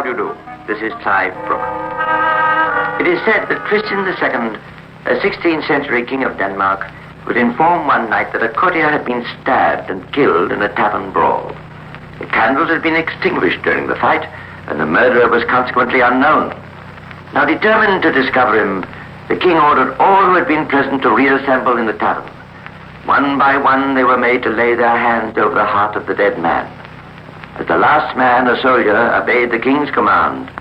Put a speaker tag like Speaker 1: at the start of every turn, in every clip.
Speaker 1: do you do? This is Clive Brooke. It is said that Christian II, a 16th century king of Denmark, was informed one night that a courtier had been stabbed and killed in a tavern brawl. The candles had been extinguished during the fight, and the murderer was consequently unknown. Now, determined to discover him, the king ordered all who had been present to reassemble in the tavern. One by one, they were made to lay their hands over the heart of the dead man. As the last man, a soldier, obeyed the king's command,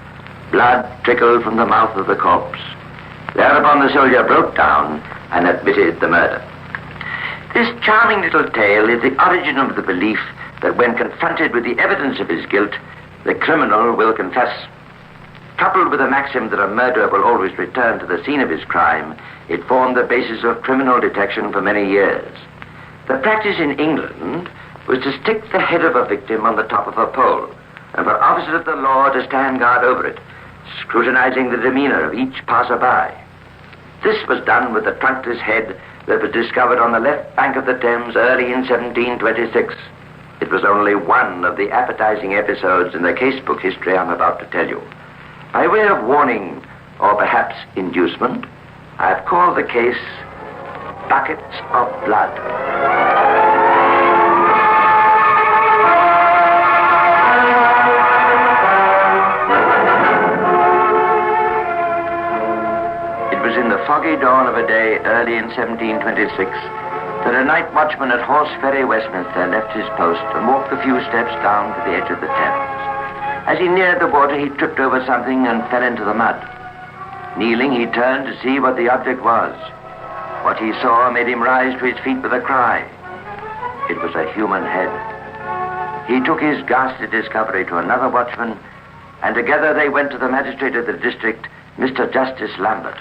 Speaker 1: blood trickled from the mouth of the corpse. Thereupon the soldier broke down and admitted the murder. This charming little tale is the origin of the belief that when confronted with the evidence of his guilt, the criminal will confess. Coupled with the maxim that a murderer will always return to the scene of his crime, it formed the basis of criminal detection for many years. The practice in England was to stick the head of a victim on the top of a pole, and for officers of the law to stand guard over it, scrutinizing the demeanor of each passerby. This was done with the trunkless head that was discovered on the left bank of the Thames early in 1726. It was only one of the appetizing episodes in the casebook history I'm about to tell you. By way of warning, or perhaps inducement, I've called the case Buckets of Blood. In the foggy dawn of a day early in 1726 that a night watchman at Horse Ferry, Westminster, left his post and walked a few steps down to the edge of the Thames. As he neared the water, he tripped over something and fell into the mud. Kneeling, he turned to see what the object was. What he saw made him rise to his feet with a cry. It was a human head. He took his ghastly discovery to another watchman, and together they went to the magistrate of the district, Mr. Justice Lambert.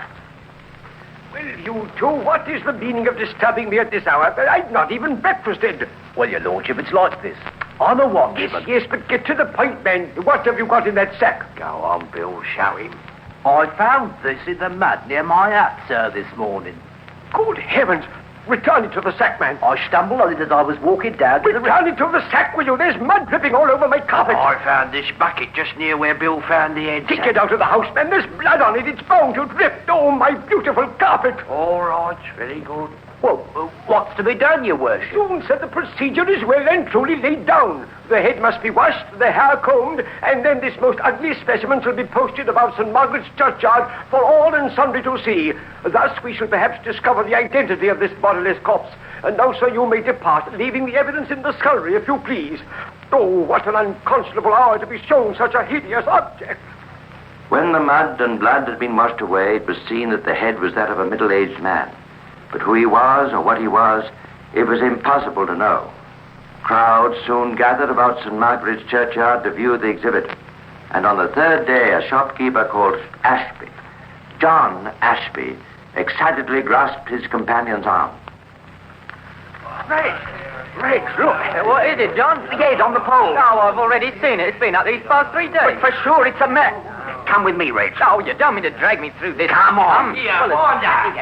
Speaker 2: Well, you two, what is the meaning of disturbing me at this hour? I've not even breakfasted.
Speaker 3: Well, your lordship, it's like this. I'm a watchman.
Speaker 2: Yes, but get to the point, man. What have you got in that sack?
Speaker 3: Go on, Bill, show him. I found this in the mud near my hut, sir, this morning.
Speaker 2: Good heavens! Return it to the sack, man.
Speaker 3: I stumbled on it as I was walking down to the...
Speaker 2: Return it to the sack, will you? There's mud dripping all over my carpet.
Speaker 3: I found this bucket just near where Bill found the head.
Speaker 2: Take it out of the house, man. There's blood on it. It's bound to drip. Oh, my beautiful carpet.
Speaker 3: All right, very good. Well, what's to be done, your worship?
Speaker 2: Soon said the procedure is well and truly laid down. The head must be washed, the hair combed, and then this most ugly specimen shall be posted about St. Margaret's churchyard for all and sundry to see. Thus we shall perhaps discover the identity of this bodiless corpse. And now, sir, you may depart, leaving the evidence in the scullery, if you please. Oh, what an unconscionable hour to be shown such a hideous object.
Speaker 1: When the mud and blood had been washed away, it was seen that the head was that of a middle-aged man. But who he was or what he was, it was impossible to know. Crowds soon gathered about St. Margaret's churchyard to view the exhibit. And on the third day, a shopkeeper called Ashby, John Ashby, excitedly grasped his companion's arm.
Speaker 4: Reg, look. What is it, John?
Speaker 3: The head on the pole.
Speaker 4: Oh, I've already seen it. It's been up these past 3 days.
Speaker 3: But for sure, it's a man. Come with me, Reg.
Speaker 4: Oh, you don't mean to drag me through this.
Speaker 3: Come on.
Speaker 4: Yeah, well,
Speaker 3: on down.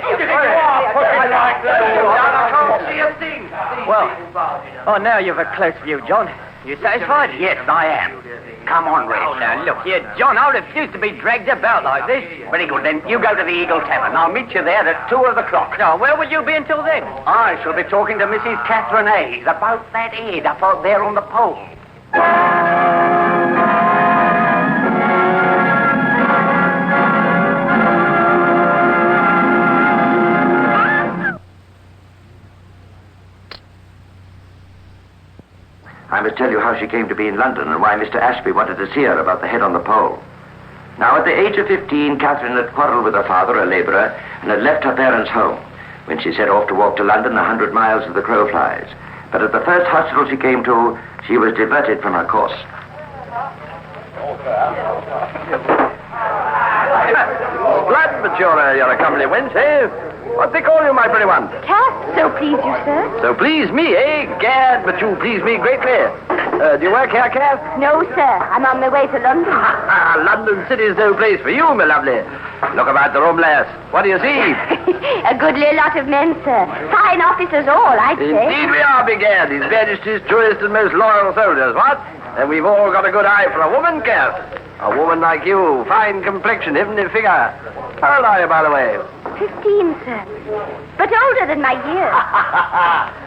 Speaker 4: Well, now you've a close view, John. You satisfied?
Speaker 3: Yes, I am. Come on, Reg.
Speaker 4: Oh, now, look here, John. I refuse to be dragged about like this.
Speaker 3: Very good, then. You go to the Eagle Tavern. I'll meet you there at 2 o'clock.
Speaker 4: Now, where will you be until then?
Speaker 3: I shall be talking to Mrs. Catherine Hayes about that head up out there on the pole.
Speaker 1: I must tell you how she came to be in London and why Mr. Ashby wanted to see her about the head on the pole. Now, at the age of 15, Catherine had quarreled with her father, a labourer, and had left her parents' home when she set off to walk to London 100 miles as the crow flies. But at the first hospital she came to, she was diverted from her course.
Speaker 5: Glad that you're a comely wench, eh? What they call you, my pretty one?
Speaker 6: Cat, so please you, sir.
Speaker 5: So please me, eh? Gad, but you please me greatly. Do you work here, Cass?
Speaker 6: No, sir. I'm on my way to London.
Speaker 5: London City is no place for you, my lovely. Look about the room, lass. What do you see?
Speaker 6: A goodly lot of men, sir. Fine officers all, I'd say.
Speaker 5: Indeed we are, begad. His Majesty's truest and most loyal soldiers, what? And we've all got a good eye for a woman, Cass. A woman like you, fine complexion, heavenly figure. How old are you, by the way?
Speaker 6: 15, sir. But older than my years.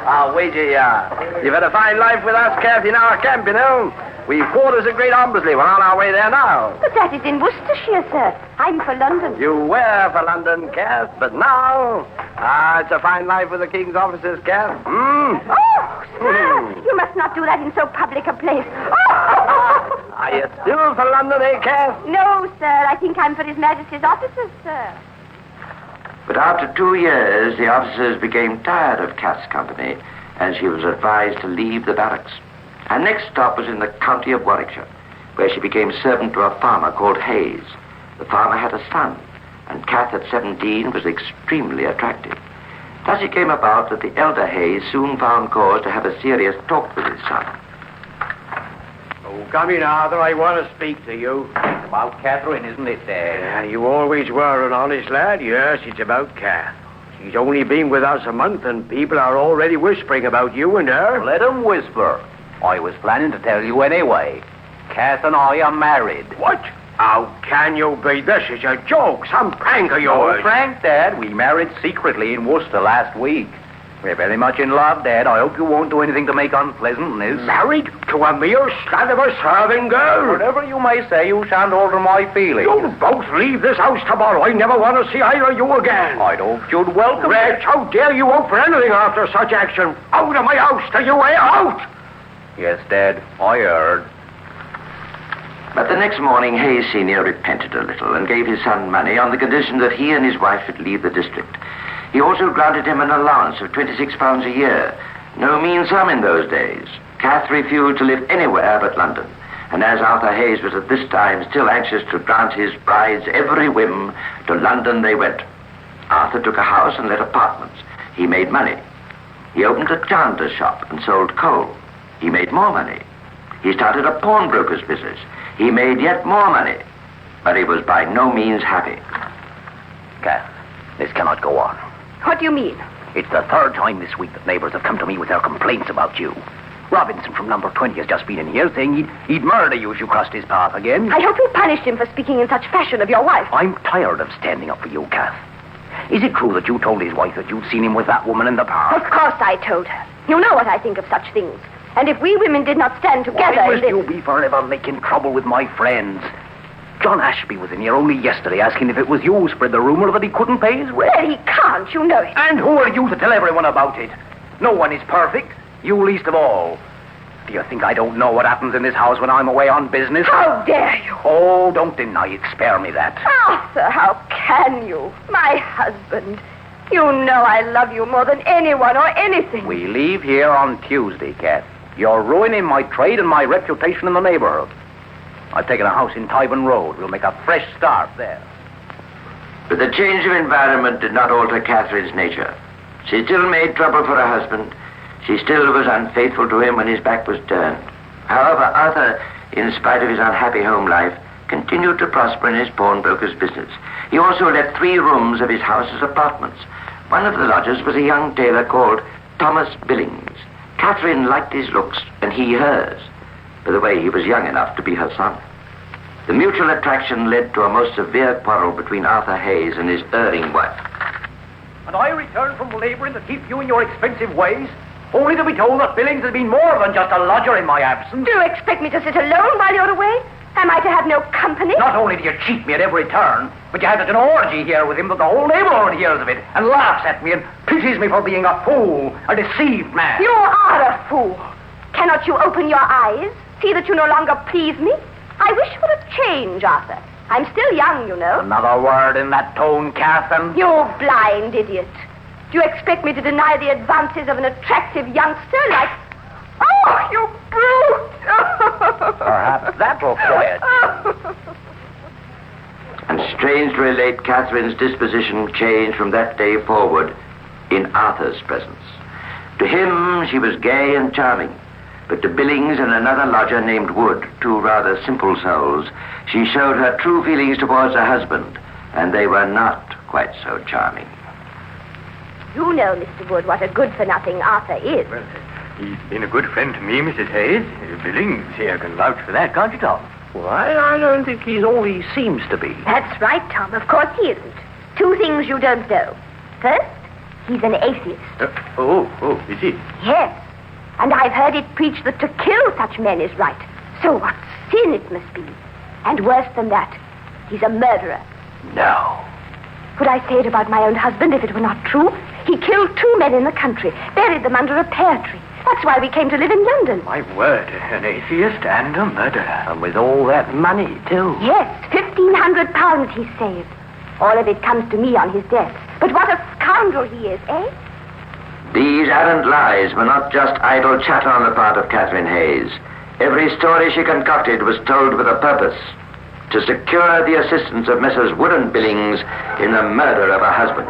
Speaker 5: I'll wager you are. You've had a fine life with us, Kath, in our camp, you know. We've quarters at Great Ombersley. We're on our way there now.
Speaker 6: But that is in Worcestershire, sir. I'm for London.
Speaker 5: You were for London, Kath, but now... it's a fine life with the King's officers, Kath.
Speaker 6: Oh, sir, you must not do that in so public a place. Oh!
Speaker 5: Are you still for London, eh, Kath?
Speaker 6: No, sir. I think I'm for His Majesty's officers, sir.
Speaker 1: But after 2 years, the officers became tired of Kath's company, and she was advised to leave the barracks. Her next stop was in the county of Warwickshire, where she became servant to a farmer called Hayes. The farmer had a son, and Kath at 17 was extremely attractive. Thus it came about that the elder Hayes soon found cause to have a serious talk with his son.
Speaker 2: Oh, come in, Arthur. I want to speak to you.
Speaker 3: It's about Catherine, isn't it, Dad?
Speaker 2: Yeah, you always were an honest lad. Yes, it's about Kath. She's only been with us a month, and people are already whispering about you and her.
Speaker 3: Let 'em whisper. I was planning to tell you anyway. Kath and I are married.
Speaker 2: What? How can you be? This is a joke. Some prank of yours.
Speaker 3: No, Frank, Dad. We married secretly in Worcester last week. We're very much in love, Dad. I hope you won't do anything to make unpleasantness.
Speaker 2: Married to a mere slut of a serving girl?
Speaker 3: Whatever you may say, you shan't alter my feelings.
Speaker 2: You'll both leave this house tomorrow. I never want to see either of you again.
Speaker 3: I'd hope you'd welcome me.
Speaker 2: Wretch, how dare you vote for anything after such action? Out of my house, till you way out!
Speaker 3: Yes, Dad, I heard.
Speaker 1: But the next morning, Hayes Sr. repented a little and gave his son money on the condition that he and his wife should leave the district. He also granted him an allowance of £26 a year, no mean sum in those days. Kath refused to live anywhere but London, and as Arthur Hayes was at this time still anxious to grant his bride's every whim, to London they went. Arthur took a house and let apartments. He made money. He opened a chandler's shop and sold coal. He made more money. He started a pawnbroker's business. He made yet more money, but he was by no means happy.
Speaker 3: Kath, this cannot go on.
Speaker 6: What do you mean?
Speaker 3: It's the third time this week that neighbors have come to me with their complaints about you. Robinson from number 20 has just been in here saying he'd murder you if you crossed his path again.
Speaker 6: I hope you punished him for speaking in such fashion of your wife.
Speaker 3: I'm tired of standing up for you, Kath. Is it true that you told his wife that you'd seen him with that woman in the park?
Speaker 6: Of course I told her. You know what I think of such things. And if we women did not stand together...
Speaker 3: Why must you be forever making trouble with my friends? John Ashby was in here only yesterday asking if it was you who spread the rumor that he couldn't pay his rent.
Speaker 6: Well, he can't, you know it.
Speaker 3: And who are you to tell everyone about it? No one is perfect. You least of all. Do you think I don't know what happens in this house when I'm away on business?
Speaker 6: How dare you?
Speaker 3: Oh, don't deny it. Spare me that.
Speaker 6: Arthur, how can you? My husband. You know I love you more than anyone or anything.
Speaker 3: We leave here on Tuesday, Kath. You're ruining my trade and my reputation in the neighborhood. I've taken a house in Tyburn Road. We'll make a fresh start there.
Speaker 1: But the change of environment did not alter Catherine's nature. She still made trouble for her husband. She still was unfaithful to him when his back was turned. However, Arthur, in spite of his unhappy home life, continued to prosper in his pawnbroker's business. He also let 3 rooms of his house as apartments. One of the lodgers was a young tailor called Thomas Billings. Catherine liked his looks, and he hers. By the way, he was young enough to be her son. The mutual attraction led to a most severe quarrel between Arthur Hayes and his erring wife.
Speaker 3: And I returned from labouring to keep you in your expensive ways, only to be told that Billings has been more than just a lodger in my absence.
Speaker 6: Do you expect me to sit alone while you're away? Am I to have no company?
Speaker 3: Not only do you cheat me at every turn, but you had such an orgy here with him that the whole neighborhood hears of it and laughs at me and pities me for being a fool, a deceived man.
Speaker 6: You are a fool. Cannot you open your eyes? See that you no longer please me? I wish for a change, Arthur. I'm still young, you know.
Speaker 3: Another word in that tone, Catherine.
Speaker 6: You blind idiot. Do you expect me to deny the advances of an attractive youngster like... Oh, you brute!
Speaker 3: Perhaps that will quiet.
Speaker 1: And strange to relate, Catherine's disposition changed from that day forward in Arthur's presence. To him, she was gay and charming. But to Billings and another lodger named Wood, 2 rather simple souls, she showed her true feelings towards her husband, and they were not quite so charming.
Speaker 6: You know, Mr. Wood, what a good-for-nothing Arthur is.
Speaker 2: Well, he's been a good friend to me, Mrs. Hayes. Billings here can vouch for that, can't you, Tom?
Speaker 3: Well, I don't think he's all he seems to be.
Speaker 6: That's right, Tom. Of course he isn't. Two things you don't know. First, he's an atheist.
Speaker 3: Is he?
Speaker 6: Yes. And I've heard it preached that to kill such men is right. So what sin it must be. And worse than that, he's a murderer.
Speaker 3: No.
Speaker 6: Could I say it about my own husband if it were not true? He killed 2 men in the country, buried them under a pear tree. That's why we came to live in London.
Speaker 3: My word, an atheist and a murderer. And with all that money, too.
Speaker 6: Yes, £1,500 he saved. All of it comes to me on his death. But what a scoundrel he is, eh?
Speaker 1: These arrant lies were not just idle chatter on the part of Catherine Hayes. Every story she concocted was told with a purpose: to secure the assistance of Messrs. Wood and Billings in the murder of her husband.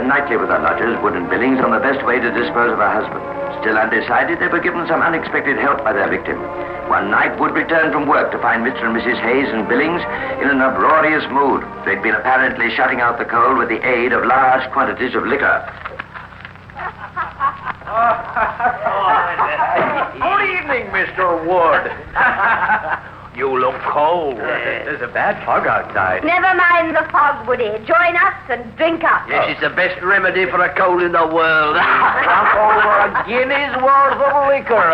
Speaker 1: Nightly with her lodgers, Wood and Billings, on the best way to dispose of her husband. Still undecided, they were given some unexpected help by their victim. One night, Wood returned from work to find Mr. and Mrs. Hayes and Billings in an uproarious mood. They'd been apparently shutting out the cold with the aid of large quantities of liquor.
Speaker 3: Good evening, Mr. Wood. You look cold. There's a bad fog outside.
Speaker 6: Never mind the fog, Woody. Join us and drink up.
Speaker 5: Yes, it's the best remedy for a cold in the world.
Speaker 3: Drunk over a guinea's worth of liquor.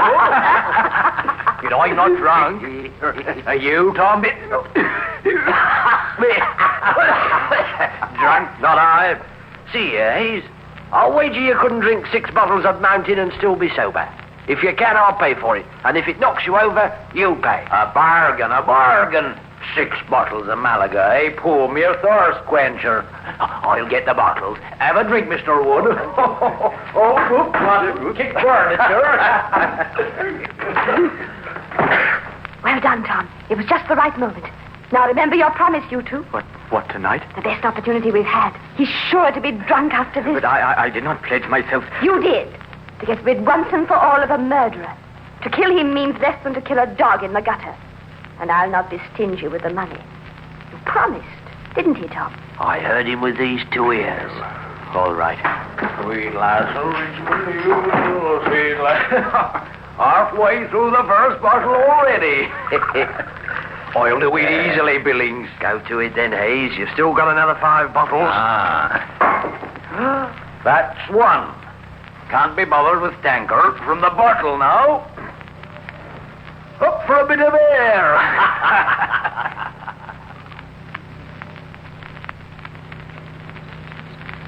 Speaker 3: You know, I'm not drunk. Are you, Tom?
Speaker 5: Drunk? Not I. See, Hayes, I'll wager you couldn't drink 6 bottles of Mountain and still be sober. If you can, I'll pay for it. And if it knocks you over, you pay.
Speaker 3: A bargain, a bargain. 6 bottles of Malaga, eh? Pour me a thirst quencher. I'll get the bottles. Have a drink, Mr. Wood. Kick furniture.
Speaker 6: Well done, Tom. It was just the right moment. Now remember your promise, you two.
Speaker 3: What, tonight?
Speaker 6: The best opportunity we've had. He's sure to be drunk after this.
Speaker 3: But I did not pledge myself.
Speaker 6: You did. To get rid once and for all of a murderer. To kill him means less than to kill a dog in the gutter. And I'll not be stingy with the money. You promised, didn't he, Tom?
Speaker 5: I heard him with these 2 ears.
Speaker 3: All right. Sweet lasso, sweet lasso. Halfway through the first bottle already. I'll do it easily, Billings.
Speaker 5: Go to it then, Hayes. You've still got another 5 bottles.
Speaker 3: That's 1. Can't be bothered with tankard. From the bottle now. Up for a bit of air.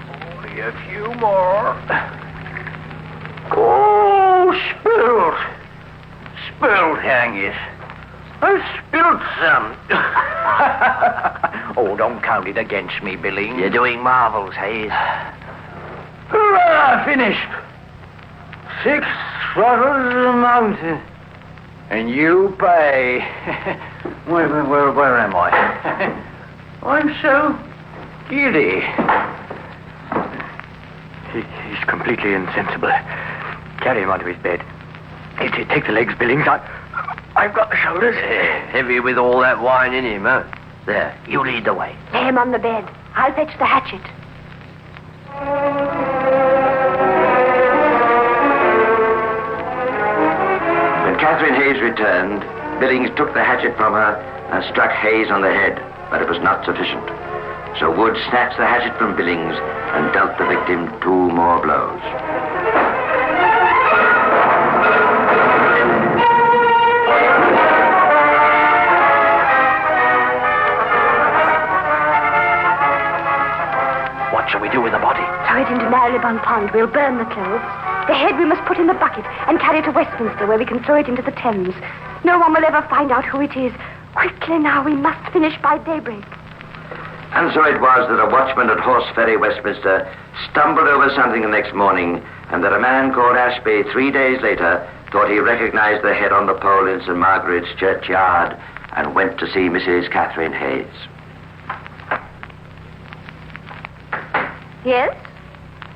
Speaker 3: Only a few more. Oh, spilled. Spilled, hang it. I spilled some. Oh, don't count it against me, Billings.
Speaker 5: You're doing marvels, Hayes.
Speaker 3: Hurrah, finished. 6 bottles of Mountain. And you pay. Where am I? I'm so giddy. He's completely insensible. Carry him onto his bed. Take the legs, Billings. I've got the shoulders.
Speaker 5: Heavy with all that wine in him, huh? There, you lead the way.
Speaker 6: Lay him on the bed. I'll fetch the hatchet.
Speaker 1: When Catherine Hayes returned, Billings took the hatchet from her and struck Hayes on the head, but it was not sufficient. So Wood snatched the hatchet from Billings and dealt the victim 2 more blows.
Speaker 3: What shall we do with the body?
Speaker 6: Throw it into Marylebone Pond. We'll burn the clothes. The head we must put in the bucket and carry to Westminster, where we can throw it into the Thames. No one will ever find out who it is. Quickly now, we must finish by daybreak.
Speaker 1: And so it was that a watchman at Horse Ferry, Westminster, stumbled over something the next morning, and that a man called Ashby 3 days later thought he recognized the head on the pole in St. Margaret's churchyard and went to see Mrs. Catherine Hayes.
Speaker 6: Yes?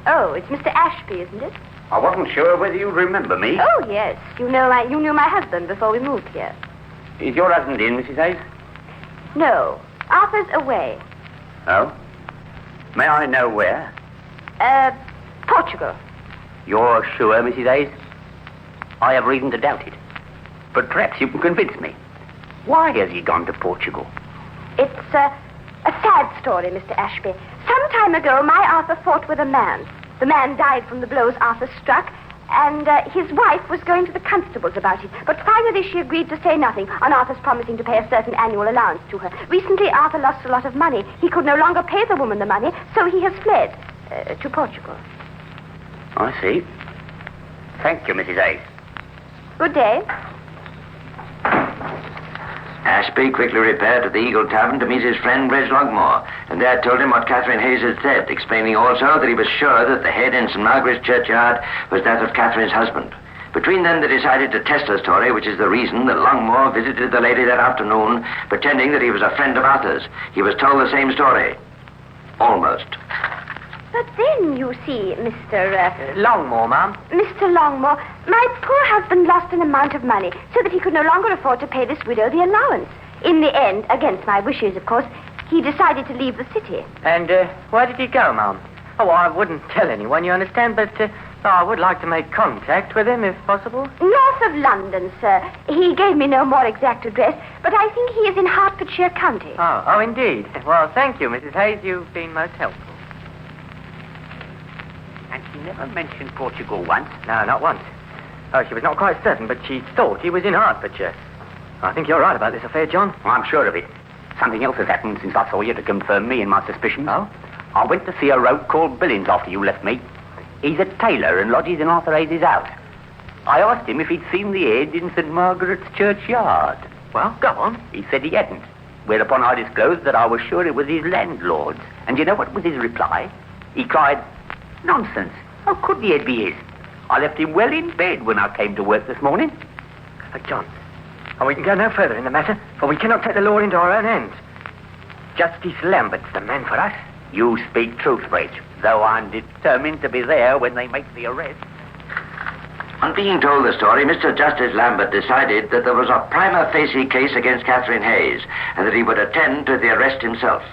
Speaker 6: Oh, it's Mr. Ashby, isn't it?
Speaker 7: I wasn't sure whether you'd remember me.
Speaker 6: Oh, yes. You knew my husband before we moved here.
Speaker 7: Is your husband in, Mrs. Hayes?
Speaker 6: No. Arthur's away.
Speaker 7: Oh? May I know where?
Speaker 6: Portugal.
Speaker 7: You're sure, Mrs. Hayes? I have reason to doubt it. But perhaps you can convince me. Why has he gone to Portugal?
Speaker 6: It's a sad story, Mr. Ashby. Some time ago, my Arthur fought with a man. The man died from the blows Arthur struck, and his wife was going to the constables about it. But finally she agreed to say nothing, on Arthur's promising to pay a certain annual allowance to her. Recently, Arthur lost a lot of money. He could no longer pay the woman the money, so he has fled to Portugal.
Speaker 7: I see. Thank you, Mrs. Hayes.
Speaker 6: Good day.
Speaker 1: Ashby quickly repaired to the Eagle Tavern to meet his friend Reg Longmore, and there told him what Catherine Hayes had said, explaining also that he was sure that the head in St. Margaret's churchyard was that of Catherine's husband. Between them, they decided to test her story, which is the reason that Longmore visited the lady that afternoon, pretending that he was a friend of Arthur's. He was told the same story. Almost.
Speaker 6: But then, you see, Mr.
Speaker 4: Longmore, ma'am.
Speaker 6: Mr. Longmore, my poor husband lost an amount of money so that he could no longer afford to pay this widow the allowance. In the end, against my wishes, of course, he decided to leave the city.
Speaker 4: And where did he go, ma'am? Oh, I wouldn't tell anyone, you understand, but I would like to make contact with him, if possible.
Speaker 6: North of London, sir. He gave me no more exact address, but I think he is in Hertfordshire County.
Speaker 4: Oh, indeed. Well, thank you, Mrs. Hayes. You've been most helpful.
Speaker 7: And she never mentioned Portugal once?
Speaker 4: No, not once. Oh, she was not quite certain, but she thought he was in Hertfordshire. I think you're right about this affair, John.
Speaker 7: Well, I'm sure of it. Something else has happened since I saw you to confirm me in my suspicions.
Speaker 4: Oh?
Speaker 7: I went to see a rogue called Billings after you left me. He's a tailor and lodges in Arthur Hayes' house. I asked him if he'd seen the head in St. Margaret's churchyard.
Speaker 4: Well, go on.
Speaker 7: He said he hadn't. Whereupon I disclosed that I was sure it was his landlord's. And you know what was his reply? He cried, "Nonsense. How could the head be his? I left him well in bed when I came to work this morning."
Speaker 4: John, we can go no further in the matter, for we cannot take the law into our own hands. Justice Lambert's the man for us.
Speaker 7: You speak truth, Reg, though I'm determined to be there when they make the arrest.
Speaker 1: On being told the story, Mr. Justice Lambert decided that there was a prima facie case against Catherine Hayes, and that he would attend to the arrest himself.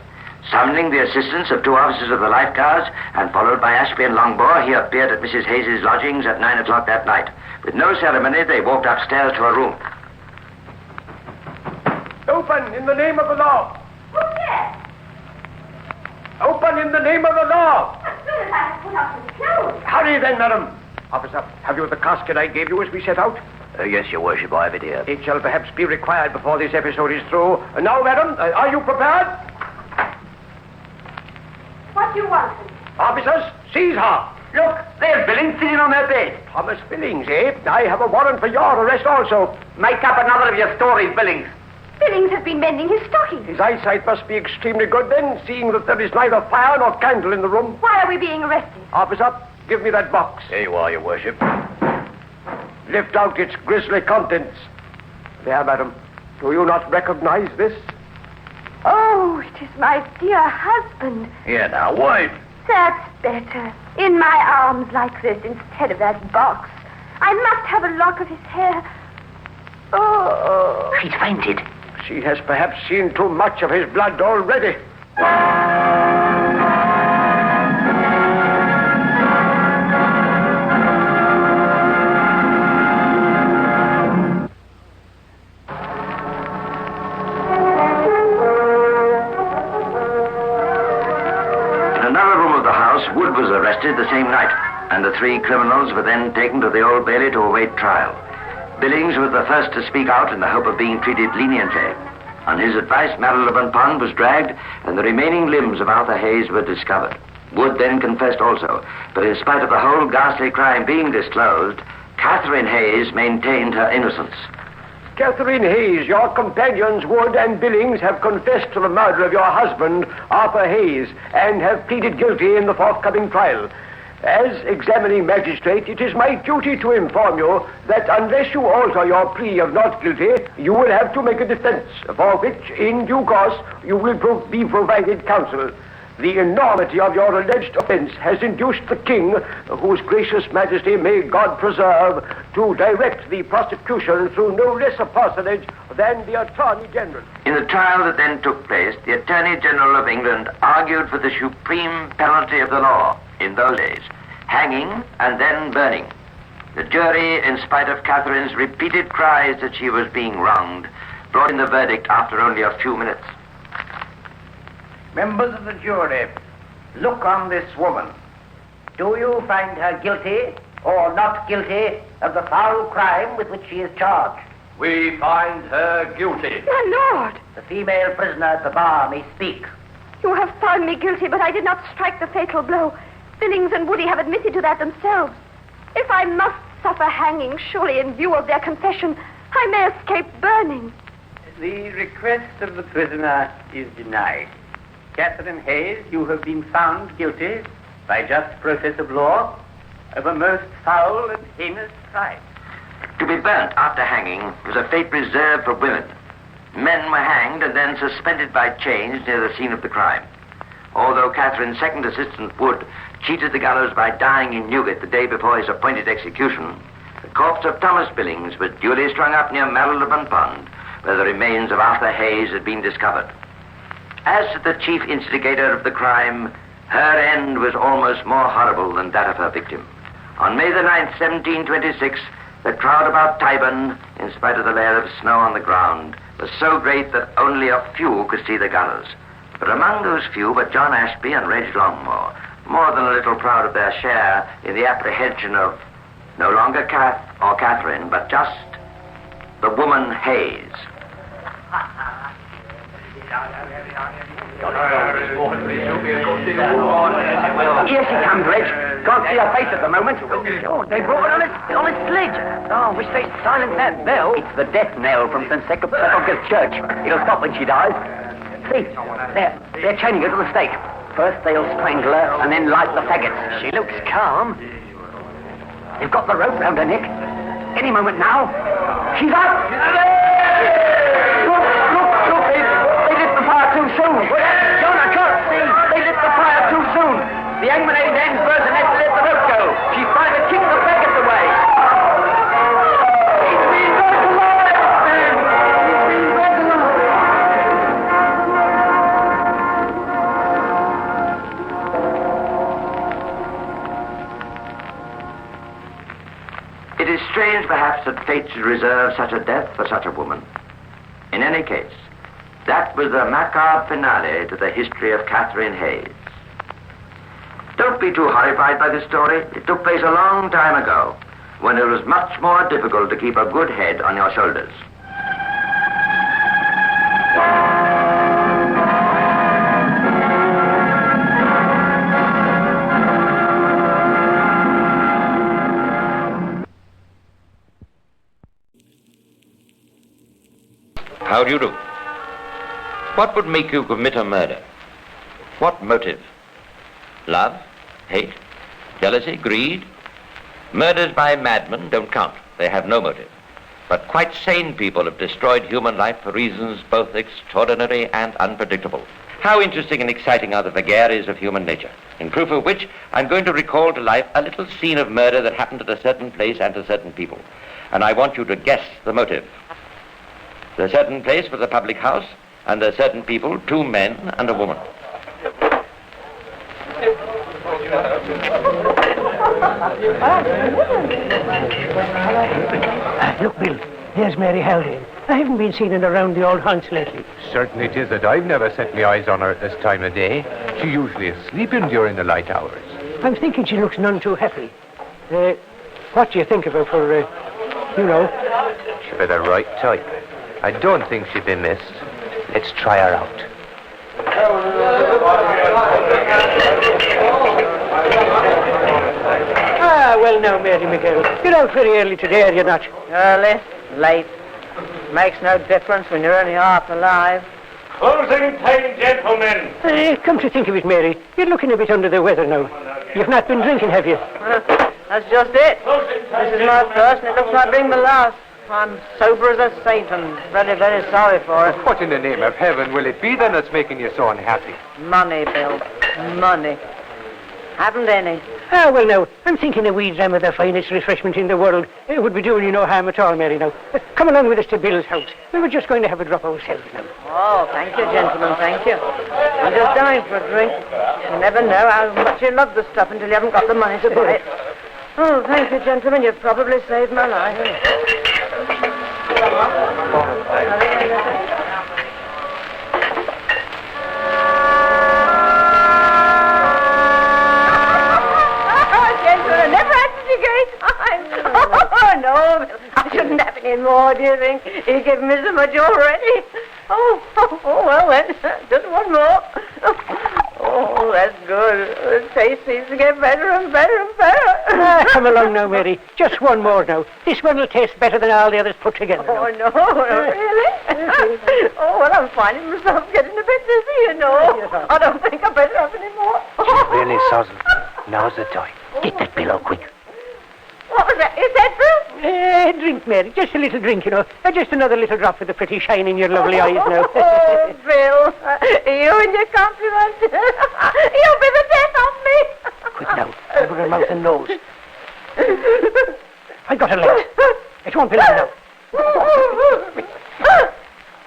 Speaker 1: Summoning the assistance of 2 officers of the Life Guards, and followed by Ashby and Longmore, he appeared at Mrs. Hayes' lodgings at 9 o'clock that night. With no ceremony, they walked upstairs to a room.
Speaker 2: Open in the name of the law.
Speaker 6: Who's there?
Speaker 2: Open in the name of the law.
Speaker 6: As soon as I have put up the clothes.
Speaker 2: Hurry then, madam. Officer, have you the casket I gave you as we set out?
Speaker 5: Yes, Your Worship, I have it here.
Speaker 2: It shall perhaps be required before this episode is through. Now, madam, are you prepared?
Speaker 6: What do you want?
Speaker 2: Officers, seize her.
Speaker 7: Look, there's Billings sitting on her bed.
Speaker 2: Thomas Billings, eh? I have a warrant for your arrest also.
Speaker 7: Make up another of your stories, Billings.
Speaker 6: Billings has been mending his stockings.
Speaker 2: His eyesight must be extremely good then, seeing that there is neither fire nor candle in the room.
Speaker 6: Why are we being arrested?
Speaker 2: Officer, give me that box.
Speaker 5: Here you are, Your Worship.
Speaker 2: Lift out its grisly contents. There, madam. Do you not recognize this?
Speaker 6: Oh, it is my dear husband.
Speaker 5: Here now, wife.
Speaker 6: That's better. In my arms like this instead of that box. I must have a lock of his hair. Oh.
Speaker 7: She's fainted.
Speaker 2: She has perhaps seen too much of his blood already.
Speaker 1: Wood was arrested the same night, and the 3 criminals were then taken to the Old Bailey to await trial. Billings was the first to speak out in the hope of being treated leniently. On his advice, Marylebone Pond was dragged, and the remaining limbs of Arthur Hayes were discovered. Wood then confessed also, but in spite of the whole ghastly crime being disclosed, Catherine Hayes maintained her innocence.
Speaker 2: Catherine Hayes, your companions Wood and Billings have confessed to the murder of your husband, Arthur Hayes, and have pleaded guilty in the forthcoming trial. As examining magistrate, it is my duty to inform you that unless you alter your plea of not guilty, you will have to make a defense, for which, in due course, you will be provided counsel. The enormity of your alleged offense has induced the king, whose gracious majesty may God preserve, to direct the prosecution through no less a personage than the Attorney General.
Speaker 1: In the trial that then took place, the Attorney General of England argued for the supreme penalty of the law in those days, hanging and then burning. The jury, in spite of Catherine's repeated cries that she was being wronged, brought in the verdict after only a few minutes.
Speaker 5: Members of the jury, look on this woman. Do you find her guilty or not guilty of the foul crime with which she is charged?
Speaker 3: We find her guilty.
Speaker 6: My lord,
Speaker 5: The female prisoner at the bar may speak.
Speaker 6: you have found me guilty, but I did not strike the fatal blow. Billings and Woody have admitted to that themselves. If I must suffer hanging, surely in view of their confession, I may escape burning.
Speaker 7: The request of the prisoner is denied. Catherine Hayes, you have been found guilty, by just process of law, of a most foul and heinous crime.
Speaker 1: To be burnt after hanging was a fate reserved for women. Men were hanged and then suspended by chains near the scene of the crime. Although Catherine's second assistant, Wood, cheated the gallows by dying in Newgate the day before his appointed execution, the corpse of Thomas Billings was duly strung up near Marylebone Pond, where the remains of Arthur Hayes had been discovered. As to the chief instigator of the crime, her end was almost more horrible than that of her victim. On May the 9th, 1726, the crowd about Tyburn, in spite of the layer of snow on the ground, was so great that only a few could see the gallows. But among those few were John Ashby and Reg Longmore, more than a little proud of their share in the apprehension of no longer Kath or Catherine, but just the woman Hayes.
Speaker 4: Here she comes, Reg. Can't see her face at the moment. Oh, they brought her on a sledge. Oh, wish they'd silence that bell. It's the death knell from St. Sepulchre's Church. It'll stop when she dies. See, they're chaining her to the stake. First they'll strangle her and then light the faggots. She looks calm. They've got the rope round her neck. Any moment now. She's up! Look, they lit the fire too soon. John, I can't see. They lit the fire too soon. The hangman had his hands burst and had to let the rope go. She's trying to kick the faggots away. He's being burnt alive, man. He's being burnt alive.
Speaker 1: It is strange, perhaps, that fate should reserve such a death for such a woman. In any case, that was the macabre finale to the history of Catherine Hayes. Don't be too horrified by this story. It took place a long time ago, when it was much more difficult to keep a good head on your shoulders.
Speaker 8: How do you do? What would make you commit a murder? What motive? Love? Hate? Jealousy? Greed? Murders by madmen don't count. They have no motive. But quite sane people have destroyed human life for reasons both extraordinary and unpredictable. How interesting and exciting are the vagaries of human nature, in proof of which I'm going to recall to life a little scene of murder that happened at a certain place and to certain people. And I want you to guess the motive. The certain place was a public house, and there are certain people, two men and a woman.
Speaker 9: Look, Bill, here's Mary Haldane. I haven't been seeing her around the old haunts lately.
Speaker 10: Certain it is that I've never set my eyes on her at this time of day. She usually is sleeping during the light hours.
Speaker 9: I'm thinking she looks none too happy. What do you think of her for, you know?
Speaker 10: She'll be the right type. I don't think she'll be missed. Let's try her out.
Speaker 9: Well now, Mary Miguel, you're out very early today, are you not?
Speaker 11: Early, late. Makes no difference when you're only half alive.
Speaker 2: Closing time, gentlemen.
Speaker 9: Come to think of it, Mary, you're looking a bit under the weather now. You've not been drinking, have you?
Speaker 11: That's just it. This is my first, and it looks like being the last. I'm sober as a saint and very, very sorry for it.
Speaker 10: What in the name of heaven will it be then that's making you so unhappy?
Speaker 11: Money, Bill. Money. Haven't any.
Speaker 9: Ah, well, now, I'm thinking a wee dram of the finest refreshment in the world. It would be doing you no harm at all, Mary, now. Come along with us to Bill's house. We were just going to have a drop ourselves now.
Speaker 11: Oh, thank you, gentlemen, thank you. I'm just dying for a drink. You never know how much you love the stuff until you haven't got the money to buy it. Oh, thank you, gentlemen. You've probably saved my life. Oh, no, I shouldn't have any more, do you think? You've given me so much already. Oh, well then, just one more. Oh, that's good. The taste seems to get better and better and better.
Speaker 9: Come along now, Mary. Just one more now. This one will taste better than all the others put together.
Speaker 11: Oh, no, really? Oh, well, I'm finding myself getting a bit dizzy, you know. I don't think I better have any more.
Speaker 5: Really, Susan, now's the time.
Speaker 7: Get that pillow quick.
Speaker 11: What was that? Is that Bill?
Speaker 9: Drink, Mary. Just a little drink, you know. Just another little drop for the pretty shine in your lovely eyes now.
Speaker 11: Oh, Bill. You and your compliments. You'll be the death of me.
Speaker 9: Quick now. Over her mouth and nose. I got her light. It won't be long now.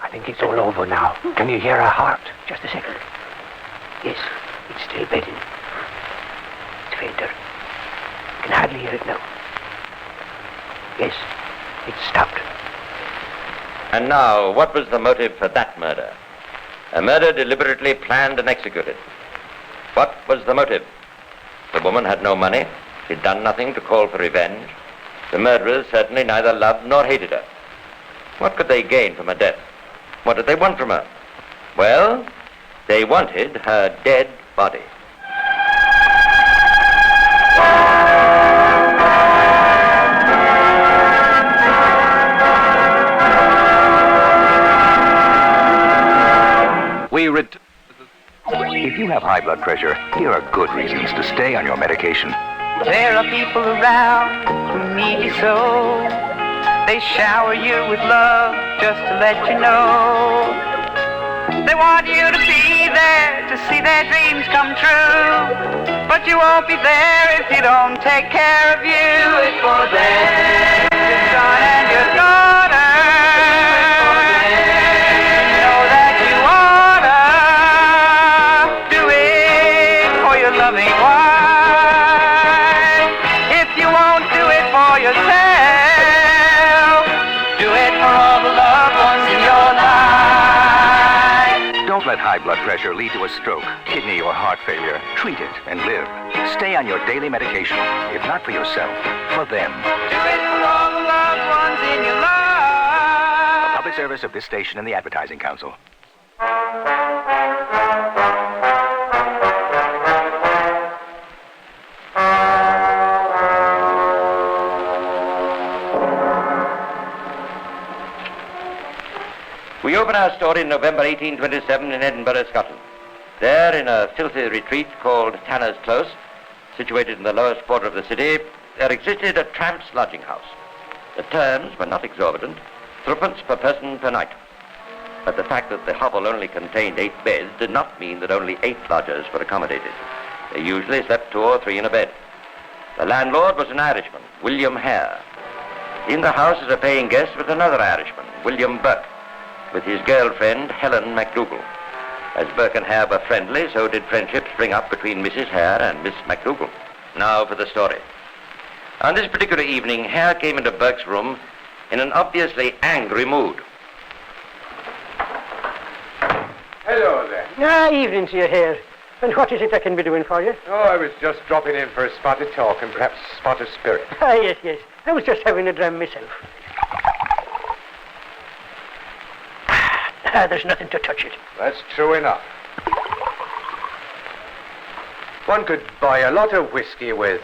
Speaker 5: I think it's all over now. Can you hear her heart?
Speaker 9: Just a second.
Speaker 5: Yes, it's still beating. It's fainter. I can hardly hear it now. Yes, it's stopped.
Speaker 8: And now, what was the motive for that murder? A murder deliberately planned and executed. What was the motive? The woman had no money. She'd done nothing to call for revenge. The murderers certainly neither loved nor hated her. What could they gain from her death? What did they want from her? Well, they wanted her dead body.
Speaker 12: If you have high blood pressure, here are good reasons to stay on your medication.
Speaker 13: There are people around who need you so. They shower you with love just to let you know. They want you to be there to see their dreams come true. But you won't be there if you don't take care of you. Do it for them, your son and your daughter. Know that you oughta do it for your loving wife. If you won't do it for yourself, do it for all the loved ones in your life.
Speaker 12: Don't let high blood pressure lead to a stroke, kidney, or heart failure. Treat it and live. Stay on your daily medication. If not for yourself, for them.
Speaker 13: Do it for all the loved ones in your life.
Speaker 12: A public service of this station and the Advertising Council.
Speaker 8: We open our story in November 1827 in Edinburgh, Scotland. There, in a filthy retreat called Tanner's Close, situated in the lowest quarter of the city, there existed a tramp's lodging house. The terms were not exorbitant, 3d per person per night. But the fact that the hovel only contained 8 beds did not mean that only 8 lodgers were accommodated. They usually slept 2 or 3 in a bed. The landlord was an Irishman, William Hare. In the house as a paying guest was another Irishman, William Burke, with his girlfriend, Helen MacDougall. As Burke and Hare were friendly, so did friendship spring up between Mrs. Hare and Miss MacDougall. Now for the story. On this particular evening, Hare came into Burke's room in an obviously angry mood.
Speaker 10: Hello there.
Speaker 9: Evening to you here. And what is it I can be doing for you?
Speaker 10: Oh, I was just dropping in for a spot of talk and perhaps a spot of spirit.
Speaker 9: Yes. I was just having a dram myself. There's nothing to touch it.
Speaker 10: That's true enough. One could buy a lot of whiskey with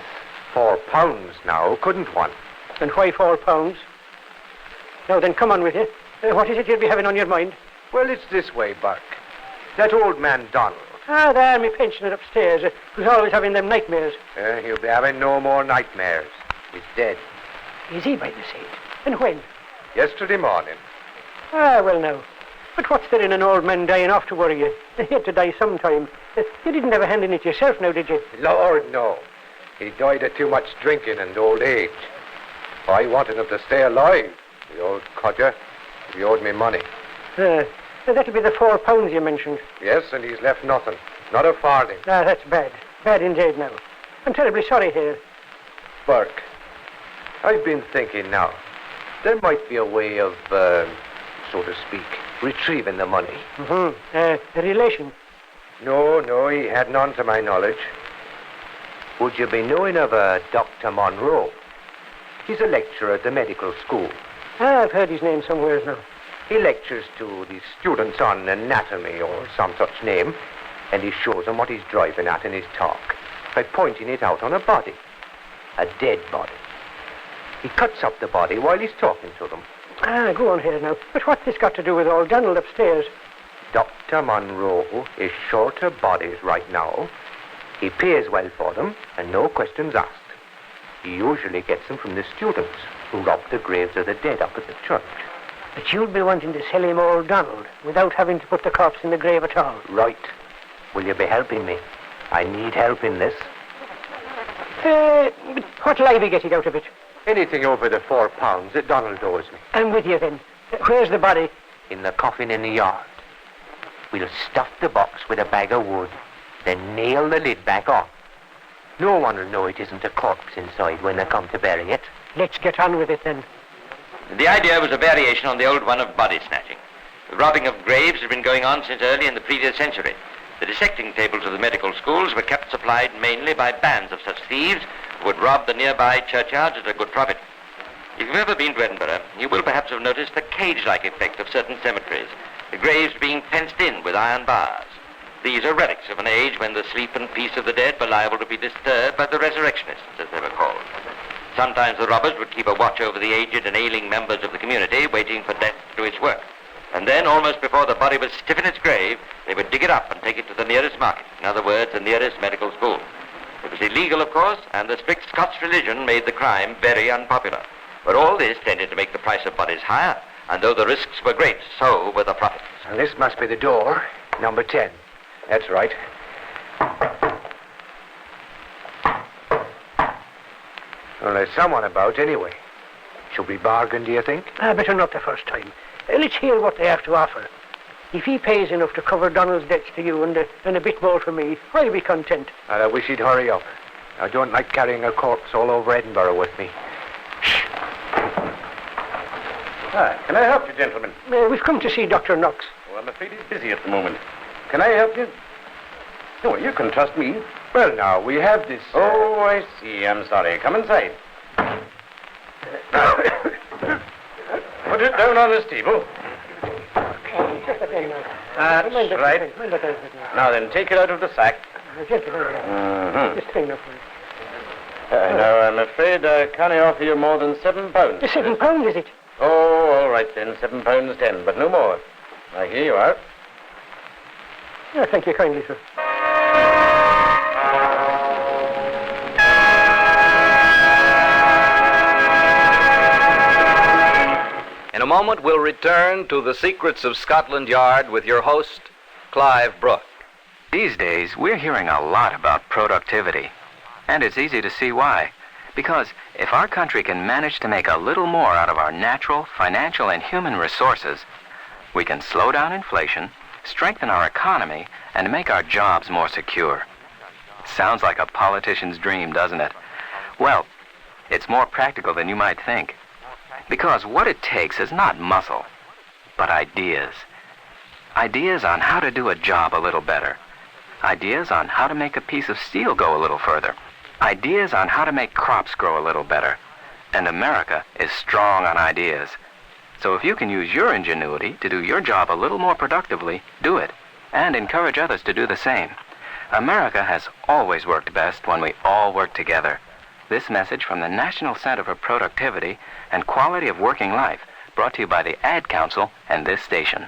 Speaker 10: £4 now, couldn't one?
Speaker 9: And why £4? Now then, come on with you. What is it you'll be having on your mind?
Speaker 10: Well, it's this way, Burke. That old man Donald.
Speaker 9: There, me pensioner upstairs, who's always having them nightmares.
Speaker 10: He'll be having no more nightmares. He's dead.
Speaker 9: Is he, by the saint? And when?
Speaker 10: Yesterday morning.
Speaker 9: Ah, well now. But what's there in an old man dying off to worry you? He had to die sometime. You didn't have a hand in it yourself now, did you?
Speaker 10: Lord, no. He died of too much drinking and old age. I wanted him to stay alive, the old codger. He owed me money.
Speaker 9: That'll be the £4 you mentioned.
Speaker 10: Yes, and he's left nothing. Not a farthing.
Speaker 9: Ah, that's bad. Bad indeed now. I'm terribly sorry here.
Speaker 10: Burke, I've been thinking now. There might be a way of, so to speak, retrieving the money.
Speaker 9: A relation?
Speaker 10: No, he had none to my knowledge. Would you be knowing of a Dr. Monroe? He's a lecturer at the medical school.
Speaker 9: Ah, I've heard his name somewhere now.
Speaker 10: He lectures to the students on anatomy or some such name, and he shows them what he's driving at in his talk by pointing it out on a body, a dead body. He cuts up the body while he's talking to them.
Speaker 9: Ah, go on here now. But what's this got to do with old Donald upstairs?
Speaker 10: Dr. Monroe is short of bodies right now. He pays well for them, and no questions asked. He usually gets them from the students who rob the graves of the dead up at the church.
Speaker 9: But you'll be wanting to sell him old Donald without having to put the corpse in the grave at all.
Speaker 10: Right. Will you be helping me? I need help in this.
Speaker 9: What'll I be getting out of it?
Speaker 10: Anything over the £4 that Donald owes me.
Speaker 9: I'm with you then. Where's the body?
Speaker 10: In the coffin in the yard. We'll stuff the box with a bag of wood, then nail the lid back on. No one will know it isn't a corpse inside when they come to bury it.
Speaker 9: Let's get on with it then.
Speaker 8: The idea was a variation on the old one of body snatching. The robbing of graves had been going on since early in the previous century. The dissecting tables of the medical schools were kept supplied mainly by bands of such thieves who would rob the nearby churchyards at a good profit. If you've ever been to Edinburgh, you will perhaps have noticed the cage-like effect of certain cemeteries, the graves being fenced in with iron bars. These are relics of an age when the sleep and peace of the dead were liable to be disturbed by the resurrectionists, as they were called. Sometimes the robbers would keep a watch over the aged and ailing members of the community, waiting for death to do its work. And then, almost before the body was stiff in its grave, they would dig it up and take it to the nearest market, in other words, the nearest medical school. It was illegal, of course, and the strict Scots religion made the crime very unpopular. But all this tended to make the price of bodies higher, and though the risks were great, so were the profits.
Speaker 2: And this must be the door, number 10.
Speaker 10: That's right. Well, there's someone about anyway. Should we bargain, do you think?
Speaker 9: Better not the first time. Let's hear what they have to offer. If he pays enough to cover Donald's debts to you and a bit more for me, I'll be content.
Speaker 10: I wish he'd hurry up. I don't like carrying a corpse all over Edinburgh with me.
Speaker 14: Can I help you, gentlemen?
Speaker 9: We've come to see Dr. Knox.
Speaker 14: Oh, I'm afraid he's busy at the moment. Can I help you? Oh, you can trust me.
Speaker 10: Well, now, we have this...
Speaker 14: Oh, I see. I'm sorry. Come inside. Now, put it down on this table. That's right. Now then, take it out of the sack. Now, I'm afraid I can't offer you more than £7.
Speaker 9: £7, is it?
Speaker 14: Oh, all right then, £7.10, but no more. Now, here you are.
Speaker 9: Thank you kindly, sir.
Speaker 12: In a moment, we'll return to the secrets of Scotland Yard with your host, Clive Brooke. These days, we're hearing a lot about productivity. And it's easy to see why. Because if our country can manage to make a little more out of our natural, financial, and human resources, we can slow down inflation, strengthen our economy, and make our jobs more secure. Sounds like a politician's dream, doesn't it? Well, it's more practical than you might think. Because what it takes is not muscle, but ideas. Ideas on how to do a job a little better. Ideas on how to make a piece of steel go a little further. Ideas on how to make crops grow a little better. And America is strong on ideas. So if you can use your ingenuity to do your job a little more productively, do it. And encourage others to do the same. America has always worked best when we all work together. This message from the National Center for Productivity and Quality of Working Life, brought to you by the Ad Council and this station.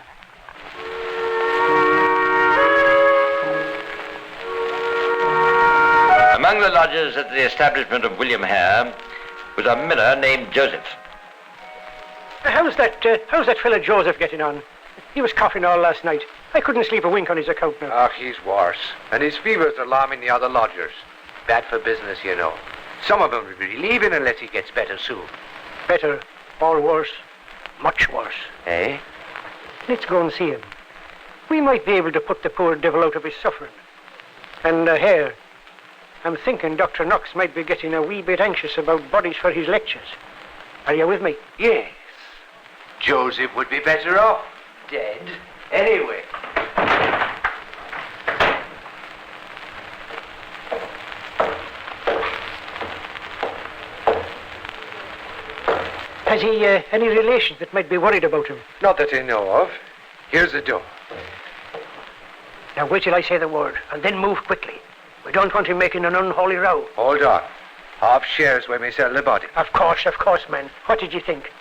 Speaker 8: Among the lodgers at the establishment of William Hare was a miller named Joseph.
Speaker 9: How's that fella Joseph getting on? He was coughing all last night. I couldn't sleep a wink on his account now.
Speaker 10: Ah, he's worse. And his fever's alarming the other lodgers. Bad for business, you know. Some of them will be leaving unless he gets better soon.
Speaker 9: Better or worse? Much worse.
Speaker 10: Eh?
Speaker 9: Let's go and see him. We might be able to put the poor devil out of his suffering. And here, I'm thinking Dr. Knox might be getting a wee bit anxious about bodies for his lectures. Are you with me?
Speaker 10: Yes. Joseph would be better off dead anyway.
Speaker 9: Has he any relations that might be worried about him?
Speaker 10: Not that I know of. Here's the door.
Speaker 9: Now wait till I say the word, and then move quickly. We don't want him making an unholy row.
Speaker 10: Hold on. Half shares when we sell the body.
Speaker 9: Of course, man. What did you think?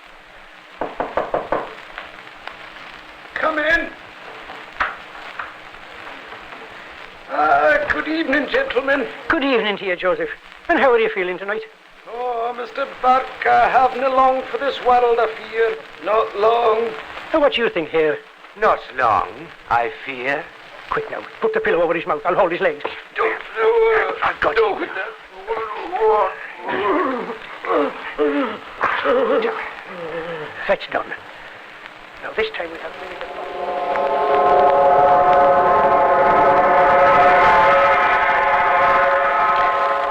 Speaker 2: Come in. Good evening, gentlemen.
Speaker 9: Good evening to you, Joseph. And how are you feeling tonight?
Speaker 2: Oh, Mr. Burke, I haven't long for this world, I fear. Not long.
Speaker 9: What do you think here?
Speaker 10: Not long, I fear.
Speaker 9: Quick now, put the pillow over his mouth. I'll hold his legs.
Speaker 10: I've got you.
Speaker 9: That's done. Now this time we have...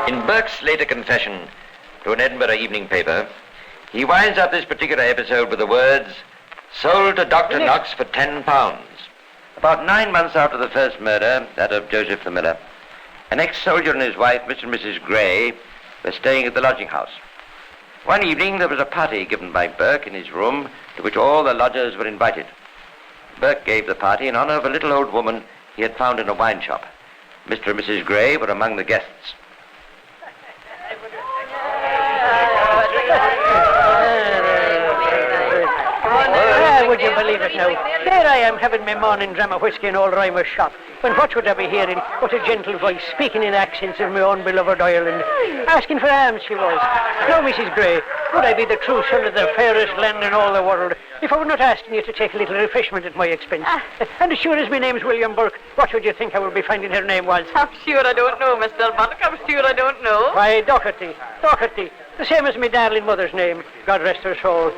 Speaker 8: In Burke's later confession to an Edinburgh evening paper, he winds up this particular episode with the words, "Sold to Dr. Knox for £10. About 9 months after the first murder, that of Joseph the Miller, an ex-soldier and his wife, Mr. and Mrs. Gray, were staying at the lodging house. One evening there was a party given by Burke in his room to which all the lodgers were invited. Burke gave the party in honor of a little old woman he had found in a wine shop. Mr. and Mrs. Gray were among the guests.
Speaker 9: Would you believe it now? There I am having my morning dram of whiskey in old Rymer's shop. When what would I be hearing but a gentle voice speaking in accents of my own beloved Ireland, asking for alms she was. Now, Mrs. Gray, would I be the true son of the fairest land in all the world if I were not asking you to take a little refreshment at my expense? And as sure as my name's William Burke, what would you think I would be finding her name was?
Speaker 11: I'm sure I don't know, Mr. Burke. I'm sure I don't know.
Speaker 9: Why, Doherty. The same as my darling mother's name, God rest her soul.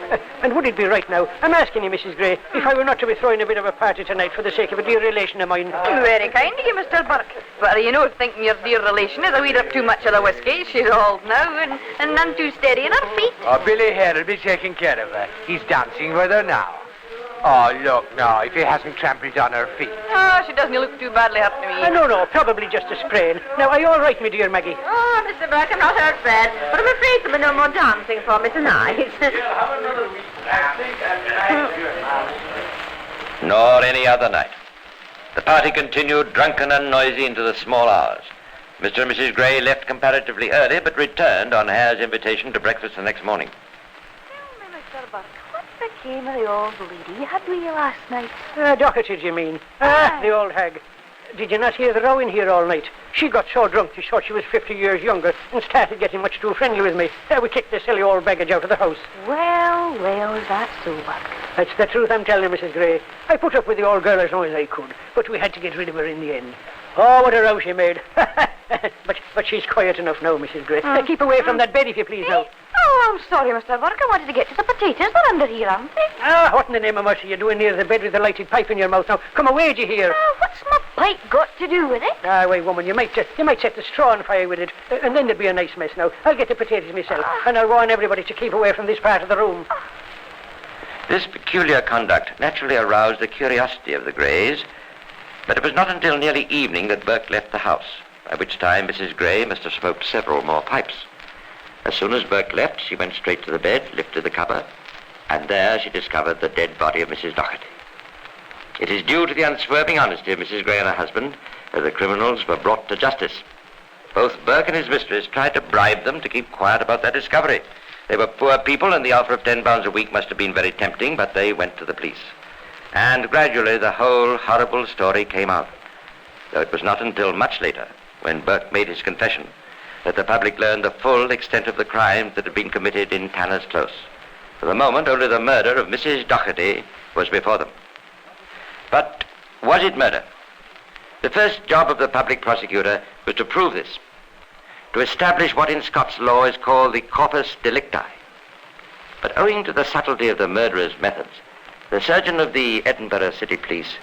Speaker 9: And would it be right now, I'm asking you, Mrs. Gray, if I were not to be throwing a bit of a party tonight for the sake of a dear relation of mine?
Speaker 11: Very kind of you, Mr. Burke. But are you not thinking your dear relation is a wee bit too much of the whiskey? She's old now and none too steady in her feet.
Speaker 10: Oh, Billy here will be taking care of her. He's dancing with her now. Oh, look now, if he hasn't trampled on her feet.
Speaker 11: Oh, she doesn't look too badly hurt to me.
Speaker 9: No, probably just a sprain. Now, are you all right, my dear Maggie?
Speaker 11: Oh, Mr. Burke, I'm not hurt bad, but I'm afraid there'll be no more dancing for me tonight.
Speaker 8: Nor any other night. The party continued drunken and noisy into the small hours. Mr. and Mrs. Gray left comparatively early, but returned on Hare's invitation to breakfast the next morning.
Speaker 6: Tell me, Mr. Burke, what became of the old lady you had with you last night?
Speaker 9: Doherty, do you mean? The old hag. Did you not hear the row in here all night? She got so drunk she thought she was 50 years younger and started getting much too friendly with me. We kicked the silly old baggage out of the house.
Speaker 6: Well, that's so, Burke.
Speaker 9: That's the truth I'm telling you, Mrs. Gray. I put up with the old girl as long as I could, but we had to get rid of her in the end. Oh, what a row she made. but she's quiet enough now, Mrs. Gray. Keep away from that bed, if you please, now.
Speaker 6: Oh, I'm sorry, Mr. Burke. I wanted to get to the potatoes. They're under here, aren't they?
Speaker 9: What in the name of mercy are you doing near the bed with the lighted pipe in your mouth now? Come away, do you hear?
Speaker 6: What's my pipe got to do with it?
Speaker 9: Wait, woman, you might set the straw on fire with it, and then there'd be a nice mess now. I'll get the potatoes myself, and I'll warn everybody to keep away from this part of the room.
Speaker 8: This peculiar conduct naturally aroused the curiosity of the Grays, but it was not until nearly evening that Burke left the house, by which time Mrs. Gray must have smoked several more pipes. As soon as Burke left, she went straight to the bed, lifted the cover, and there she discovered the dead body of Mrs. Doherty. It is due to the unswerving honesty of Mrs. Gray and her husband that the criminals were brought to justice. Both Burke and his mistress tried to bribe them to keep quiet about their discovery. They were poor people, and the offer of £10 a week must have been very tempting, but they went to the police. And gradually the whole horrible story came out, though it was not until much later, when Burke made his confession, that the public learned the full extent of the crimes that had been committed in Tanner's Close. For the moment, only the murder of Mrs. Doherty was before them. But was it murder? The first job of the public prosecutor was to prove this, to establish what in Scots law is called the corpus delicti. But owing to the subtlety of the murderer's methods, the surgeon of the Edinburgh City Police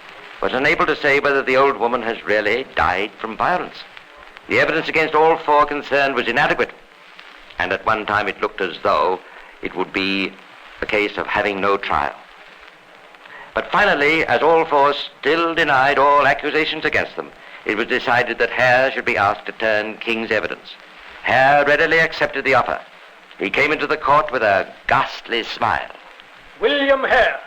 Speaker 8: was unable to say whether the old woman has really died from violence. The evidence against all four concerned was inadequate, and at one time it looked as though it would be a case of having no trial. But finally, as all four still denied all accusations against them, it was decided that Hare should be asked to turn King's evidence. Hare readily accepted the offer. He came into the court with a ghastly smile.
Speaker 9: William Hare,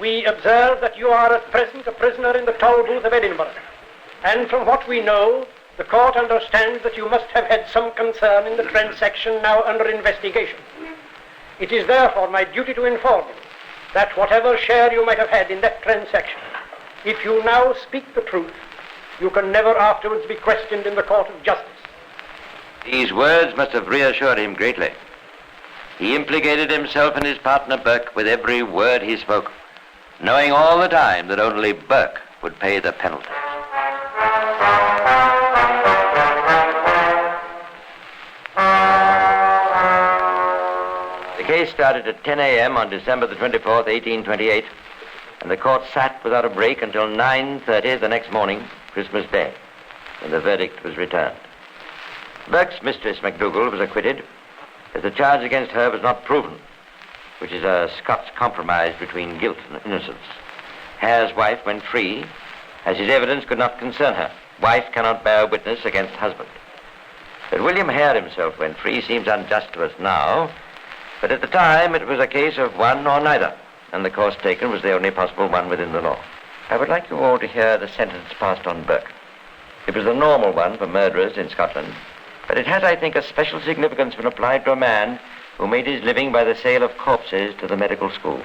Speaker 9: we observe that you are at present a prisoner in the toll booth of Edinburgh. And from what we know, the court understands that you must have had some concern in the transaction now under investigation. It is therefore my duty to inform you that whatever share you might have had in that transaction, if you now speak the truth, you can never afterwards be questioned in the court of justice.
Speaker 8: These words must have reassured him greatly. He implicated himself and his partner Burke with every word he spoke, knowing all the time that only Burke would pay the penalty. The case started at 10 a.m. on December the 24th, 1828, and the court sat without a break until 9:30 the next morning, Christmas Day, when the verdict was returned. Burke's mistress, MacDougall, was acquitted, as the charge against her was not proven, which is a Scots compromise between guilt and innocence. Hare's wife went free, as his evidence could not concern her. Wife cannot bear witness against husband. That William Hare himself went free seems unjust to us now, but at the time it was a case of one or neither, and the course taken was the only possible one within the law. I would like you all to hear the sentence passed on Burke. It was the normal one for murderers in Scotland, but it has, I think, a special significance when applied to a man who made his living by the sale of corpses to the medical school.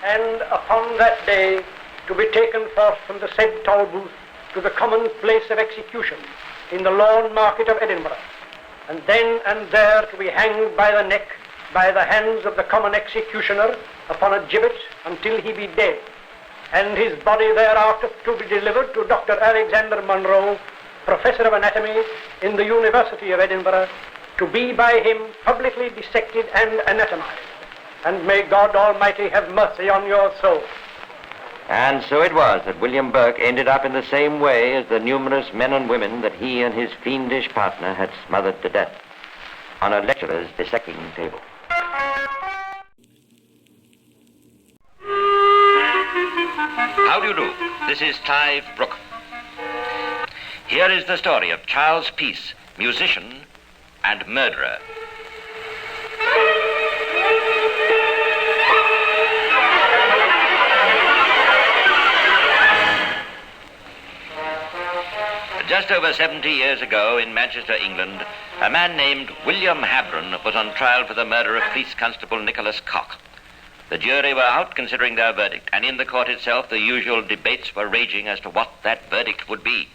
Speaker 9: And upon that day, to be taken forth from the said toll booth to the common place of execution in the lawn market of Edinburgh, and then and there to be hanged by the neck by the hands of the common executioner upon a gibbet until he be dead, and his body thereafter to be delivered to Dr. Alexander Munro, Professor of Anatomy in the University of Edinburgh, to be by him publicly dissected and anatomized. And may God Almighty have mercy on your soul.
Speaker 8: And so it was that William Burke ended up in the same way as the numerous men and women that he and his fiendish partner had smothered to death, on a lecturer's dissecting table.
Speaker 15: How do you do? This is Clive Brooke. Here is the story of Charles Peace, musician and murderer. Just over 70 years ago in Manchester, England, a man named William Habron was on trial for the murder of Police Constable Nicholas Cock. The jury were out considering their verdict, and in the court itself the usual debates were raging as to what that verdict would be.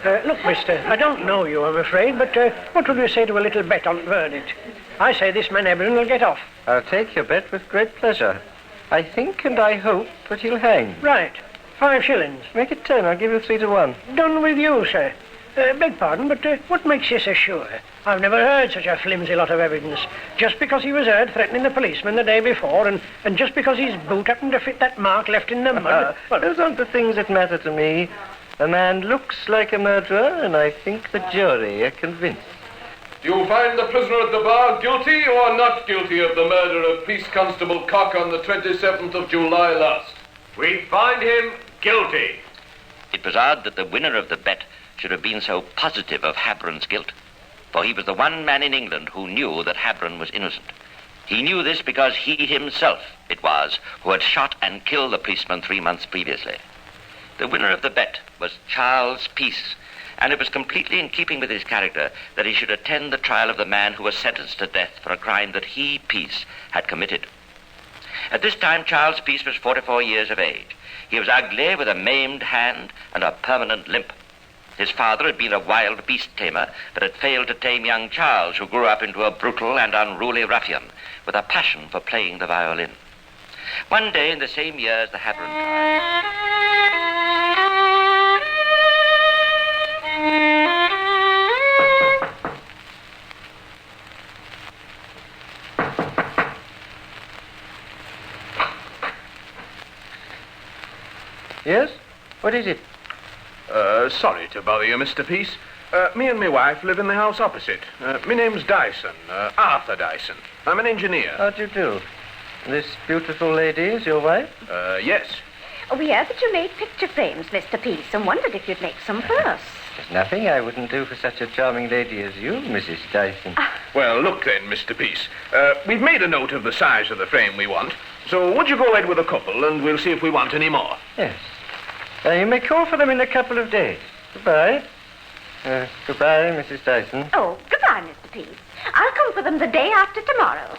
Speaker 9: Look, mister, I don't know you, I'm afraid, but what would you say to a little bet on verdict? I say this man Ebron will get off.
Speaker 16: I'll take your bet with great pleasure. I think and I hope that he'll hang.
Speaker 9: Right. 5 shillings.
Speaker 16: Make it 10. I'll give you 3 to 1.
Speaker 9: Done with you, sir. Beg pardon, but what makes you so sure? I've never heard such a flimsy lot of evidence. Just because he was heard threatening the policeman the day before, and just because his boot happened to fit that mark left in the mud.
Speaker 16: Well, those aren't the things that matter to me. A man looks like a murderer, and I think the jury are convinced.
Speaker 17: Do you find the prisoner at the bar guilty or not guilty of the murder of Police Constable Cock on the 27th of July last?
Speaker 2: We find him guilty.
Speaker 15: It was odd that the winner of the bet should have been so positive of Habron's guilt, for he was the one man in England who knew that Habron was innocent. He knew this because he himself it was who had shot and killed the policeman 3 months previously. The winner of the bet was Charles Peace, and it was completely in keeping with his character that he should attend the trial of the man who was sentenced to death for a crime that he, Peace, had committed. At this time, Charles Peace was 44 years of age. He was ugly, with a maimed hand and a permanent limp. His father had been a wild beast tamer, but had failed to tame young Charles, who grew up into a brutal and unruly ruffian, with a passion for playing the violin. One day in the same year as the Habron
Speaker 16: Yes? What is it?
Speaker 17: Sorry to bother you, Mr. Peace. Me and my wife live in the house opposite. My name's Dyson, Arthur Dyson. I'm an engineer.
Speaker 16: How do you do? This beautiful lady is your wife?
Speaker 17: Yes.
Speaker 18: We heard that you made picture frames, Mr. Peace, and wondered if you'd make some for us.
Speaker 16: There's nothing I wouldn't do for such a charming lady as you, Mrs. Dyson.
Speaker 17: Well, look then, Mr. Peace. We've made a note of the size of the frame we want, so would you go ahead with a couple, and we'll see if we want any more.
Speaker 16: Yes. You may call for them in a couple of days. Goodbye. Goodbye, Mrs. Dyson.
Speaker 18: Oh, goodbye, Mr. Peace. I'll come for them the day after tomorrow.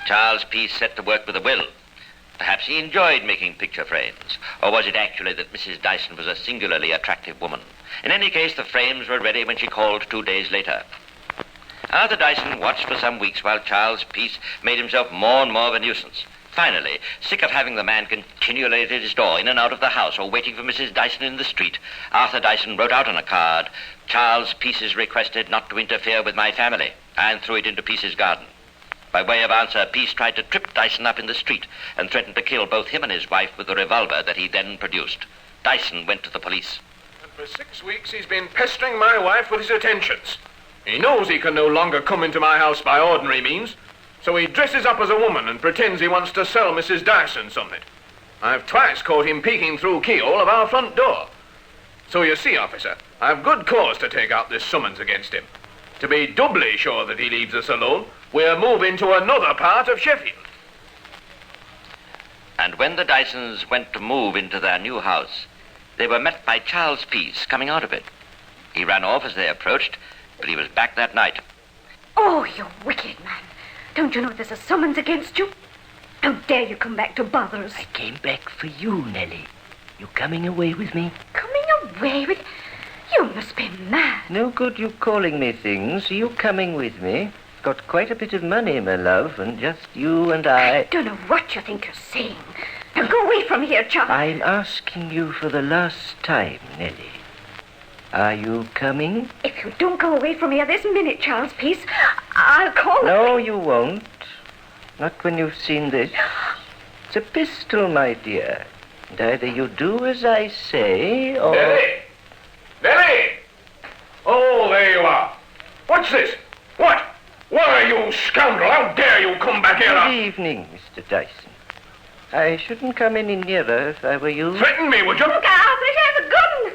Speaker 15: Charles Peace set to work with a will. Perhaps he enjoyed making picture frames, or was it actually that Mrs. Dyson was a singularly attractive woman? In any case, the frames were ready when she called 2 days later. Arthur Dyson watched for some weeks while Charles Peace made himself more and more of a nuisance. Finally, sick of having the man continually at his door, in and out of the house, or waiting for Mrs. Dyson in the street, Arthur Dyson wrote out on a card, "Charles Peace is requested not to interfere with my family," and threw it into Peace's garden. By way of answer, Peace tried to trip Dyson up in the street and threatened to kill both him and his wife with a revolver that he then produced. Dyson went to the police.
Speaker 17: And for 6 weeks he's been pestering my wife with his attentions. He knows he can no longer come into my house by ordinary means, so he dresses up as a woman and pretends he wants to sell Mrs. Dyson something. I've twice caught him peeking through keyhole of our front door. So you see, officer, I've good cause to take out this summons against him. To be doubly sure that he leaves us alone, we're moving to another part of Sheffield.
Speaker 15: And when the Dysons went to move into their new house, they were met by Charles Peace coming out of it. He ran off as they approached, but he was back that night.
Speaker 18: Oh, you wicked man. Don't you know there's a summons against you? How dare you come back to bother us?
Speaker 9: I came back for you, Nellie. You coming away with me?
Speaker 18: Coming away with... You must be mad.
Speaker 16: No good you calling me things. You coming with me? Got quite a bit of money, my love, and just you and I...
Speaker 18: Don't know what you think you're saying. Now go away from here, Charles.
Speaker 16: I'm asking you for the last time, Nellie. Are you coming?
Speaker 18: If you don't go away from here this minute, Charles Peace, I'll call...
Speaker 16: No, you won't. Not when you've seen this. It's a pistol, my dear. And either you do as I say, or...
Speaker 17: Nellie! Nellie! Oh, there you are. What's this? What? Why, you scoundrel, how dare you come back here?
Speaker 16: Good evening, Mr. Dyson. I shouldn't come any nearer if I were you.
Speaker 17: Threaten me, would you?
Speaker 18: Look out, he has a gun!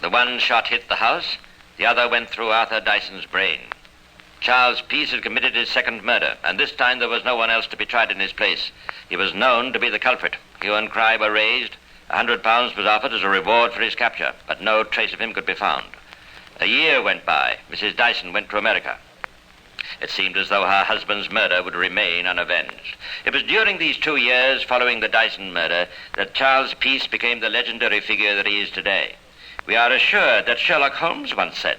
Speaker 15: The one shot hit the house, the other went through Arthur Dyson's brain. Charles Peace had committed his second murder, and this time there was no one else to be tried in his place. He was known to be the culprit. Hue and cry were raised. £100 was offered as a reward for his capture, but no trace of him could be found. A year went by. Mrs. Dyson went to America. It seemed as though her husband's murder would remain unavenged. It was during these 2 years following the Dyson murder that Charles Peace became the legendary figure that he is today. We are assured that Sherlock Holmes once said,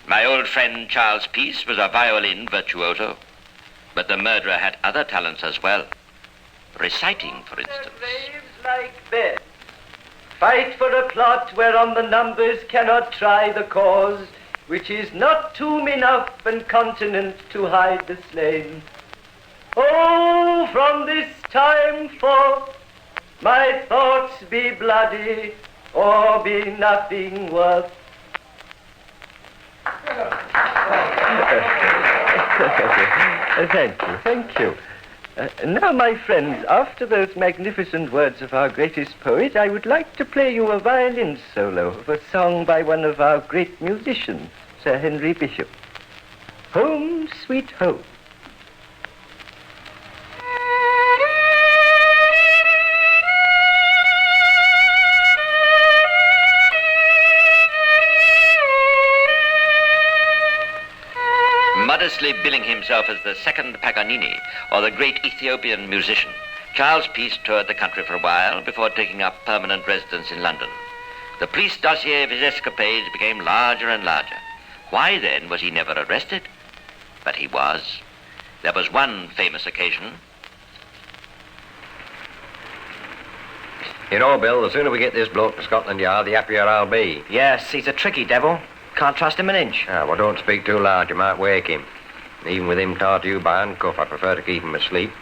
Speaker 15: "My old friend Charles Peace was a violin virtuoso." But the murderer had other talents as well. Reciting, for instance.
Speaker 16: Slaves like beds. Fight for a plot whereon the numbers cannot try the cause, which is not tomb enough and continent to hide the slain. Oh, from this time forth, my thoughts be bloody, or be nothing worth. Thank you. Now, my friends, after those magnificent words of our greatest poet, I would like to play you a violin solo of a song by one of our great musicians, Sir Henry Bishop. Home, sweet home.
Speaker 15: Modestly billing himself as the second Paganini, or the great Ethiopian musician, Charles Peace toured the country for a while before taking up permanent residence in London. The police dossier of his escapades became larger and larger. Why, then, was he never arrested? But he was. There was one famous occasion.
Speaker 3: You know, Bill, the sooner we get this bloke to Scotland Yard, the happier I'll be.
Speaker 5: Yes, he's a tricky devil. Can't trust him an inch.
Speaker 3: Ah, well, don't speak too loud. You might wake him. Even with him tied to you by handcuff, I prefer to keep him asleep.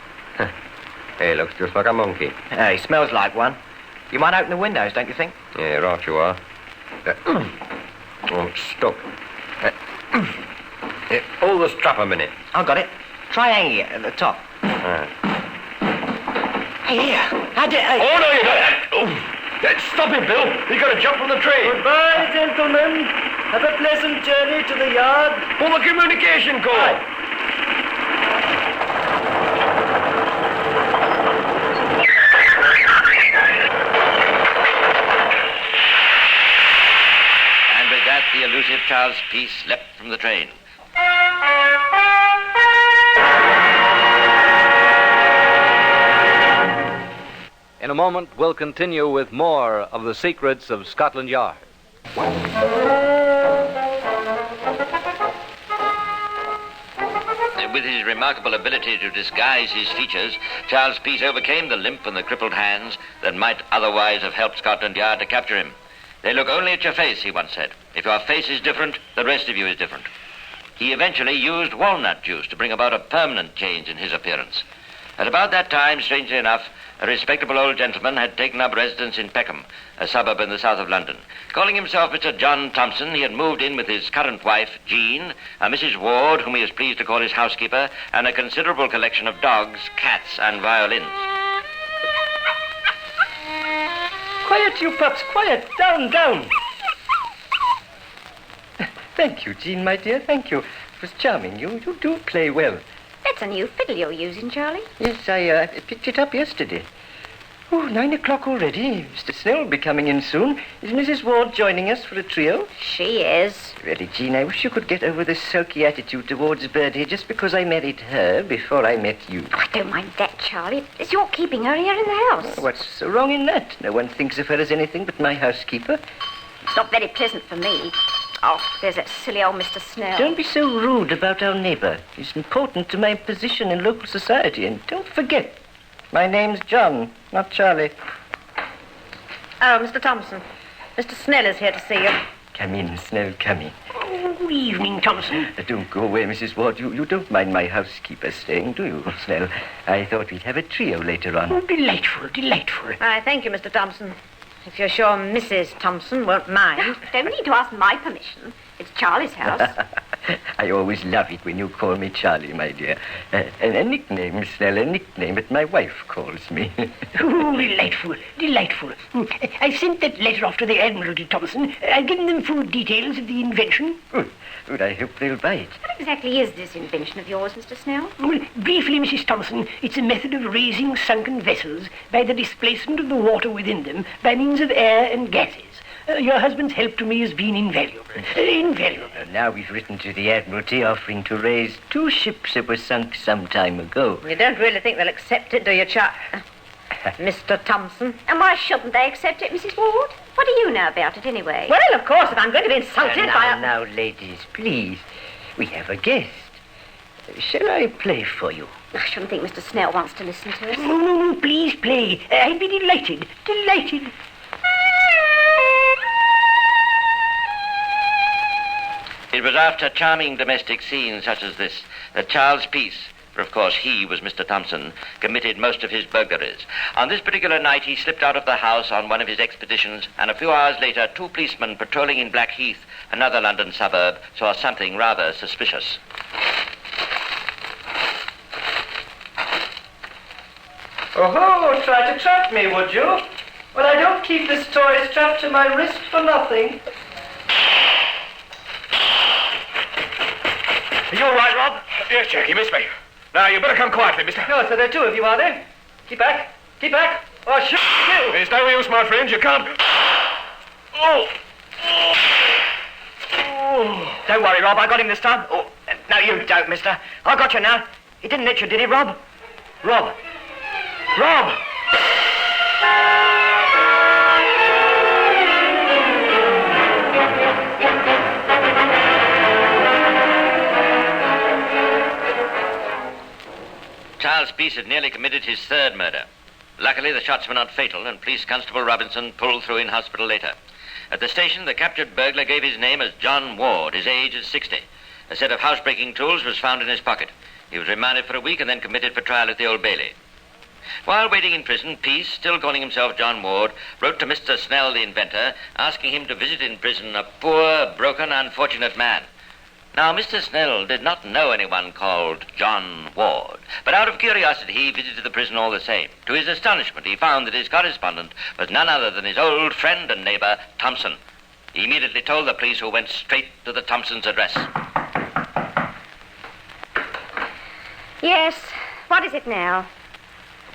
Speaker 3: He looks just like a monkey.
Speaker 5: He smells like one. You might open the windows, don't you think?
Speaker 3: Yeah, right you are. Oh, it's stuck. Hold the strap a minute.
Speaker 5: I've got it. Try hanging it at the top. Hey, here.
Speaker 3: Oh, no, you don't. Stop it, Bill. You've got to jump from the train.
Speaker 16: Goodbye, gentlemen. Have a pleasant journey to the yard.
Speaker 3: Pull the communication cord.
Speaker 15: And with that, the elusive Charles Peace leapt from the train.
Speaker 12: In a moment, we'll continue with more of the secrets of Scotland Yard.
Speaker 15: With his remarkable ability to disguise his features, Charles Peace overcame the limp and the crippled hands that might otherwise have helped Scotland Yard to capture him. They look only at your face, he once said. If your face is different, the rest of you is different. He eventually used walnut juice to bring about a permanent change in his appearance. At about that time, strangely enough, a respectable old gentleman had taken up residence in Peckham, a suburb in the south of London. Calling himself Mr. John Thompson, he had moved in with his current wife, Jean, a Mrs. Ward, whom he is pleased to call his housekeeper, and a considerable collection of dogs, cats, and violins.
Speaker 16: Quiet, you pups, quiet. Down, down. Thank you, Jean, my dear, thank you. It was charming. You do play well.
Speaker 18: That's a new fiddle you're using, Charlie.
Speaker 16: Yes, I picked it up yesterday. Oh, 9 o'clock already. Mr. Snell will be coming in soon. Is Mrs. Ward joining us for a trio?
Speaker 18: She is.
Speaker 16: Really, Jean, I wish you could get over this sulky attitude towards Bertie just because I married her before I met you.
Speaker 18: Oh, I don't mind that, Charlie. It's your keeping her here in the house.
Speaker 16: Oh, what's so wrong in that? No one thinks of her as anything but my housekeeper.
Speaker 18: It's not very pleasant for me. Oh, there's that silly old Mr. Snell.
Speaker 16: Don't be so rude about our neighbour. He's important to my position in local society. And don't forget, my name's John, not Charlie.
Speaker 18: Oh, Mr. Thompson. Mr. Snell is here to see you.
Speaker 16: Come in, Snell, come in.
Speaker 9: Good evening, Thompson.
Speaker 16: Don't go away, Mrs. Ward. You don't mind my housekeeper staying, do you, Snell? I thought we'd have a trio later on.
Speaker 9: Oh, delightful, delightful.
Speaker 18: Thank you, Mr. Thompson. If you're sure Mrs. Thompson won't mind. Don't need to ask my permission. It's Charlie's house.
Speaker 16: I always love it when you call me Charlie, my dear. A nickname, Snell, a nickname that my wife calls me.
Speaker 9: Oh, delightful, delightful. I sent that letter off to the Admiralty, Thompson. I've given them full details of the invention.
Speaker 16: Good, I hope they'll buy it.
Speaker 18: What exactly is this invention of yours, Mr. Snell?
Speaker 9: Well, briefly, Mrs. Thompson, it's a method of raising sunken vessels by the displacement of the water within them by means of air and gases. Your husband's help to me has been invaluable. Invaluable.
Speaker 16: Now we've written to the Admiralty offering to raise 2 ships that were sunk some time ago.
Speaker 18: You don't really think they'll accept it, do you, Mr. Thompson? And why shouldn't they accept it, Mrs. Ward? What do you know about it, anyway? Well, of course, if I'm going to be insulted by a...
Speaker 16: Now, ladies, please. We have a guest. Shall I play for you?
Speaker 18: I shouldn't think Mr. Snell wants to listen to us.
Speaker 9: No, please play. I'd be delighted, delighted.
Speaker 15: It was after charming domestic scenes such as this that Charles Peace, for of course he was Mr. Thompson, committed most of his burglaries. On this particular night he slipped out of the house on one of his expeditions, and a few hours later 2 policemen patrolling in Blackheath, another London suburb, saw something rather suspicious.
Speaker 16: Oh, try to trap me, would you? Well, I don't keep this toy strapped to my wrist for nothing.
Speaker 3: you all right, Rob?
Speaker 17: Yes, Jack, he missed me. Now, you better come quietly, mister.
Speaker 16: No, so there are two of you, are there? Keep back. Keep back. Or I'll shoot you.
Speaker 17: It's no use, my friend. You can't... Oh!
Speaker 4: Don't worry, Rob. I got him this time. Oh, no, you don't, mister. I got you now. He didn't hit you, did he, Rob? Rob! Rob!
Speaker 15: Charles Peace had nearly committed his third murder. Luckily, the shots were not fatal, and Police Constable Robinson pulled through in hospital later. At the station, the captured burglar gave his name as John Ward. His age is 60. A set of housebreaking tools was found in his pocket. He was remanded for a week and then committed for trial at the Old Bailey. While waiting in prison, Peace, still calling himself John Ward, wrote to Mr. Snell, the inventor, asking him to visit in prison a poor, broken, unfortunate man. Now, Mr. Snell did not know anyone called John Ward, but out of curiosity, he visited the prison all the same. To his astonishment, he found that his correspondent was none other than his old friend and neighbor, Thompson. He immediately told the police, who went straight to the Thompsons' address.
Speaker 6: Yes, what is it now?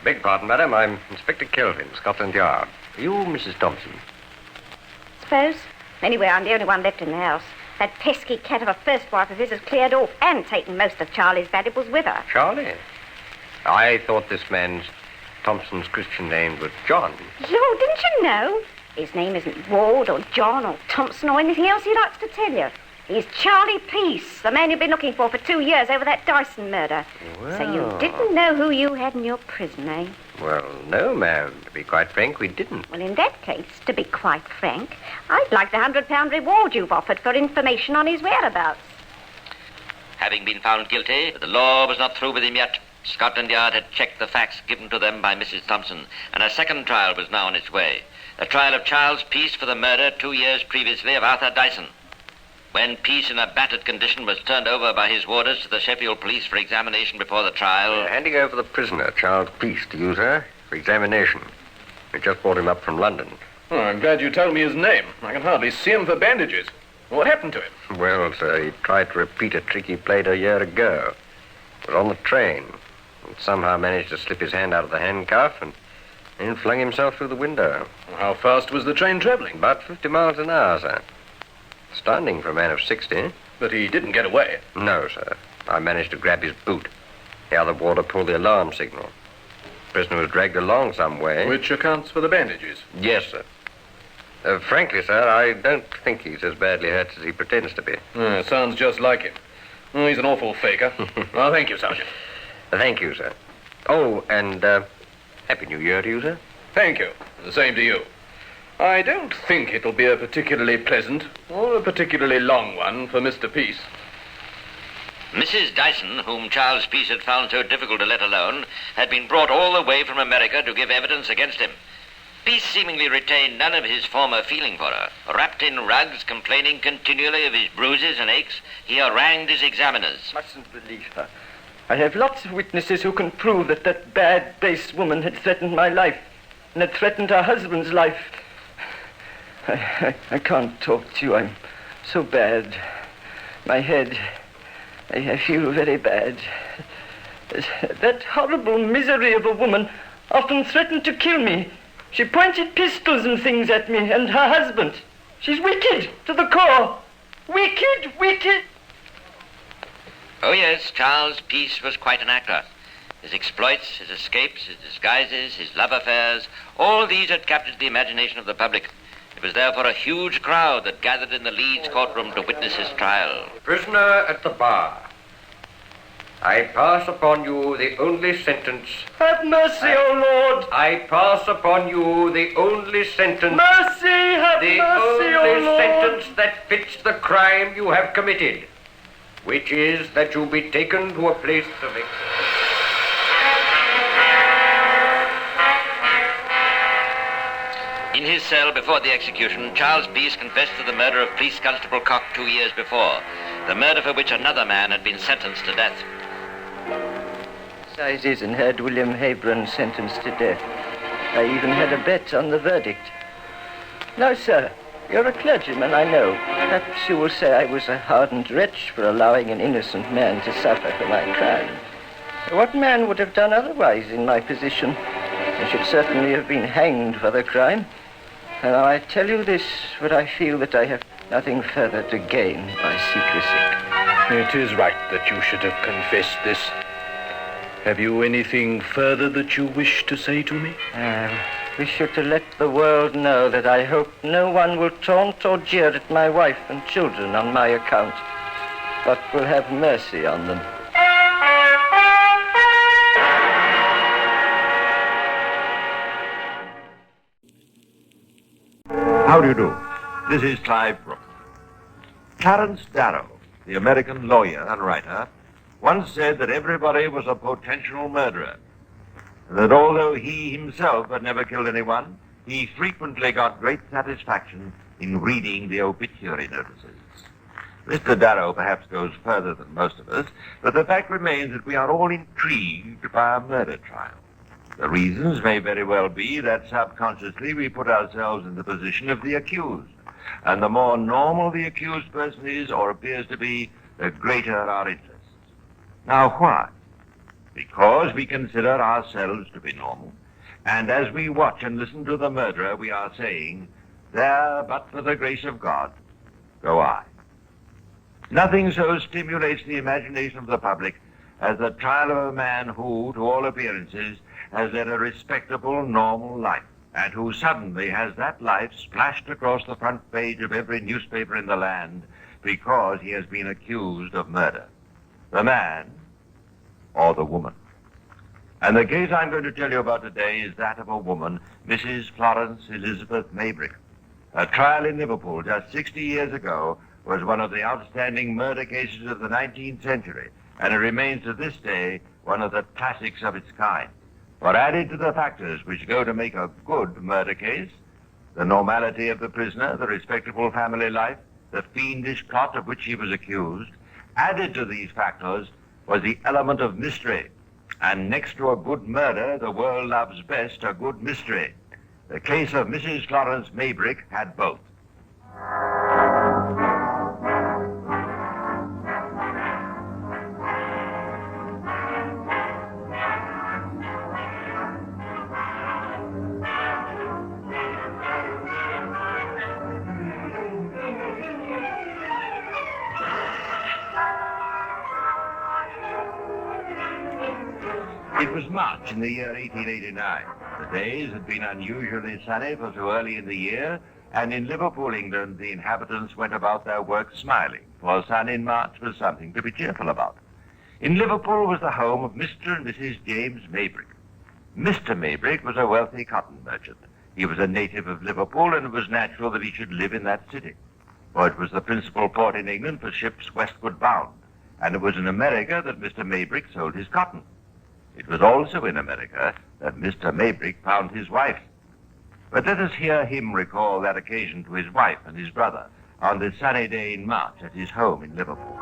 Speaker 10: Beg pardon, madam. I'm Inspector Kelvin, Scotland Yard. Are you Mrs. Thompson?
Speaker 6: Suppose. Anyway, I'm the only one left in the house. That pesky cat of a first wife of his has cleared off and taken most of Charlie's valuables with her.
Speaker 10: Charlie? I thought this man's Thompson's Christian name was John.
Speaker 6: Lord, didn't you know? His name isn't Ward or John or Thompson or anything else he likes to tell you. He's Charlie Peace, the man you've been looking for 2 years over that Dyson murder.
Speaker 10: Well.
Speaker 6: So you didn't know who you had in your prison, eh?
Speaker 10: Well, no, ma'am. To be quite frank, we didn't.
Speaker 6: Well, in that case, to be quite frank, I'd like the £100 reward you've offered for information on his whereabouts.
Speaker 15: Having been found guilty, the law was not through with him yet. Scotland Yard had checked the facts given to them by Mrs. Thompson, and a second trial was now on its way. The trial of Charles Peace for the murder 2 years previously of Arthur Dyson. When Peace, in a battered condition, was turned over by his warders to the Sheffield police for examination before the trial...
Speaker 10: handing over the prisoner, Charles Peace, to use her for examination. We just brought him up from London.
Speaker 17: Oh, I'm glad you told me his name. I can hardly see him for bandages. What happened to him?
Speaker 10: Well, sir, he tried to repeat a trick he played a year ago. He was on the train and somehow managed to slip his hand out of the handcuff and then flung himself through the window.
Speaker 17: How fast was the train traveling?
Speaker 10: About 50 miles an hour, sir. Stunning for a man of 60.
Speaker 17: But he didn't get away.
Speaker 10: No, sir. I managed to grab his boot. The other warder pulled the alarm signal. The prisoner was dragged along some way.
Speaker 17: Which accounts for the bandages?
Speaker 10: Yes, sir. Frankly, sir, I don't think he's as badly hurt as he pretends to be.
Speaker 17: Sounds just like him. Oh, he's an awful faker. Well, thank you, Sergeant.
Speaker 10: Thank you, sir. Oh, and Happy New Year to you, sir.
Speaker 17: Thank you. The same to you. I don't think it'll be a particularly pleasant or a particularly long one for Mr. Peace.
Speaker 15: Mrs. Dyson, whom Charles Peace had found so difficult to let alone, had been brought all the way from America to give evidence against him. Peace seemingly retained none of his former feeling for her. Wrapped in rugs, complaining continually of his bruises and aches, he harangued his examiners.
Speaker 16: Mustn't believe her. I have lots of witnesses who can prove that that bad, base woman had threatened my life and had threatened her husband's life. I can't talk to you. I'm so bad. My head, I feel very bad. That horrible misery of a woman often threatened to kill me. She pointed pistols and things at me and her husband. She's wicked to the core. Wicked, wicked.
Speaker 15: Oh, yes, Charles Peace was quite an actor. His exploits, his escapes, his disguises, his love affairs, all these had captured the imagination of the public. It was therefore a huge crowd that gathered in the Leeds courtroom to witness his trial.
Speaker 10: Prisoner at the bar, I pass upon you the only sentence...
Speaker 16: Have mercy, O Lord!
Speaker 10: I pass upon you the only sentence...
Speaker 16: Mercy, have mercy, O Lord!
Speaker 10: The only sentence that fits the crime you have committed, which is that you be taken to a place of execution.
Speaker 15: In his cell before the execution, Charles Peace confessed to the murder of Police Constable Cock 2 years before, the murder for which another man had been sentenced to death.
Speaker 16: Sizes and had William Habron sentenced to death. I even had a bet on the verdict. Now, sir, You're a clergyman, I know. Perhaps you will say I was a hardened wretch for allowing an innocent man to suffer for my crime. What man would have done otherwise in my position? I should certainly have been hanged for the crime. And I tell you this, for I feel that I have nothing further to gain by secrecy.
Speaker 3: It is right that you should have confessed this. Have you anything further that you wish to say to me?
Speaker 16: I wish you to let the world know that I hope no one will taunt or jeer at my wife and children on my account, but will have mercy on them.
Speaker 19: How do you do? This is Clive Brooke. Clarence Darrow, the American lawyer and writer, once said that everybody was a potential murderer, and that although he himself had never killed anyone, he frequently got great satisfaction in reading the obituary notices. Mr. Darrow perhaps goes further than most of us, but the fact remains that we are all intrigued by a murder trial. The reasons may very well be that subconsciously we put ourselves in the position of the accused, and the more normal the accused person is or appears to be, the greater our interest. Now, why? Because we consider ourselves to be normal, and as we watch and listen to the murderer, we are saying, there, but for the grace of God, go I. Nothing so stimulates the imagination of the public as the trial of a man who, to all appearances, has led a respectable, normal life, and who suddenly has that life splashed across the front page of every newspaper in the land because he has been accused of murder. The man or the woman. And the case I'm going to tell you about today is that of a woman, Mrs. Florence Elizabeth Maybrick. Her trial in Liverpool just 60 years ago was one of the outstanding murder cases of the 19th century, and it remains to this day one of the classics of its kind. For added to the factors which go to make a good murder case, the normality of the prisoner, the respectable family life, the fiendish plot of which he was accused, added to these factors was the element of mystery. And next to a good murder, the world loves best a good mystery. The case of Mrs. Florence Maybrick had both. It was March in the year 1889. The days had been unusually sunny for so early in the year, and in Liverpool, England, the inhabitants went about their work smiling, for sun in March was something to be cheerful about. In Liverpool was the home of Mr. and Mrs. James Maybrick. Mr. Maybrick was a wealthy cotton merchant. He was a native of Liverpool, and it was natural that he should live in that city, for it was the principal port in England for ships westward bound, and it was in America that Mr. Maybrick sold his cotton. It was also in America that Mr. Maybrick found his wife. But let us hear him recall that occasion to his wife and his brother on this sunny day in March at his home in Liverpool.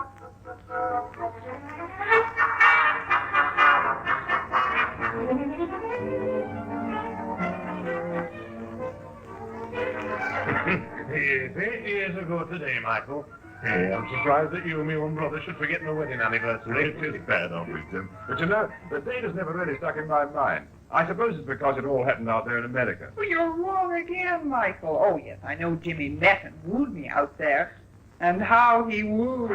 Speaker 20: It's 8 years ago today, Michael. Hey, I'm surprised that you and me one brother should forget my wedding anniversary. It is bad of me, Tim. But you know, the date has never really stuck in my mind. I suppose it's because it all happened out there in America.
Speaker 21: Well, you're wrong again, Michael. Oh, yes, I know Jimmy met and wooed me out there. And how he wooed.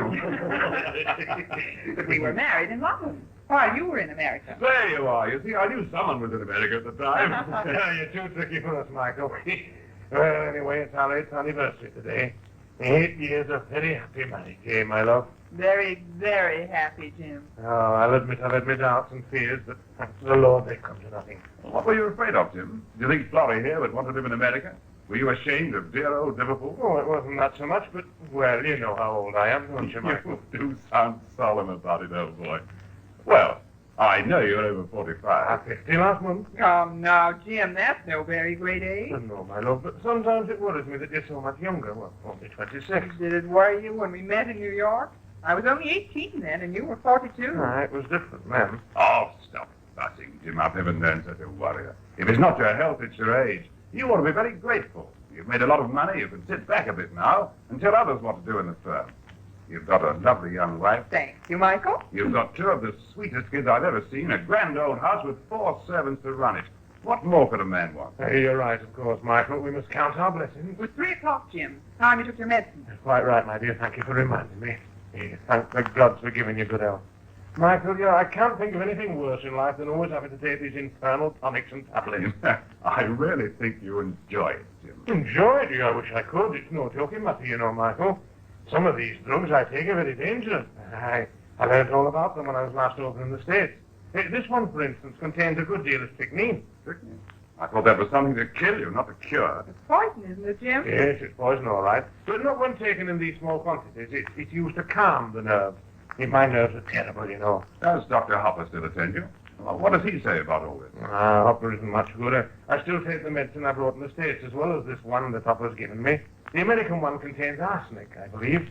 Speaker 21: But we were married in London while you were in America.
Speaker 20: There you are. You see, I knew someone was in America at the time. You're too tricky for us, Michael. Well, anyway, it's our 8th anniversary today. 8 years of very happy marriage, eh, my love?
Speaker 21: Very, very happy, Jim.
Speaker 20: Oh, I'll admit I've had my doubts and fears, but thanks to the Lord, they've come to nothing.
Speaker 22: What were you afraid of, Jim? Do you think Florrie here would want to live in America? Were you ashamed of dear old Liverpool?
Speaker 20: Oh, it wasn't that so much, but, well, you know how old I am, don't you, Michael?
Speaker 22: You do sound solemn about it, old boy. Well, I know you're over 45.
Speaker 20: 50 last month.
Speaker 21: Now, Jim, that's no very great age.
Speaker 20: No, my love, but sometimes it worries me that you're so much younger. Well, only 26.
Speaker 21: Did it worry you when we met in New York? I was only 18 then, and you were 42.
Speaker 20: It was different then.
Speaker 22: Oh, stop fussing, Jim. I've never known such a warrior. If it's not your health, it's your age. You ought to be very grateful. You've made a lot of money. You can sit back a bit now and tell others what to do in the firm. You've got a lovely young wife.
Speaker 21: Thank you, Michael.
Speaker 22: You've got two of the sweetest kids I've ever seen, a grand old house with 4 servants to run it. What more could a man want?
Speaker 20: You're right, of course, Michael. We must count our blessings.
Speaker 21: It was 3 o'clock, Jim. Time you took your medicine.
Speaker 20: Quite right, my dear. Thank you for reminding me. Thank the gods for giving you good health. Michael, I can't think of anything worse in life than always having to take these infernal tonics and tablets.
Speaker 22: I really think you enjoy it, Jim.
Speaker 20: Enjoy it? I wish I could. It's no talking matter, you know, Michael. Some of these drugs I take are very dangerous. I learned all about them when I was last over in the States. This one, for instance, contains a good deal of strychnine.
Speaker 22: Strychnine? I thought that was something to kill you, not to cure.
Speaker 21: It's poison, isn't it, Jim?
Speaker 20: Yes, it's poison, all right. But not when taken in these small quantities. It's used to calm the nerves. My nerves are terrible, you know.
Speaker 22: Does Dr. Hopper still attend you? Well, what does he say about all this?
Speaker 20: Hopper isn't much good. I still take the medicine I brought in the States, as well as this one that Hopper's given me. The American one contains arsenic, I believe.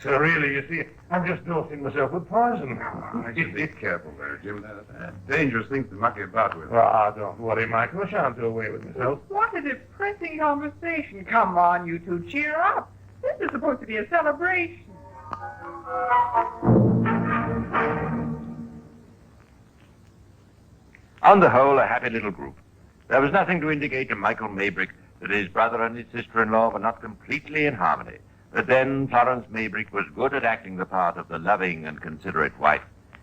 Speaker 20: So really, you see, I'm just dosing myself with poison.
Speaker 22: I should be careful there, Jim. They're dangerous things to muck you about with.
Speaker 20: Don't worry, Michael. I shan't do away with myself.
Speaker 21: What a depressing conversation. Come on, you two, cheer up. This is supposed to be a celebration.
Speaker 19: On the whole, a happy little group. There was nothing to indicate to Michael Maybrick that his brother and his sister-in-law were not completely in harmony. But then Florence Maybrick was good at acting the part of the loving and considerate wife.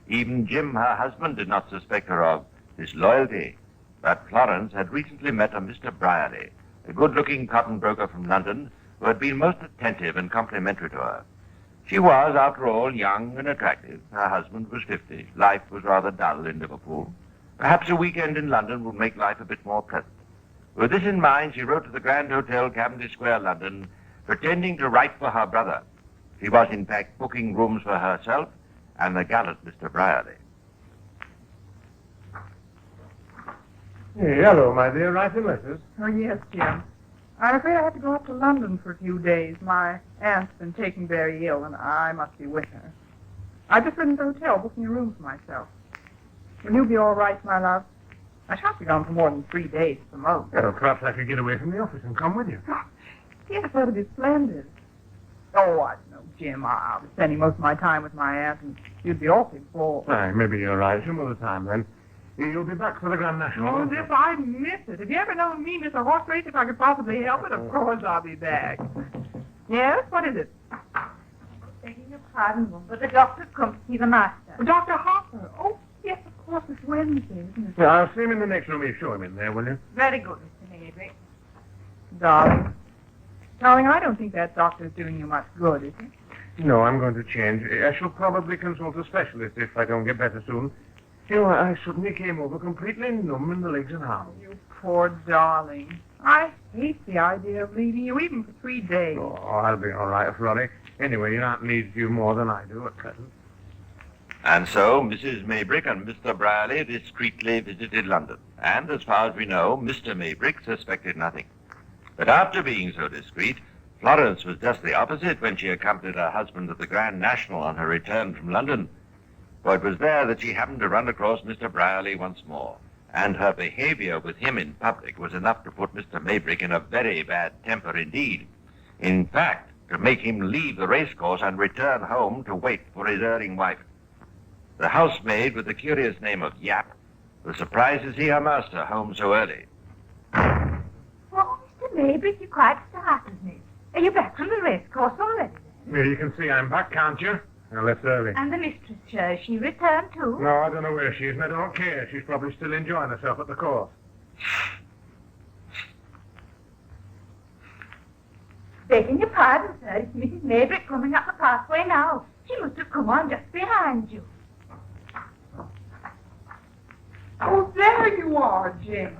Speaker 19: Even Jim, her husband, did not suspect her of disloyalty. But Florence had recently met a Mr. Brierley, a good-looking cotton broker from London, who had been most attentive and complimentary to her. She was, after all, young and attractive. Her husband was 50. Life was rather dull in Liverpool. Perhaps a weekend in London would make life a bit more pleasant. With this in mind, she wrote to the Grand Hotel, Cavendish Square, London, pretending to write for her brother. She was, in fact, booking rooms for herself and the gallant Mr. Brierley.
Speaker 20: Hello, my dear. Writing letters?
Speaker 21: Oh, yes, Jim. I'm afraid I have to go up to London for a few days. My aunt's been taken very ill, and I must be with her. I've just written to the hotel, booking a room for myself. Will you be all right, my love? I shan't be gone for more than 3 days at the most.
Speaker 20: Well, perhaps I could get away from the office and come with you.
Speaker 21: Yes, that'd be splendid. Oh, I don't know, Jim. I'll be spending most of my time with my aunt, and you'd be awfully bored.
Speaker 20: Maybe you're right. Some other time, then. You'll be back for the Grand National.
Speaker 21: Oh, as if I'd miss it. Have you ever known me miss a horse race if I could possibly help it? Of course I'll be back. Yes? What is it?
Speaker 11: Begging your pardon, but the doctor's come to see the master.
Speaker 21: Dr. Hopper. Oh, yes, of course, it's Wednesday, isn't it?
Speaker 20: Well, I'll see him in the next room. You show him in there, will you?
Speaker 11: Very good, Mr. Maybrick.
Speaker 21: Darling. Darling, I don't think that doctor's doing you much good, is he?
Speaker 20: No, I'm going to change. I shall probably consult a specialist if I don't get better soon. You know, I suddenly came over completely numb in the legs and arms.
Speaker 21: You poor darling. I hate the idea of leaving you even for 3 days.
Speaker 20: Oh, I'll be all right, Florrie. Anyway, your aunt needs you more than I do at present.
Speaker 19: And so Mrs. Maybrick and Mr. Brierley discreetly visited London. And as far as we know, Mr. Maybrick suspected nothing. But after being so discreet, Florence was just the opposite when she accompanied her husband to the Grand National on her return from London. For it was there that she happened to run across Mr. Brierley once more, and her behavior with him in public was enough to put Mr. Maybrick in a very bad temper indeed. In fact, to make him leave the racecourse and return home to wait for his erring wife. The housemaid, with the curious name of Yap, was surprised to see her master home so early.
Speaker 11: Oh, Mr. Maybrick, you quite startled me. Are you back from the racecourse already, then?
Speaker 20: Well, you can see I'm back, can't you? Well, that's early.
Speaker 11: And the mistress, she returned too?
Speaker 20: No, I don't know where she is, and I don't care. She's probably still enjoying herself at the course.
Speaker 11: Begging your pardon, sir, it's Mrs. Maybrick coming up the pathway now. She must have come on just behind you.
Speaker 21: Oh, there you are, Jim.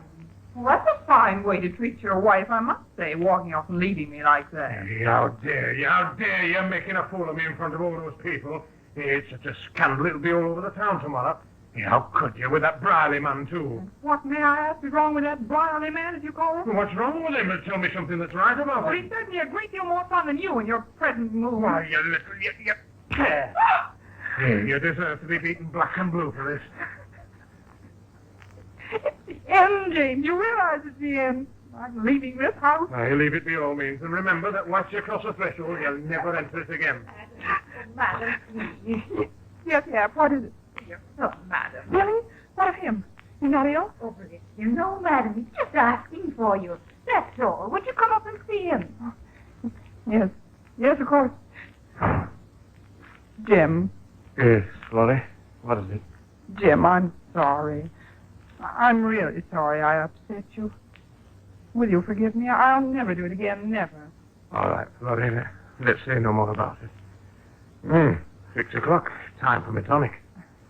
Speaker 21: Well, that's a fine way to treat your wife, I must say, walking off and leaving me like that.
Speaker 20: How dare you? How dare you making a fool of me in front of all those people? It's such a scandal. It'll be all over the town tomorrow. How could you, with that Brierley man, too?
Speaker 21: What, may I ask, is wrong with that Brierley man, as you call him?
Speaker 20: What's wrong with him? Tell me something that's right about
Speaker 21: Well,
Speaker 20: him.
Speaker 21: he's certainly a great deal more fun than you in your present mood.
Speaker 20: Why, you little... You deserve to be beaten black and blue for this.
Speaker 21: It's the end, James. You realize it's the end. I'm leaving this house.
Speaker 20: You leave it by all means, and remember that once you cross the threshold, you'll never enter it again.
Speaker 21: Madam. Yes, what is it?
Speaker 11: Oh, madam.
Speaker 21: Really? What of him? He's not ill?
Speaker 11: Oh, bless you. No, madam. He's just asking for you. That's all. Would you come up and see him?
Speaker 21: Yes. Yes, of course. Jim.
Speaker 20: Yes, Florrie. What is it?
Speaker 21: Jim, I'm sorry. I'm really sorry I upset you. Will you forgive me? I'll never do it again, never.
Speaker 20: All right, Florrie. Let's say no more about it. 6 o'clock. Time for my tonic.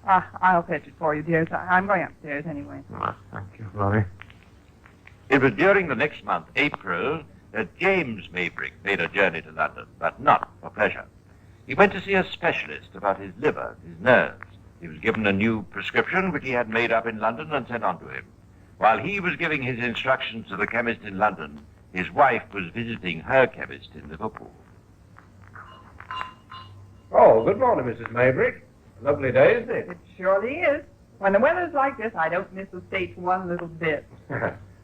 Speaker 21: I'll fetch it for you, dear. I'm going upstairs anyway.
Speaker 20: Thank you, Florrie.
Speaker 19: It was during the next month, April, that James Maybrick made a journey to London, but not for pleasure. He went to see a specialist about his liver, his nerves. He was given a new prescription which he had made up in London and sent on to him. While he was giving his instructions to the chemist in London, his wife was visiting her chemist in Liverpool.
Speaker 14: Oh, good morning, Mrs. Maybrick. Lovely day, isn't it?
Speaker 21: It surely is. When the weather's like this, I don't miss the States one little bit.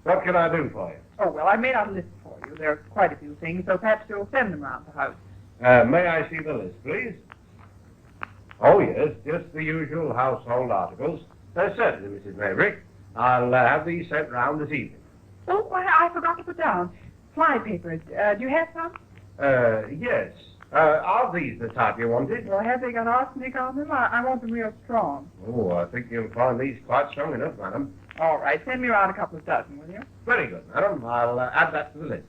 Speaker 14: What can I do for you?
Speaker 21: Oh, well, I made out a list for you. There are quite a few things, so perhaps you'll send them around the house.
Speaker 14: May I see the list, please? Oh, yes, just the usual household articles. Certainly, Mrs. Maybrick. I'll have these sent round this evening.
Speaker 21: Oh, I forgot to put down. Fly papers. Do you have some?
Speaker 14: Yes. Are these the type you wanted?
Speaker 21: Well, have they got arsenic on them? I want them real strong.
Speaker 14: Oh, I think you'll find these quite strong enough, madam.
Speaker 21: All right, send me around a couple of dozen, will you?
Speaker 14: Very good, madam. I'll add that to the list.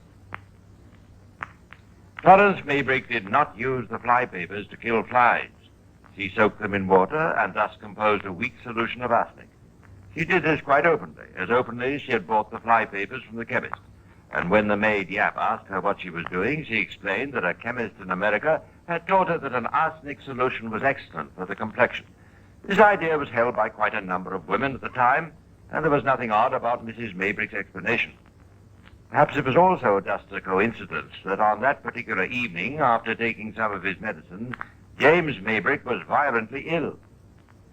Speaker 19: Florence Maybrick did not use the fly papers to kill flies. She soaked them in water and thus composed a weak solution of arsenic. She did this quite openly, as openly as she had bought the fly papers from the chemist. And when the maid Yap asked her what she was doing, she explained that a chemist in America had taught her that an arsenic solution was excellent for the complexion. This idea was held by quite a number of women at the time, and there was nothing odd about Mrs. Maybrick's explanation. Perhaps it was also just a coincidence that on that particular evening, after taking some of his medicine, James Maybrick was violently ill.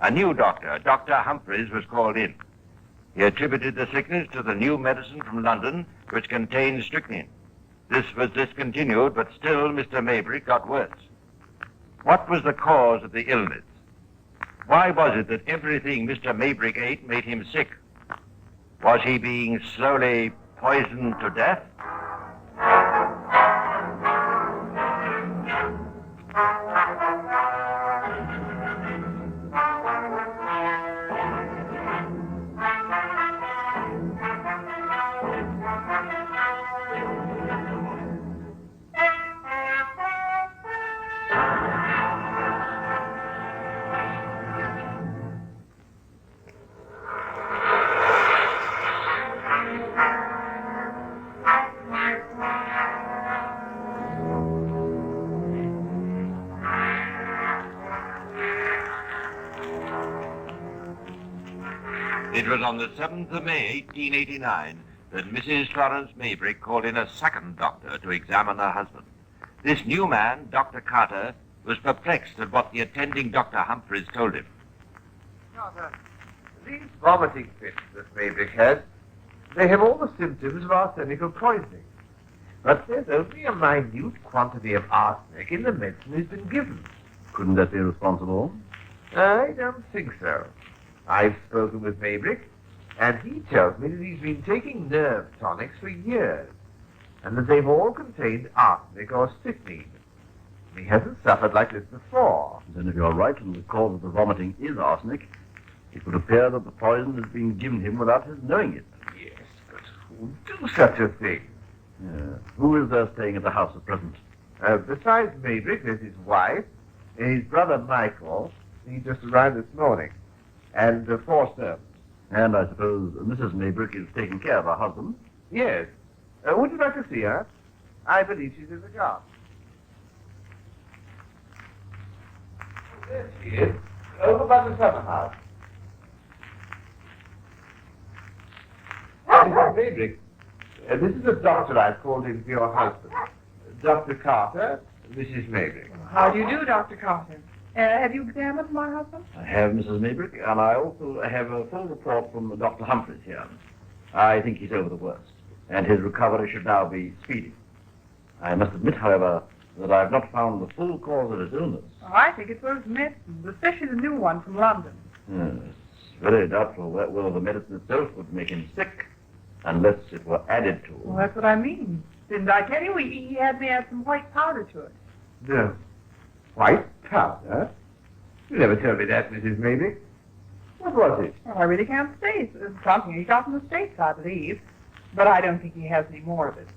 Speaker 19: A new doctor, Dr. Humphreys, was called in. He attributed the sickness to the new medicine from London, which contained strychnine. This was discontinued, but still Mr. Maybrick got worse. What was the cause of the illness? Why was it that everything Mr. Maybrick ate made him sick? Was he being slowly poisoned to death? It was on the 7th of May, 1889, that Mrs. Florence Maybrick called in a second doctor to examine her husband. This new man, Dr. Carter, was perplexed at what the attending Dr. Humphreys told him.
Speaker 10: Doctor, these vomiting fits that Maybrick has, they have all the symptoms of arsenical poisoning. But there's only a minute quantity of arsenic in the medicine he's been given.
Speaker 14: Couldn't that be responsible?
Speaker 10: I don't think so. I've spoken with Maybrick, and he tells me that he's been taking nerve tonics for years, and that they've all contained arsenic or strychnine. He hasn't suffered like this before.
Speaker 14: Then if you're right and the cause of the vomiting is arsenic, it would appear that the poison has been given him without his knowing it.
Speaker 10: Yes, but who would do such a thing?
Speaker 14: Who is there staying at the house at present?
Speaker 10: Besides Maybrick, there's his wife, his brother Michael. He just arrived this morning. And 4 servants.
Speaker 14: And I suppose Mrs. Maybrick is taking care of her husband?
Speaker 10: Yes. Would you like to see her? I believe she's in the garden. There she is, over by the summer house. Mrs. Maybrick, this is the doctor I've called in for your husband. Dr. Carter, Mrs. Maybrick.
Speaker 21: How do you do, Dr. Carter? Have you examined my husband?
Speaker 14: I have, Mrs. Maybrick, and I also have a full report from Dr. Humphreys here. I think he's over the worst.
Speaker 1: and his recovery should now be speedy. I must admit, however, that I have not found the full cause of his illness.
Speaker 21: Oh, I think it's those medicines, especially the new one from London.
Speaker 1: It's very doubtful whether the medicine itself would make him sick, unless it were added to.
Speaker 21: Well, that's what I mean. Didn't I tell you he had me add some white powder to it?
Speaker 22: The white powder? You never told me that, Mrs. Maybrick. What was it?
Speaker 21: Well, I really can't say. It's something he got from the States, I believe. But I don't think he has any more of it.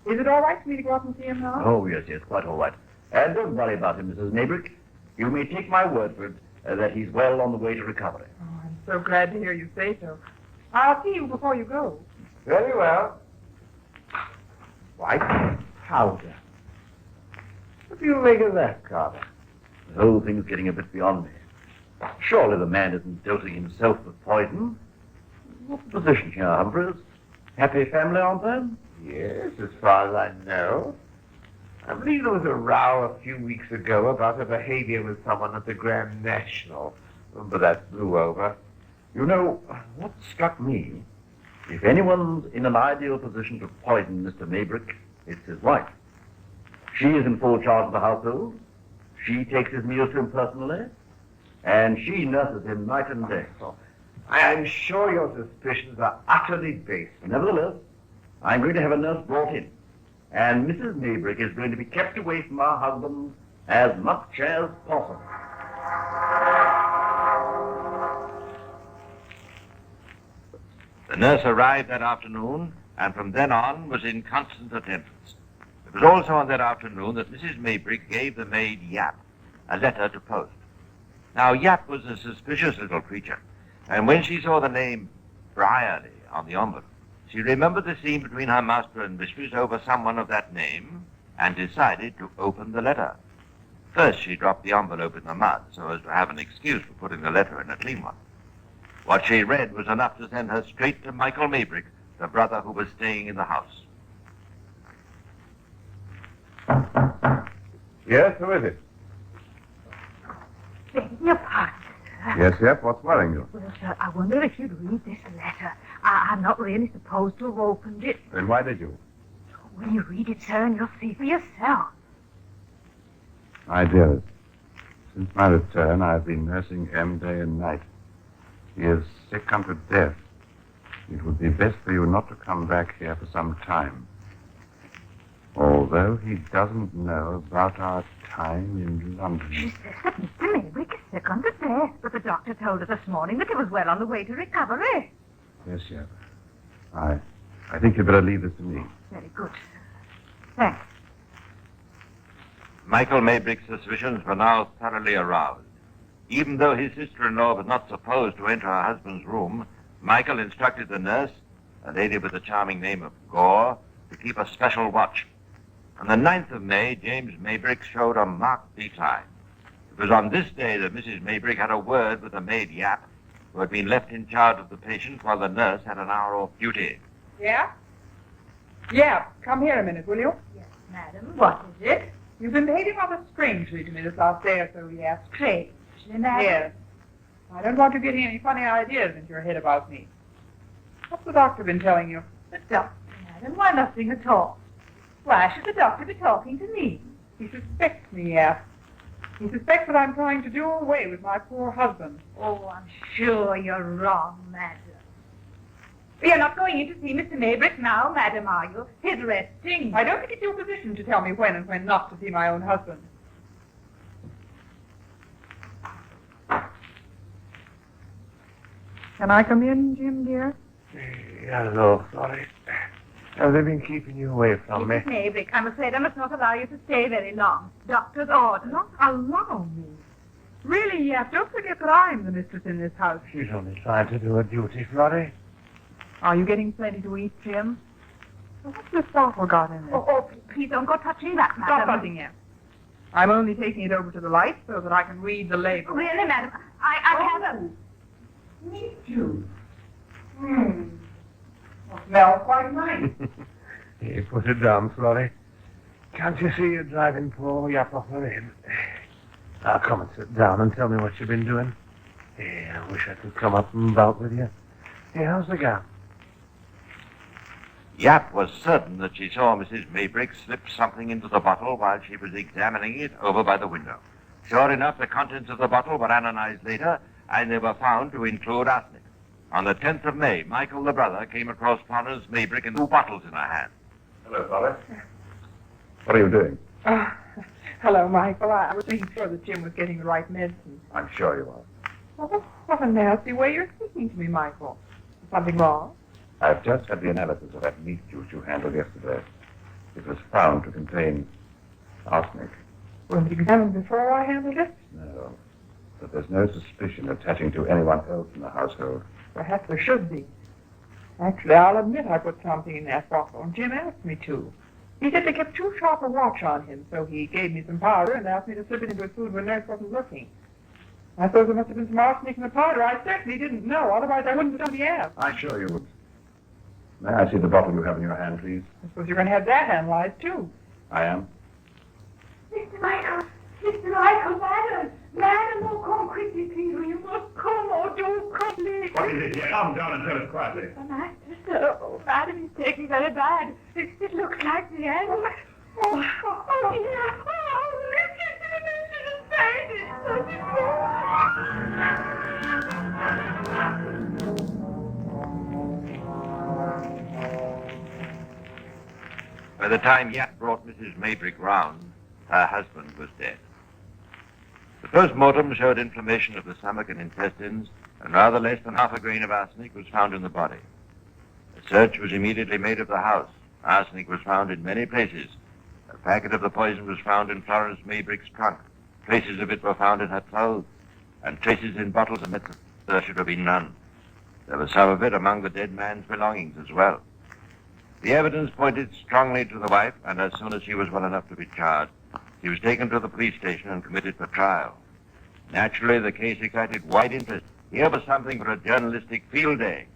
Speaker 21: Is it all right for me to go up and see him now?
Speaker 1: Oh, yes, quite all right. And don't worry about him, Mrs. Maybrick. You may take my word for it that he's well on the way to recovery.
Speaker 21: Oh, I'm so glad to hear you say so. I'll see you before you go.
Speaker 22: Very well. White powder. What do you make of that, Carter?
Speaker 1: The whole thing's getting a bit beyond me. Surely the man isn't dosing himself with poison. What's the position here, Humphreys? Happy family, aren't they?
Speaker 22: Yes, as far as I know. I believe there was a row a few weeks ago about her behavior with someone at the Grand National, but that blew over.
Speaker 1: You know, what struck me, if anyone's in an ideal position to poison Mr. Maybrick, it's his wife. She is in full charge of the household. She takes his meals to him personally, and she nurses him night and day.
Speaker 22: I'm sure your suspicions are utterly baseless.
Speaker 1: Nevertheless, I'm going to have a nurse brought in, and Mrs. Maybrick is going to be kept away from her husband as much as possible.
Speaker 19: The nurse arrived that afternoon, and from then on was in constant attendance. It was also on that afternoon that Mrs. Maybrick gave the maid Yap a letter to post. Now, Yap was a suspicious little creature, and when she saw the name Brierly on the envelope, she remembered the scene between her master and mistress over someone of that name, and decided to open the letter. First, she dropped the envelope in the mud so as to have an excuse for putting the letter in a clean one. What she read was enough to send her straight to Michael Maybrick, the brother who was staying in the house.
Speaker 22: Yes, who is it?
Speaker 11: Begging your pardon, sir.
Speaker 22: Yes, Yep, what's worrying you?
Speaker 11: Well, sir, I wonder if you'd read this letter. I'm not really supposed to have opened it.
Speaker 22: Then why did you?
Speaker 11: When you read it, sir, and you'll see for yourself.
Speaker 22: My dearest, since my return, I've been nursing M day and night. He is sick unto death. It would be best for you not to come back here for some time. Although he doesn't know about our time in London.
Speaker 11: She says that Mr. Maybrick is sick unto death, but the doctor told her this morning that he was well on the way to recovery.
Speaker 22: Yes, Yep. I think you'd better leave this to me.
Speaker 11: Very good, sir. Thanks.
Speaker 19: Michael Maybrick's suspicions were now thoroughly aroused. Even though his sister-in-law was not supposed to enter her husband's room, Michael instructed the nurse, a lady with the charming name of Gore, to keep a special watch. On the 9th of May, James Maybrick showed a marked decline. It was on this day that Mrs. Maybrick had a word with the maid Yap, who had been left in charge of the patient while the nurse had an hour off duty.
Speaker 21: Yeah? Yeah, come here a minute, will you?
Speaker 11: Yes, madam. What is it?
Speaker 21: You've been behaving rather strangely to me this last day or so, yeah.
Speaker 11: Strangely, madam?
Speaker 21: Yes. I don't want you getting any funny ideas into your head about me. What's the doctor been telling you?
Speaker 11: The doctor, madam? Why, nothing at all. Why should the doctor be talking to me?
Speaker 21: He suspects me, yeah. He suspects that I'm trying to do away with my poor husband.
Speaker 11: Oh, I'm sure you're wrong, madam. You're not going in to see Mr. Maybrick now, madam, are you? He's resting.
Speaker 21: I don't think it's your position to tell me when and when not to see my own husband. Can I come in, Jim, dear?
Speaker 22: Hello, sorry. Have they been keeping you away from me?
Speaker 11: Mrs. Maybrick, I'm afraid I must not allow you to stay very long. Doctor's order.
Speaker 21: Not allow me? Really, yes. Don't forget that I'm the mistress in this house.
Speaker 22: She's only trying to do her duty, Florrie.
Speaker 21: Are you getting plenty to eat, Jim? What's this bottle got in it?
Speaker 11: Oh, please don't go touching that, madam.
Speaker 21: Stop touching it. I'm only taking it over to the light so that I can read the label.
Speaker 11: Really, madam? I can't...
Speaker 21: Me too. Well, smells quite nice.
Speaker 22: Here, put it down, Florrie. Can't you see you're driving poor Yap off the head? Now, come and sit down and tell me what you've been doing. Yeah, I wish I could come up and about with you. Hey, how's the gown?
Speaker 19: Yap was certain that she saw Mrs. Maybrick slip something into the bottle while she was examining it over by the window. Sure enough, the contents of the bottle were analyzed later, and they were found to include arsenic. On the 10th of May, Michael, the brother, came across Florence Maybrick and 2 bottles in her hand.
Speaker 20: Hello, Florence. What are you doing?
Speaker 21: Hello, Michael. I was making sure that Jim was getting the right medicine.
Speaker 20: I'm sure you are.
Speaker 21: Oh, what a nasty way you're speaking to me, Michael. Is something wrong?
Speaker 20: I've just had the analysis of that meat juice you handled yesterday. It was found to contain arsenic.
Speaker 21: Was it examined before I handled it?
Speaker 20: No. But there's no suspicion attaching to anyone else in the household.
Speaker 21: Perhaps there should be. Actually, I'll admit I put something in that bottle, and Jim asked me to. He said they kept too sharp a watch on him, so he gave me some powder and asked me to slip it into his food when Nurse wasn't looking. I thought there must have been some arsenic in the powder. I certainly didn't know, otherwise I wouldn't have done the ask.
Speaker 20: I'm sure you would. May I see the bottle you have in your hand, please?
Speaker 21: I suppose you're going to have that analyzed, too.
Speaker 20: I am.
Speaker 21: Mr. Michael, madam, oh, come quickly, please. You must come, oh, do come, please.
Speaker 20: What is it? Come down and tell us quietly.
Speaker 21: Oh, madam is taking very bad. It looks like the end. Oh, dear. Oh, listen to the
Speaker 19: By the time Yap brought Mrs. Maybrick round, her husband was dead. The post-mortem showed inflammation of the stomach and intestines, and rather less than half a grain of arsenic was found in the body. A search was immediately made of the house. Arsenic was found in many places. A packet of the poison was found in Florence Maybrick's trunk. Traces of it were found in her clothes, and traces in bottles of medicine. There should have been none. There was some of it among the dead man's belongings as well. The evidence pointed strongly to the wife, and as soon as she was well enough to be charged, she was taken to the police station and committed for trial. Naturally, the case excited wide interest. Here was something for a journalistic field day.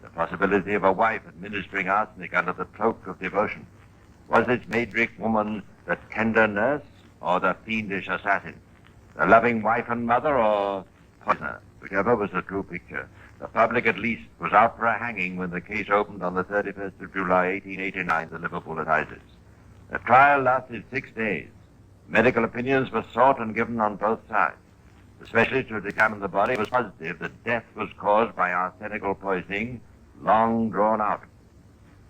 Speaker 19: The possibility of a wife administering arsenic under the cloak of devotion. Was this Maybrick woman the tender nurse or the fiendish assassin? The loving wife and mother or poisoner? Whichever was the true picture. The public, at least, was out for a hanging when the case opened on the 31st of July, 1889, at the Liverpool Assizes. The trial lasted 6 days. Medical opinions were sought and given on both sides. The specialist who had examined the body was positive that death was caused by arsenical poisoning, long drawn out.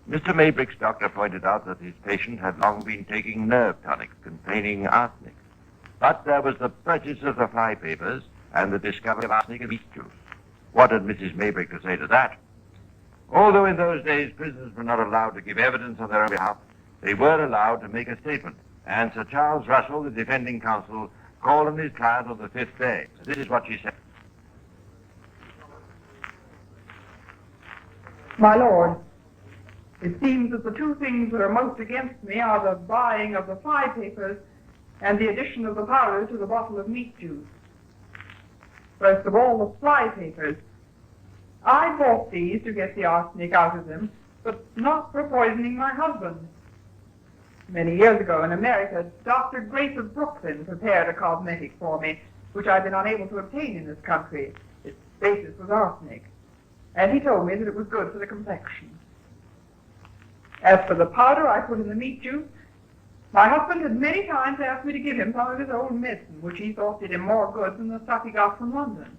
Speaker 19: Mr. Maybrick's doctor pointed out that his patient had long been taking nerve tonics containing arsenic. But there was the purchase of the fly papers and the discovery of arsenic in meat juice. What had Mrs. Maybrick to say to that? Although in those days prisoners were not allowed to give evidence on their own behalf, they were allowed to make a statement. And Sir Charles Russell, the defending counsel, called on his client on the 5th day. This is what she said.
Speaker 21: My lord, it seems that the two things that are most against me are the buying of the fly papers and the addition of the powder to the bottle of meat juice. First of all, the fly papers. I bought these to get the arsenic out of them, but not for poisoning my husband. Many years ago in America, Dr. Grace of Brooklyn prepared a cosmetic for me, which I've been unable to obtain in this country. Its basis was arsenic. And he told me that it was good for the complexion. As for the powder I put in the meat juice, my husband had many times asked me to give him some of his old medicine, which he thought did him more good than the stuff he got from London.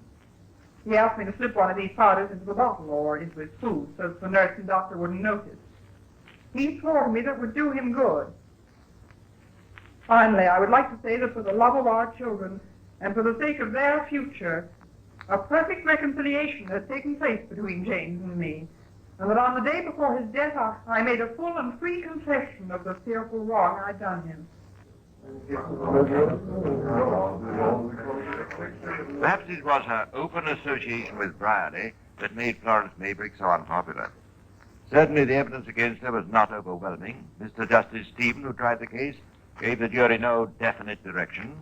Speaker 21: He asked me to slip one of these powders into the bottle or into his food so that the nurse and doctor wouldn't notice. He swore to me that it would do him good. Finally, I would like to say that for the love of our children and for the sake of their future, a perfect reconciliation had taken place between James and me, and that on the day before his death I made a full and free confession of the fearful wrong I'd done him.
Speaker 19: Perhaps it was her open association with Brierley that made Florence Maybrick so unpopular. Certainly the evidence against her was not overwhelming. Mr. Justice Stephen, who tried the case, gave the jury no definite direction.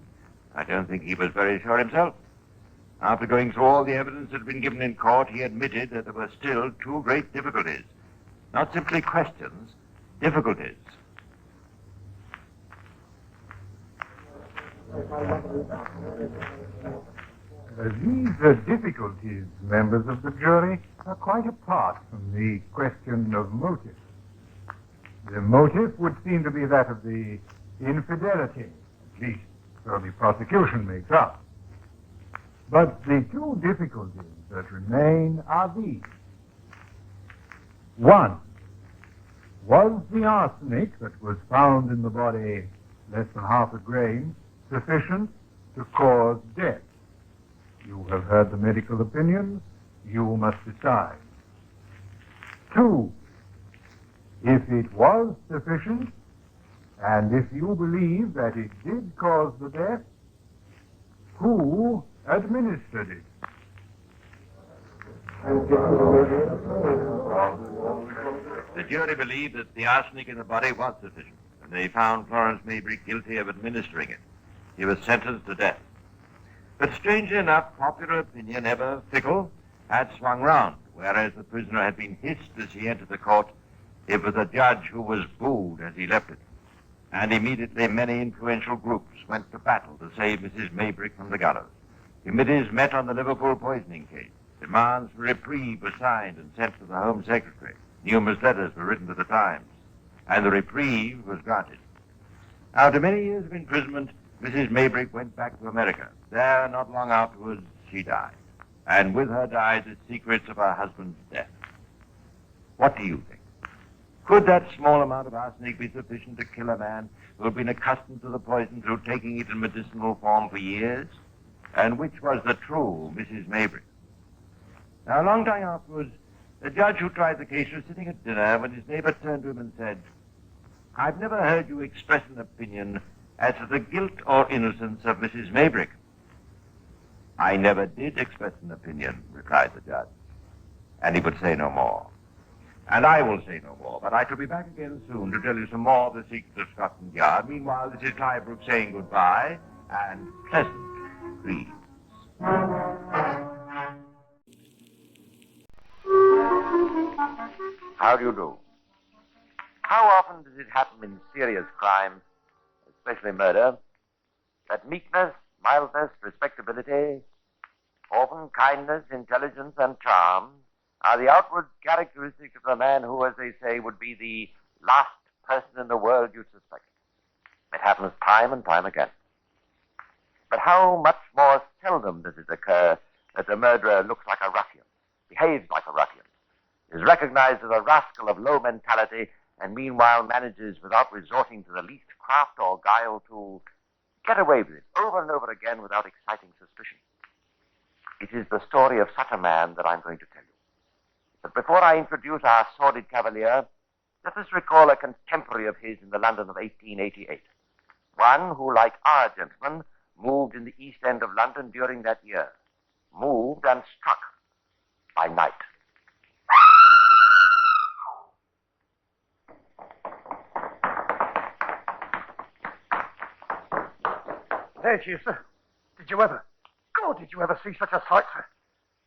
Speaker 19: I don't think he was very sure himself. After going through all the evidence that had been given in court, he admitted that there were still two great difficulties. Not simply questions, difficulties.
Speaker 7: These difficulties, members of the jury, are quite apart from the question of motive. The motive would seem to be that of the infidelity, at least so the prosecution makes out. But the two difficulties that remain are these. One, was the arsenic that was found in the body less than half a grain sufficient to cause death? You have heard the medical opinions. You must decide. Two, if it was sufficient, and if you believe that it did cause the death, who administered it?
Speaker 19: The jury believed that the arsenic in the body was sufficient, and they found Florence Maybrick guilty of administering it. He was sentenced to death. But strangely enough, popular opinion, ever fickle, had swung round. Whereas the prisoner had been hissed as he entered the court, it was the judge who was booed as he left it. And immediately many influential groups went to battle to save Mrs. Maybrick from the gallows. Committees met on the Liverpool poisoning case. Demands for reprieve were signed and sent to the Home Secretary. Numerous letters were written to the Times, and the reprieve was granted. After many years of imprisonment, Mrs. Maybrick went back to America. There, not long afterwards, she died. And with her died the secrets of her husband's death. What do you think? Could that small amount of arsenic be sufficient to kill a man who had been accustomed to the poison through taking it in medicinal form for years? And which was the true Mrs. Maybrick? Now, a long time afterwards, the judge who tried the case was sitting at dinner when his neighbor turned to him and said, "I've never heard you express an opinion as to the guilt or innocence of Mrs. Maybrick." "I never did express an opinion," replied the judge. And he would say no more. And I will say no more, but I shall be back again soon to tell you some more of the secrets of Scotland Yard. Meanwhile, this is Clive Brooke saying goodbye and pleasant dreams.
Speaker 8: How do you do? How often does it happen in serious crimes, especially murder, that meekness, mildness, respectability, often kindness, intelligence, and charm are the outward characteristics of the man who, as they say, would be the last person in the world you suspect? It happens time and time again. But how much more seldom does it occur that the murderer looks like a ruffian, behaves like a ruffian, is recognized as a rascal of low mentality, and meanwhile manages, without resorting to the least craft or guile, to get away with it over and over again without exciting suspicion. It is the story of such a man that I'm going to tell you. But before I introduce our sordid cavalier, let us recall a contemporary of his in the London of 1888. One who, like our gentleman, moved in the East End of London during that year. Moved and struck by night.
Speaker 2: There she is, sir. Did you ever see such a sight, sir?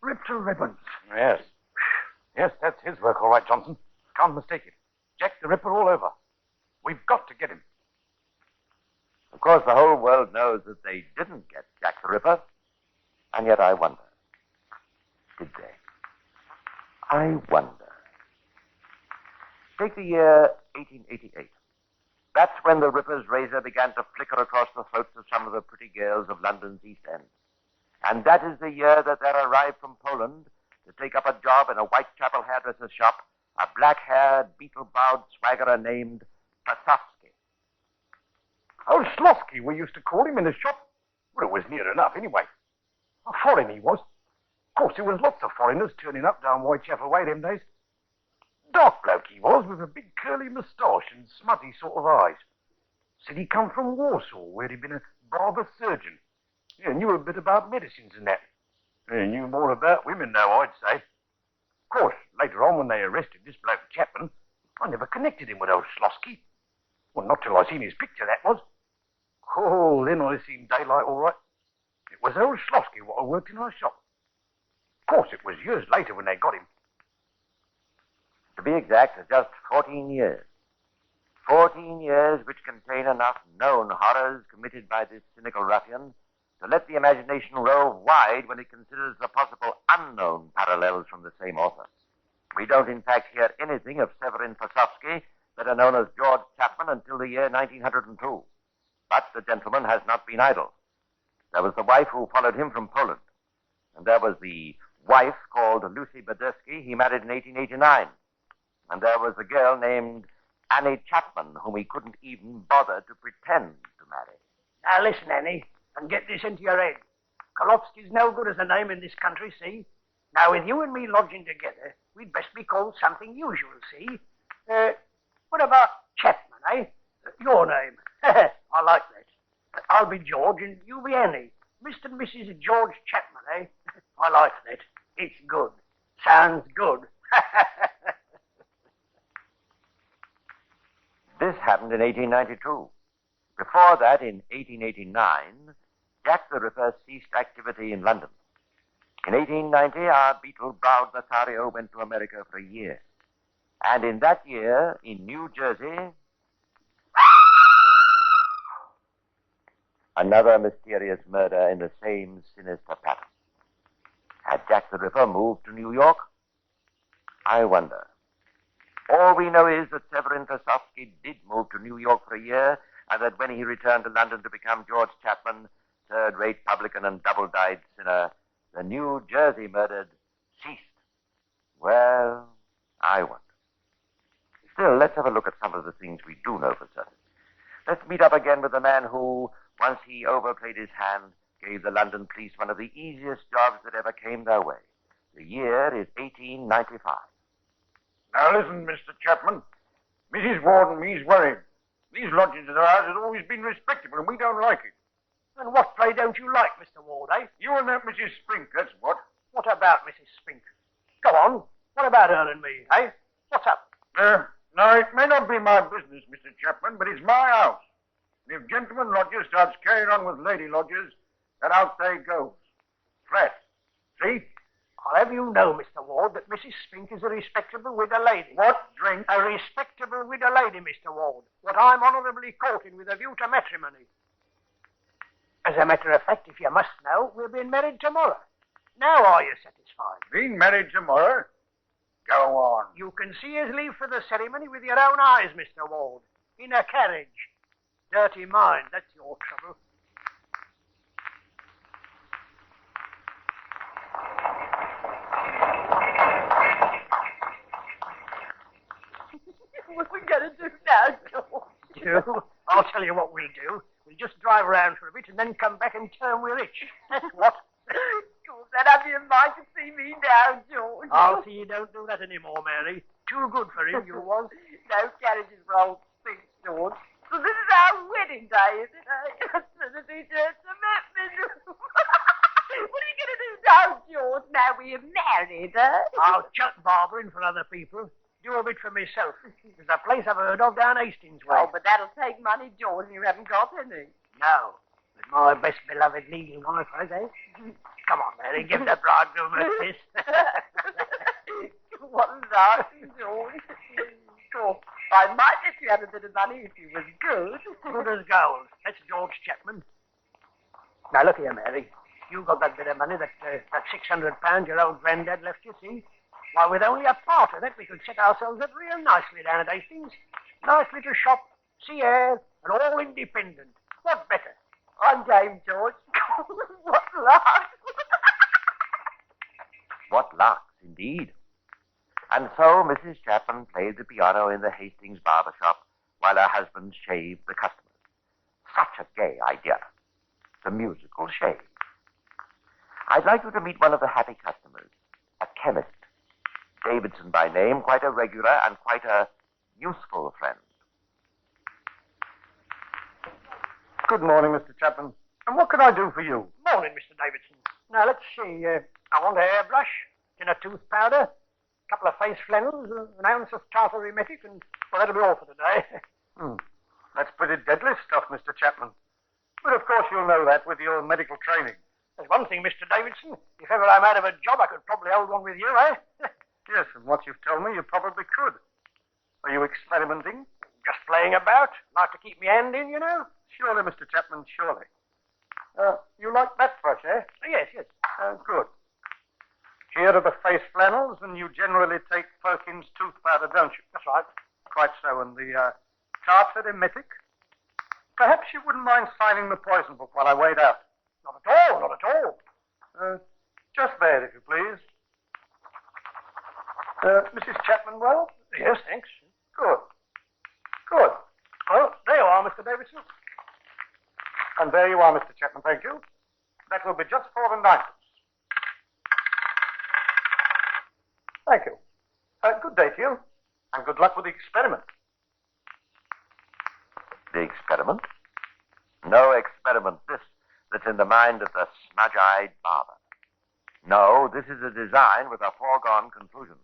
Speaker 2: Ripped to ribbons.
Speaker 14: Yes. Yes, that's his work, all right, Johnson. Can't mistake it. Jack the Ripper all over. We've got to get him.
Speaker 8: Of course, the whole world knows that they didn't get Jack the Ripper, and yet I wonder, did they? I wonder. Take the year 1888. That's when the Ripper's razor began to flicker across the throats of some of the pretty girls of London's East End. And that is the year that there arrived from Poland to take up a job in a Whitechapel hairdresser's shop a black-haired, beetle-bowed swaggerer named Pasowski.
Speaker 2: Oh, Slosky, we used to call him in the shop. Well, it was near enough, anyway. A foreign he was. Of course, there was lots of foreigners turning up down Whitechapel Way them days. Dark bloke he was, with a big curly moustache and smutty sort of eyes. Said he come from Warsaw, where he'd been a barber surgeon. Yeah, knew a bit about medicines and that. Yeah, knew more about women, though, I'd say. Of course, later on, when they arrested this bloke Chapman, I never connected him with old Slosky. Well, not till I seen his picture, that was. Oh, then I seen daylight all right. It was old Slosky what I worked in our shop. Of course, it was years later when they got him.
Speaker 8: To be exact, just 14 years. 14 years which contain enough known horrors committed by this cynical ruffian to let the imagination rove wide when it considers the possible unknown parallels from the same author. We don't, in fact, hear anything of Severin Pasowski, better known as George Chapman, until the year 1902. But the gentleman has not been idle. There was the wife who followed him from Poland. And there was the wife called Lucy Badersky he married in 1889. And there was a girl named Annie Chapman, whom he couldn't even bother to pretend to marry.
Speaker 2: Now listen, Annie, and get this into your head. Kolofsky's no good as a name in this country, see? Now, with you and me lodging together, we'd best be called something usual, see? What about Chapman, eh? Your name. I like that. I'll be George and you be Annie. Mr. and Mrs. George Chapman, eh? I like that. It's good. Sounds good.
Speaker 8: This happened in 1892. Before that, in 1889, Jack the Ripper ceased activity in London. In 1890, our beetle-browed Lothario went to America for a year. And in that year, in New Jersey, another mysterious murder in the same sinister pattern. Had Jack the Ripper moved to New York? I wonder. All we know is that Severin Kosofsky did move to New York for a year, and that when he returned to London to become George Chapman, third-rate publican and double-dyed sinner, the New Jersey murdered ceased. Well, I wonder. Still, let's have a look at some of the things we do know for certain. Let's meet up again with the man who, once he overplayed his hand, gave the London police one of the easiest jobs that ever came their way. The year is 1895.
Speaker 20: Now listen, Mr. Chapman. Mrs. Ward and me's worried. These lodgings of ours have always been respectable, and we don't like it.
Speaker 2: And what play don't you like, Mr. Ward, eh?
Speaker 20: You and that Mrs. Spink, that's what.
Speaker 2: What about Mrs. Spink? Go on. What about her and me, eh? What's up?
Speaker 20: Now, it may not be my business, Mr. Chapman, but it's my house. And if gentleman lodger starts carrying on with lady lodgers, then out they goes. Flat. See?
Speaker 2: I'll have you know, Mr. Ward, that Mrs. Spink is a respectable widow lady.
Speaker 20: What? Drink?
Speaker 2: A respectable widow lady, Mr. Ward. What I'm honourably courting with a view to matrimony. As a matter of fact, if you must know, we're being married tomorrow. Now are you satisfied?
Speaker 20: Being married tomorrow? Go on.
Speaker 2: You can see us leave for the ceremony with your own eyes, Mr. Ward. In a carriage. Dirty mind, that's your trouble.
Speaker 11: What are we going to do now, George?
Speaker 2: Do? I'll tell you what we'll do. We'll just drive around for a bit and then come back and turn we're rich. That's what?
Speaker 11: George, that have you in mind to see me now, George.
Speaker 2: I'll see you don't do that anymore, Mary. Too good for him, you was.
Speaker 11: No carriages for old Spink, George. So this is our wedding day, is it? Trinity Church Commitment. What are you going to do now, George, now we're married,
Speaker 2: I'll chuck Barbara in for other people. Do a bit for myself. There's a place I've heard of down Hastings way.
Speaker 11: Oh, but that'll take money, George, and you haven't got any.
Speaker 2: No. But my best beloved legal wife, I say. Come on, Mary, give the bridegroom a kiss.
Speaker 11: What laughing, George. Course, I might let you have a bit of money if you was good.
Speaker 2: Good as gold. That's George Chapman. Now, look here, Mary. You got that bit of money, that £600 your old granddad left you, see? Why, with only a part of that, we could set ourselves up real nicely down at Hastings. Nice little shop, sea air, and all independent. What better?
Speaker 11: I'm game, George. What luck!
Speaker 8: What larks, indeed. And so Mrs. Chapman played the piano in the Hastings barber shop while her husband shaved the customers. Such a gay idea. The musical shave. I'd like you to meet one of the happy customers, a chemist. Davidson by name, quite a regular and quite a useful friend.
Speaker 20: Good morning, Mr. Chapman. And what can I do for you?
Speaker 2: Morning, Mr. Davidson. Now, let's see. I want a hairbrush, tin of tooth powder, a couple of face flannels, an ounce of tartar emetic, and, well, that'll be all for today.
Speaker 20: That's pretty deadly stuff, Mr. Chapman. But of course you'll know that with your medical training.
Speaker 2: There's one thing, Mr. Davidson. If ever I'm out of a job, I could probably hold one with you, eh?
Speaker 20: Yes, from what you've told me, you probably could. Are you experimenting?
Speaker 2: Just playing about. Like to keep me hand in, you know.
Speaker 20: Surely, Mr. Chapman, surely. You like that brush, eh?
Speaker 2: Yes, yes.
Speaker 20: Good. Here are the face flannels, and you generally take Perkins tooth powder, don't you?
Speaker 2: That's right.
Speaker 5: Quite so, and the chart's very mythic. Perhaps you wouldn't mind signing the poison book while I wait out. Not at all, not at all. Just there, if you please. Mrs. Chapman, well? Yes, thanks. Good. Good. Well, there you are, Mr. Davidson. And there you are, Mr. Chapman, thank you. That will be just for the ninepence. Thank you. Good day to you, and good luck with the experiment.
Speaker 8: The experiment? No experiment, this, that's in the mind of the smudge-eyed barber. No, this is a design with a foregone conclusion.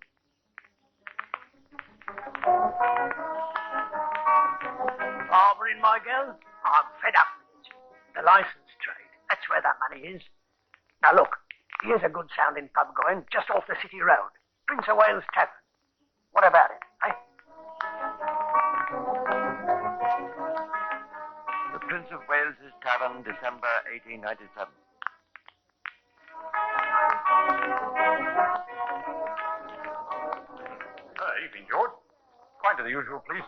Speaker 2: Barbering, my girl, I'm fed up with it. The license trade, that's where that money is. Now look, here's a good sounding pub going just off the city road. Prince of Wales Tavern. What about it, eh?
Speaker 8: The Prince of Wales's Tavern, December 1897.
Speaker 5: Evening, George. Quite to the usual, please.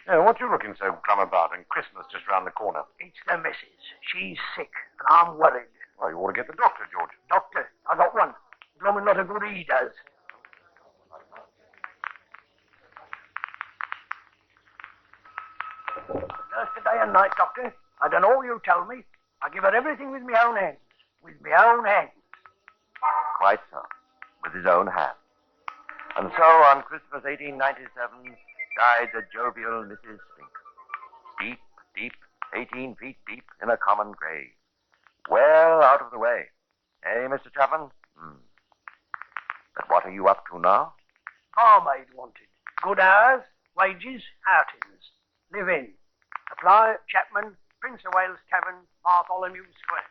Speaker 5: What you looking so glum about, and Christmas just round the corner?
Speaker 2: It's the missus. She's sick, and I'm worried.
Speaker 5: Well, you ought to get the doctor, George.
Speaker 2: Doctor, I got one. Blooming lot of good he does. Just a day and night, Doctor. I done all you told me. I give her everything with my own hands. With my own hands.
Speaker 8: Quite so. With his own hand. And so, on Christmas 1897, died the jovial Mrs. Spink. Deep, deep, 18 feet deep in a common grave. Well out of the way. Eh, Mr. Chapman? But what are you up to now?
Speaker 2: Barmaid wanted. Good hours, wages, outings. Live in. Apply Chapman, Prince of Wales Tavern, Bartholomew Square.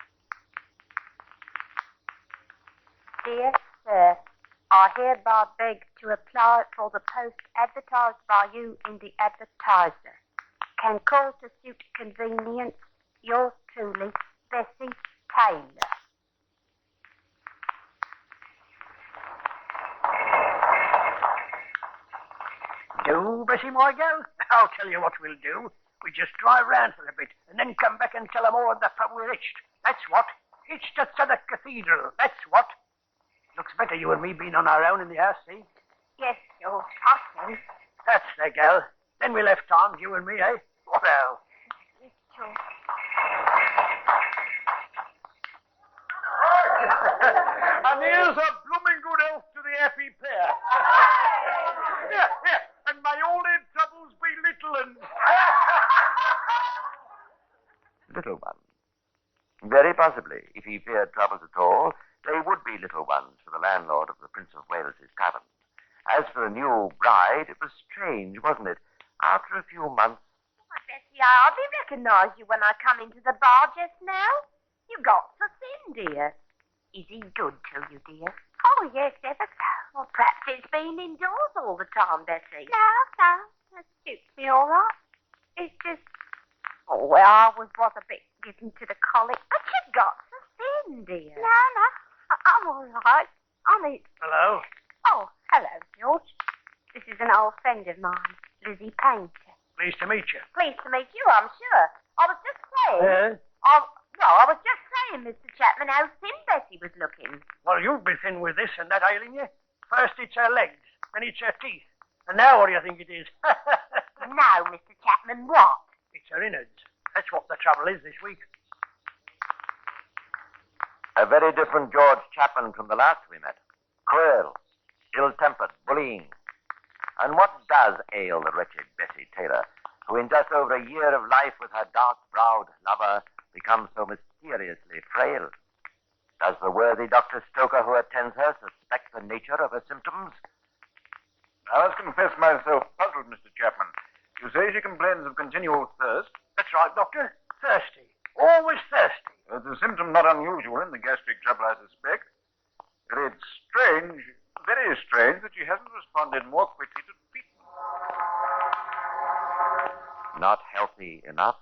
Speaker 6: Dear Sir, I hereby beg to apply for the post advertised by you in the advertiser. Can call to suit convenience. Yours truly, Bessie Taylor.
Speaker 2: Do, Bessie, my girl? I'll tell you what we'll do. We just drive round for a bit and then come back and tell 'em all at the pub we're hitched. That's what. Hitched at Southwark Cathedral. That's what. Looks better you and me being on our own in the house, see?
Speaker 6: Yes, George, I see.
Speaker 2: That's the girl. Then we'll have time, you and me, eh? What else?
Speaker 6: Yes, George.
Speaker 5: And here's a blooming good health to the happy pair. Here. And may all their troubles be little and...
Speaker 8: Little ones. Very possibly, if he feared troubles at all, they would be little ones for the landlord of the Prince of Wales's Tavern. As for a new bride, it was strange, wasn't it? After a few months...
Speaker 6: Why, Bessie, I hardly recognised you when I come into the bar just now. You got so thin, dear. Is he good to you, dear? Oh, yes, ever so. Well, perhaps it's been indoors all the time, Bessie. No, that suits me all right. It's just... Oh, well, I was a bit given to the colic, but you got so thin, dear. No, I'm all right.
Speaker 2: Hello?
Speaker 6: Oh, hello, George. This is an old friend of mine, Lizzie Painter.
Speaker 2: Pleased to meet you.
Speaker 6: Pleased to meet you, I'm sure. I was just saying... I was just saying, Mr. Chapman, how thin Bessie was looking.
Speaker 2: Well, you'll be thin with this and that ailing you. First it's her legs, then it's her teeth. And now what do you think it is?
Speaker 6: No, Mr. Chapman, what?
Speaker 2: It's her innards. That's what the trouble is this week.
Speaker 8: A very different George Chapman from the last we met. Cruel, ill-tempered, bullying. And what does ail the wretched Bessie Taylor, who in just over a year of life with her dark-browed lover becomes so mysteriously frail? Does the worthy Dr. Stoker who attends her suspect the nature of her symptoms?
Speaker 5: I must confess myself puzzled, Mr. Chapman. You say she complains of continual thirst?
Speaker 2: That's right, Doctor. Thirsty. Always thirsty.
Speaker 5: It's a symptom not unusual in the gastric trouble, I suspect. But it's strange, very strange, that she hasn't responded more quickly to treatment.
Speaker 8: Not healthy enough.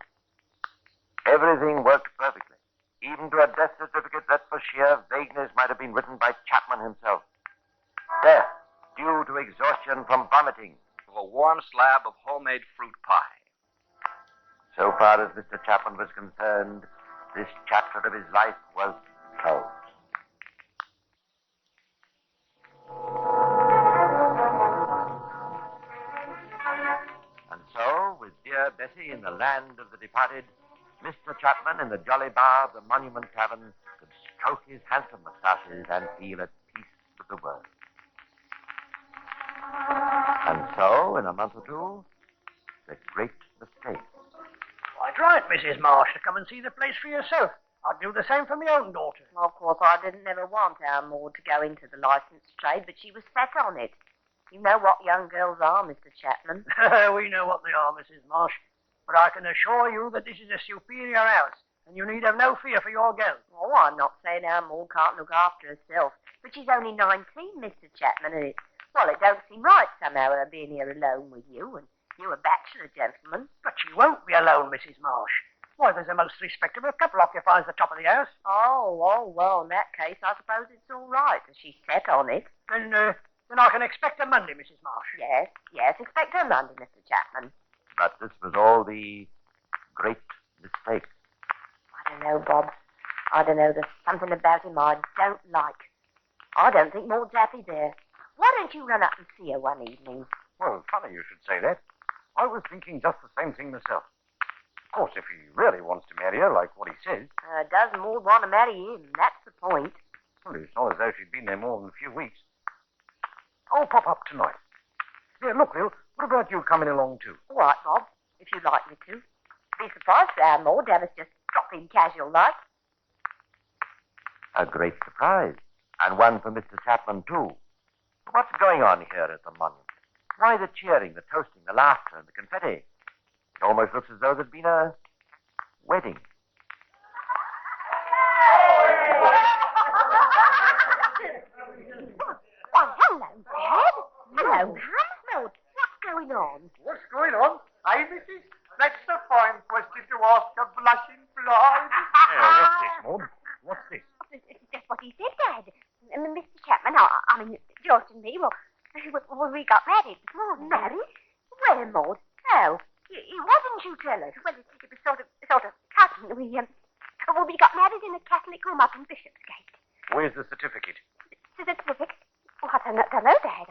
Speaker 8: Everything worked perfectly. Even to a death certificate that for sheer vagueness might have been written by Chapman himself. Death due to exhaustion from vomiting.
Speaker 3: a warm slab of homemade fruit pie.
Speaker 8: So far as Mr. Chapman was concerned, this chapter of his life was closed. And so, with dear Bessie in the land of the departed, Mr. Chapman in the jolly bar of the Monument Tavern could stroke his handsome moustaches and feel at peace with the world. And so, in a month or two, the great mistake.
Speaker 5: Quite right, Mrs. Marsh, to come and see the place for yourself. I'd do the same for my own daughter.
Speaker 11: Of course, I didn't ever want our Maud to go into the licensed trade, but she was set on it. You know what young girls are, Mr. Chapman.
Speaker 5: We know what they are, Mrs. Marsh. But I can assure you that this is a superior house, and you need have no fear for your girl.
Speaker 11: Oh, I'm not saying our Maud can't look after herself, but she's only 19, Mr. Chapman, and it don't seem right somehow her being here alone with you, and you a bachelor gentleman.
Speaker 5: But she won't be alone, Mrs. Marsh. Why, there's a most respectable couple occupies the top of the house.
Speaker 11: Oh, well, in that case, I suppose it's all right, as she's set on it.
Speaker 5: Then I can expect her Monday, Mrs. Marsh.
Speaker 11: Yes, expect her Monday, Mr. Chapman.
Speaker 8: But this was all the great mistake.
Speaker 11: I don't know, Bob. I don't know. There's something about him I don't like. I don't think Maud's happy there. Why don't you run up and see her one evening?
Speaker 1: Well, funny you should say that. I was thinking just the same thing myself. Of course, if he really wants to marry her, like what he says.
Speaker 11: Does Maud want to marry him? That's the point.
Speaker 1: Well, it's not as though she'd been there more than a few weeks. I'll pop up tonight. Yeah, look, Lil, what about you coming along too?
Speaker 11: All right, Bob, if you'd like me to. Be surprised for our Maud to have us just drop in casual like.
Speaker 8: A great surprise. And one for Mr. Chapman, too. What's going on here at the monument? Why the cheering, the toasting, the laughter, and the confetti? It almost looks as though there'd been a wedding.
Speaker 11: Why, hello, Dad. Hello, Maud. What's going on?
Speaker 5: What's going on? Aye, Mrs.? That's a fine question to ask a blushing bride.
Speaker 1: What's this, Maud? What's this?
Speaker 6: That's what he said, Dad. Mr. Chapman, I mean, George and me, well, we got married this morning.
Speaker 11: Married? Where, Maud? How? Why didn't you tell us?
Speaker 6: Well, it was sort of cousin. We got married in a Catholic home up in Bishopsgate.
Speaker 1: Where's the certificate?
Speaker 6: Certificate? Oh, I don't know, Dad.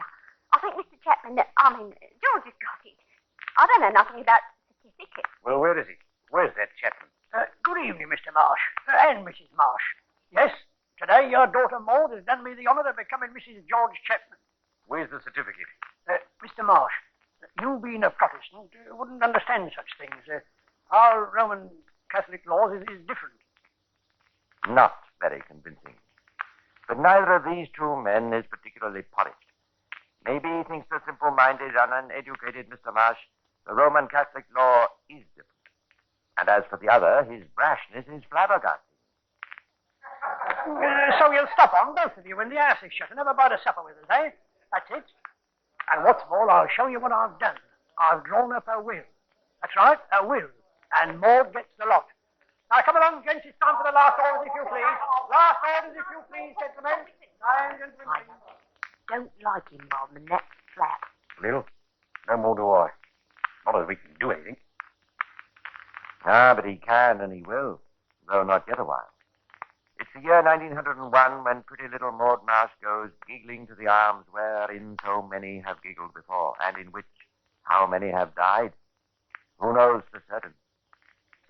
Speaker 6: I think Mr. Chapman, George has got it. I don't know nothing about certificates.
Speaker 1: Well, where is he? Where's that Chapman?
Speaker 5: Good evening, Mr. Marsh. And Mrs. Marsh. Yes, today your daughter Maud has done me the honour of becoming Mrs. George Chapman.
Speaker 1: Where's the certificate?
Speaker 5: Mr. Marsh, you being a Protestant wouldn't understand such things. Our Roman Catholic laws is different.
Speaker 8: Not very convincing. But neither of these two men is particularly polished. Maybe he thinks the simple-minded and uneducated Mr. Marsh, the Roman Catholic law is different. And as for the other, his brashness is flabbergasting.
Speaker 5: So you'll stop on, both of you, when the house is shut and have a bite of supper with us, eh? That's it. And what's more, I'll show you what I've done. I've drawn up a will. That's right, a will. And Maud gets the lot. Now, come along, gents. It's time for the last orders, if you please. Last orders, if you please, gentlemen.
Speaker 11: I don't like him, Bob, and that's flat.
Speaker 1: Lil, no more do I. Not as we can do anything.
Speaker 8: Ah, but he can and he will, though not yet a while. It's the year 1901 when pretty little Maud Marsh goes giggling to the arms wherein so many have giggled before, and in which how many have died. Who knows for certain?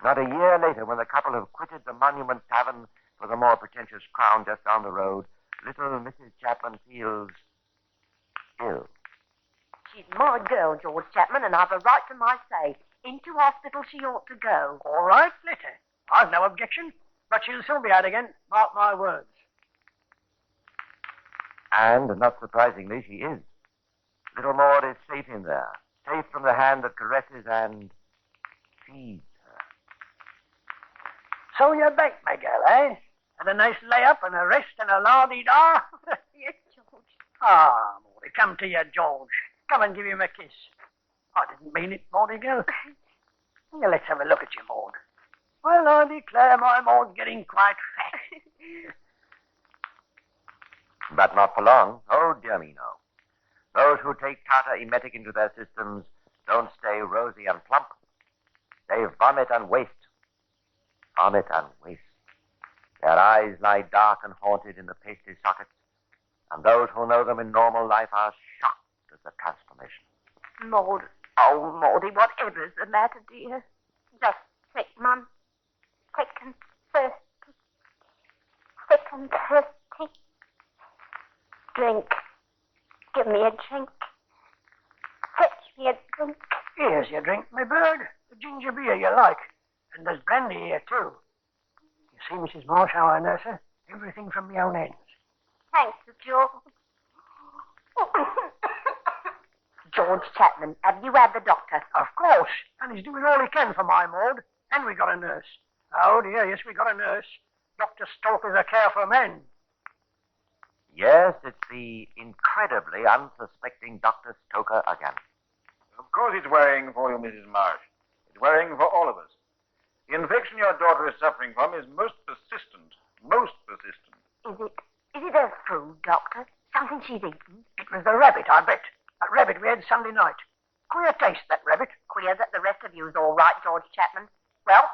Speaker 8: Not a year later, when the couple have quitted the Monument Tavern for the more pretentious Crown just down the road, little Mrs. Chapman feels ill.
Speaker 11: She's my girl, George Chapman, and I've a right to my say. Into hospital she ought to go.
Speaker 5: All right, let her. I've no objection. But she'll soon be out again. Mark my words.
Speaker 8: And, not surprisingly, she is. Little Maud is safe in there. Safe from the hand that caresses and feeds her.
Speaker 5: So you're back, my girl, eh? Had a nice lay-up and a rest and a la-di-da?
Speaker 6: Yes, George.
Speaker 5: Ah, Maudie, come to you, George. Come and give him a kiss. I didn't mean it, Maudie girl. Now, let's have a look at you, Maud. Well, I declare my Maud's getting quite fat.
Speaker 8: But not for long. Oh, dear me, no. Those who take tartar emetic into their systems don't stay rosy and plump. They vomit and waste. Vomit and waste. Their eyes lie dark and haunted in the pasty sockets, and those who know them in normal life are shocked at the transformation.
Speaker 6: Maud. Oh, Maudie, whatever's the matter, dear? Just sick, Mum. Sick and thirsty. Sick and thirsty. Drink. Give me a drink. Fetch me a drink.
Speaker 2: Here's your drink, my bird. The ginger beer you like. And there's brandy here, too. You see, Mrs. Marsh, how I nurse her? Everything from my own ends.
Speaker 6: Thanks, George. George Chapman, have you had the doctor?
Speaker 2: Of course. And he's doing all he can for my Maud. And we got a nurse. Oh, dear, yes, we got a nurse. Dr. Stoker's a careful man.
Speaker 8: Yes, it's the incredibly unsuspecting Dr. Stoker again.
Speaker 20: Of course it's worrying for you, Mrs. Marsh. It's worrying for all of us. The infection your daughter is suffering from is most persistent. Most persistent.
Speaker 6: Is it her food, Doctor? Something she's eaten?
Speaker 2: It was the rabbit, I bet. That rabbit we had Sunday night. Queer taste, that rabbit.
Speaker 6: Queer that the rest of you's all right, George Chapman. Well,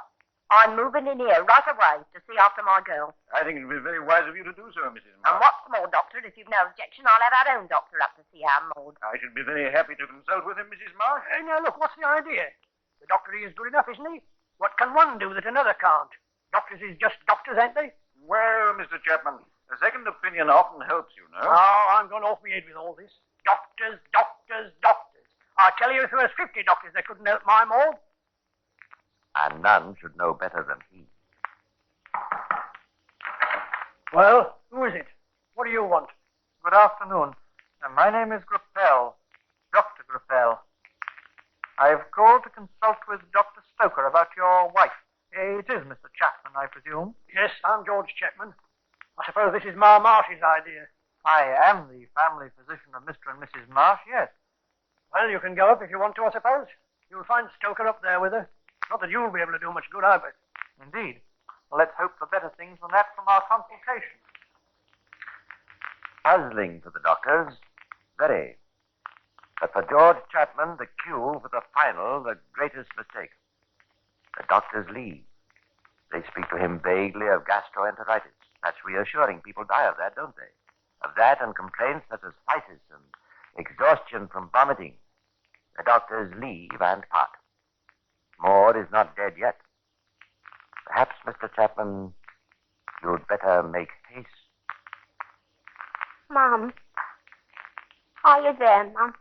Speaker 6: I'm moving in here right away to see after my girl.
Speaker 20: I think it would be very wise of you to do so, Mrs.
Speaker 6: And
Speaker 20: Marsh.
Speaker 6: what's more, Doctor, if you've no objection, I'll have our own doctor up to see our Maud.
Speaker 20: I should be very happy to consult with him, Mrs. Marsh.
Speaker 2: Now, look, what's the idea? The doctor is good enough, isn't he? What can one do that another can't? Doctors is just doctors, ain't they?
Speaker 20: Well, Mr. Chapman, a second opinion often helps, you know.
Speaker 2: Oh, I'm going off my head with all this. Doctors, doctors, doctors. I tell you, if there was 50 doctors that couldn't help my Maud.
Speaker 8: And none should know better than he.
Speaker 2: Well, who is it? What do you want?
Speaker 5: Good afternoon. My name is Grappel, Dr. Grappel. I've called to consult with Dr. Stoker about your wife. It is Mr. Chapman, I presume.
Speaker 2: Yes, I'm George Chapman. I suppose this is Ma Marsh's idea.
Speaker 5: I am the family physician of Mr. and Mrs. Marsh, yes.
Speaker 2: Well, you can go up if you want to, I suppose. You'll find Stoker up there with her. Not that you'll be able to do much good, I bet.
Speaker 5: Indeed. Well, let's hope for better things than that from our consultation.
Speaker 8: Puzzling for the doctors, very. But for George Chapman, the cue for the final, the greatest mistake. The doctors leave. They speak to him vaguely of gastroenteritis. That's reassuring. People die of that, don't they? Of that and complaints such as phthisis and exhaustion from vomiting. The doctors leave and part. Maud is not dead yet. Perhaps, Mr. Chapman, you'd better make haste.
Speaker 6: Mum. Are you there, Mum?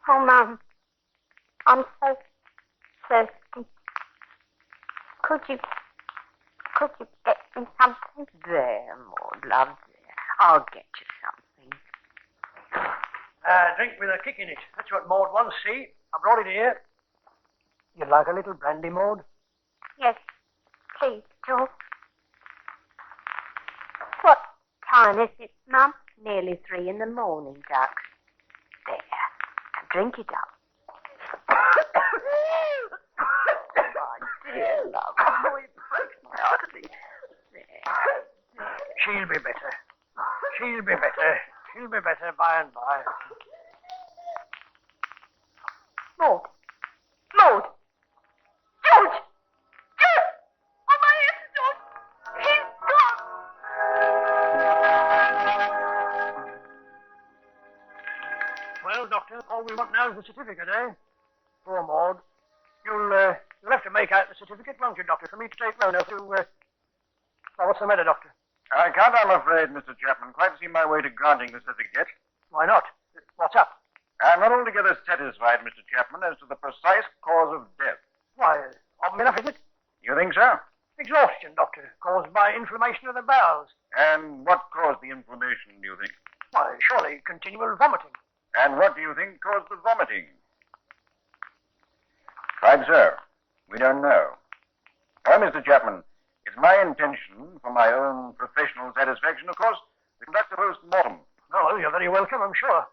Speaker 6: Oh, Mum. I'm so thirsty. Could you get me something? There, Maud, love, there. I'll get you something.
Speaker 2: Drink with a kick in it. That's what Maud wants, see? I brought it here. You'd like a little brandy, Maud?
Speaker 6: Yes, please, George. What time is it, Mum? Nearly 3 in the morning, ducks. There. Now drink it up. Oh, dear love. Oh, it breaks my heart to be. There.
Speaker 2: She'll be better. She'll be better. She'll be better by and by.
Speaker 6: Maud. Maud. George! George! Oh, my head, George! He's gone!
Speaker 2: Well, Doctor, all we want now is the certificate, eh? Poor Maud. You'll have to make out the certificate, won't you, Doctor, for me to take round to, Oh, what's the matter, Doctor?
Speaker 20: I can't, I'm afraid, Mr. Chapman, quite see my way to granting the certificate.
Speaker 2: Why not? What's up?
Speaker 20: I'm not altogether satisfied, Mr. Chapman, as to the precise cause of death.
Speaker 2: Why, often enough, is it?
Speaker 20: You think so?
Speaker 2: Exhaustion, Doctor, caused by inflammation of the bowels.
Speaker 20: And what caused the inflammation, do you think?
Speaker 2: Why, surely continual vomiting.
Speaker 20: And what do you think caused the vomiting? Quite so. We don't know. Well, Mr. Chapman, it's my intention, for my own professional satisfaction, of course, to conduct a post-mortem.
Speaker 2: Oh, well, you're very welcome, I'm sure.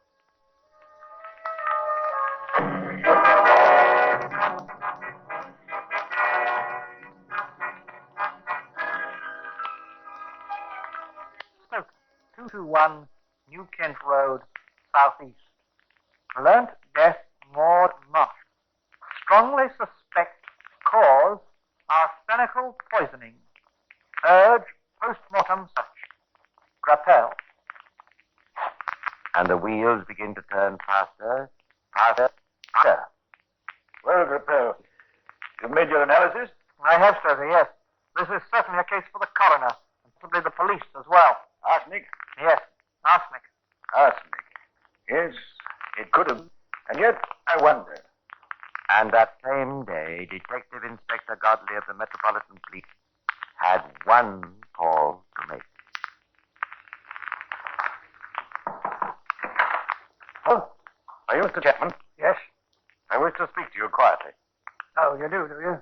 Speaker 5: Stoke, 221 New Kent Road, southeast. Learnt death, Maud Marsh. Strongly suspect cause arsenical poisoning. Urge post-mortem search. Grappel.
Speaker 8: And the wheels begin to turn faster, faster, faster.
Speaker 5: Well, Grappel, you've made your analysis? I have, sir, yes. This is certainly a case for the coroner, and possibly the police as well. Arsenic? Yes, arsenic.
Speaker 8: Arsenic. Yes, it could have. And yet, I wonder. And that same day, Detective Inspector Godley of the Metropolitan Police had one call to make. Oh, are you Mr. Chapman?
Speaker 2: Yes?
Speaker 8: I wish to speak to you quietly.
Speaker 2: Oh, you do you?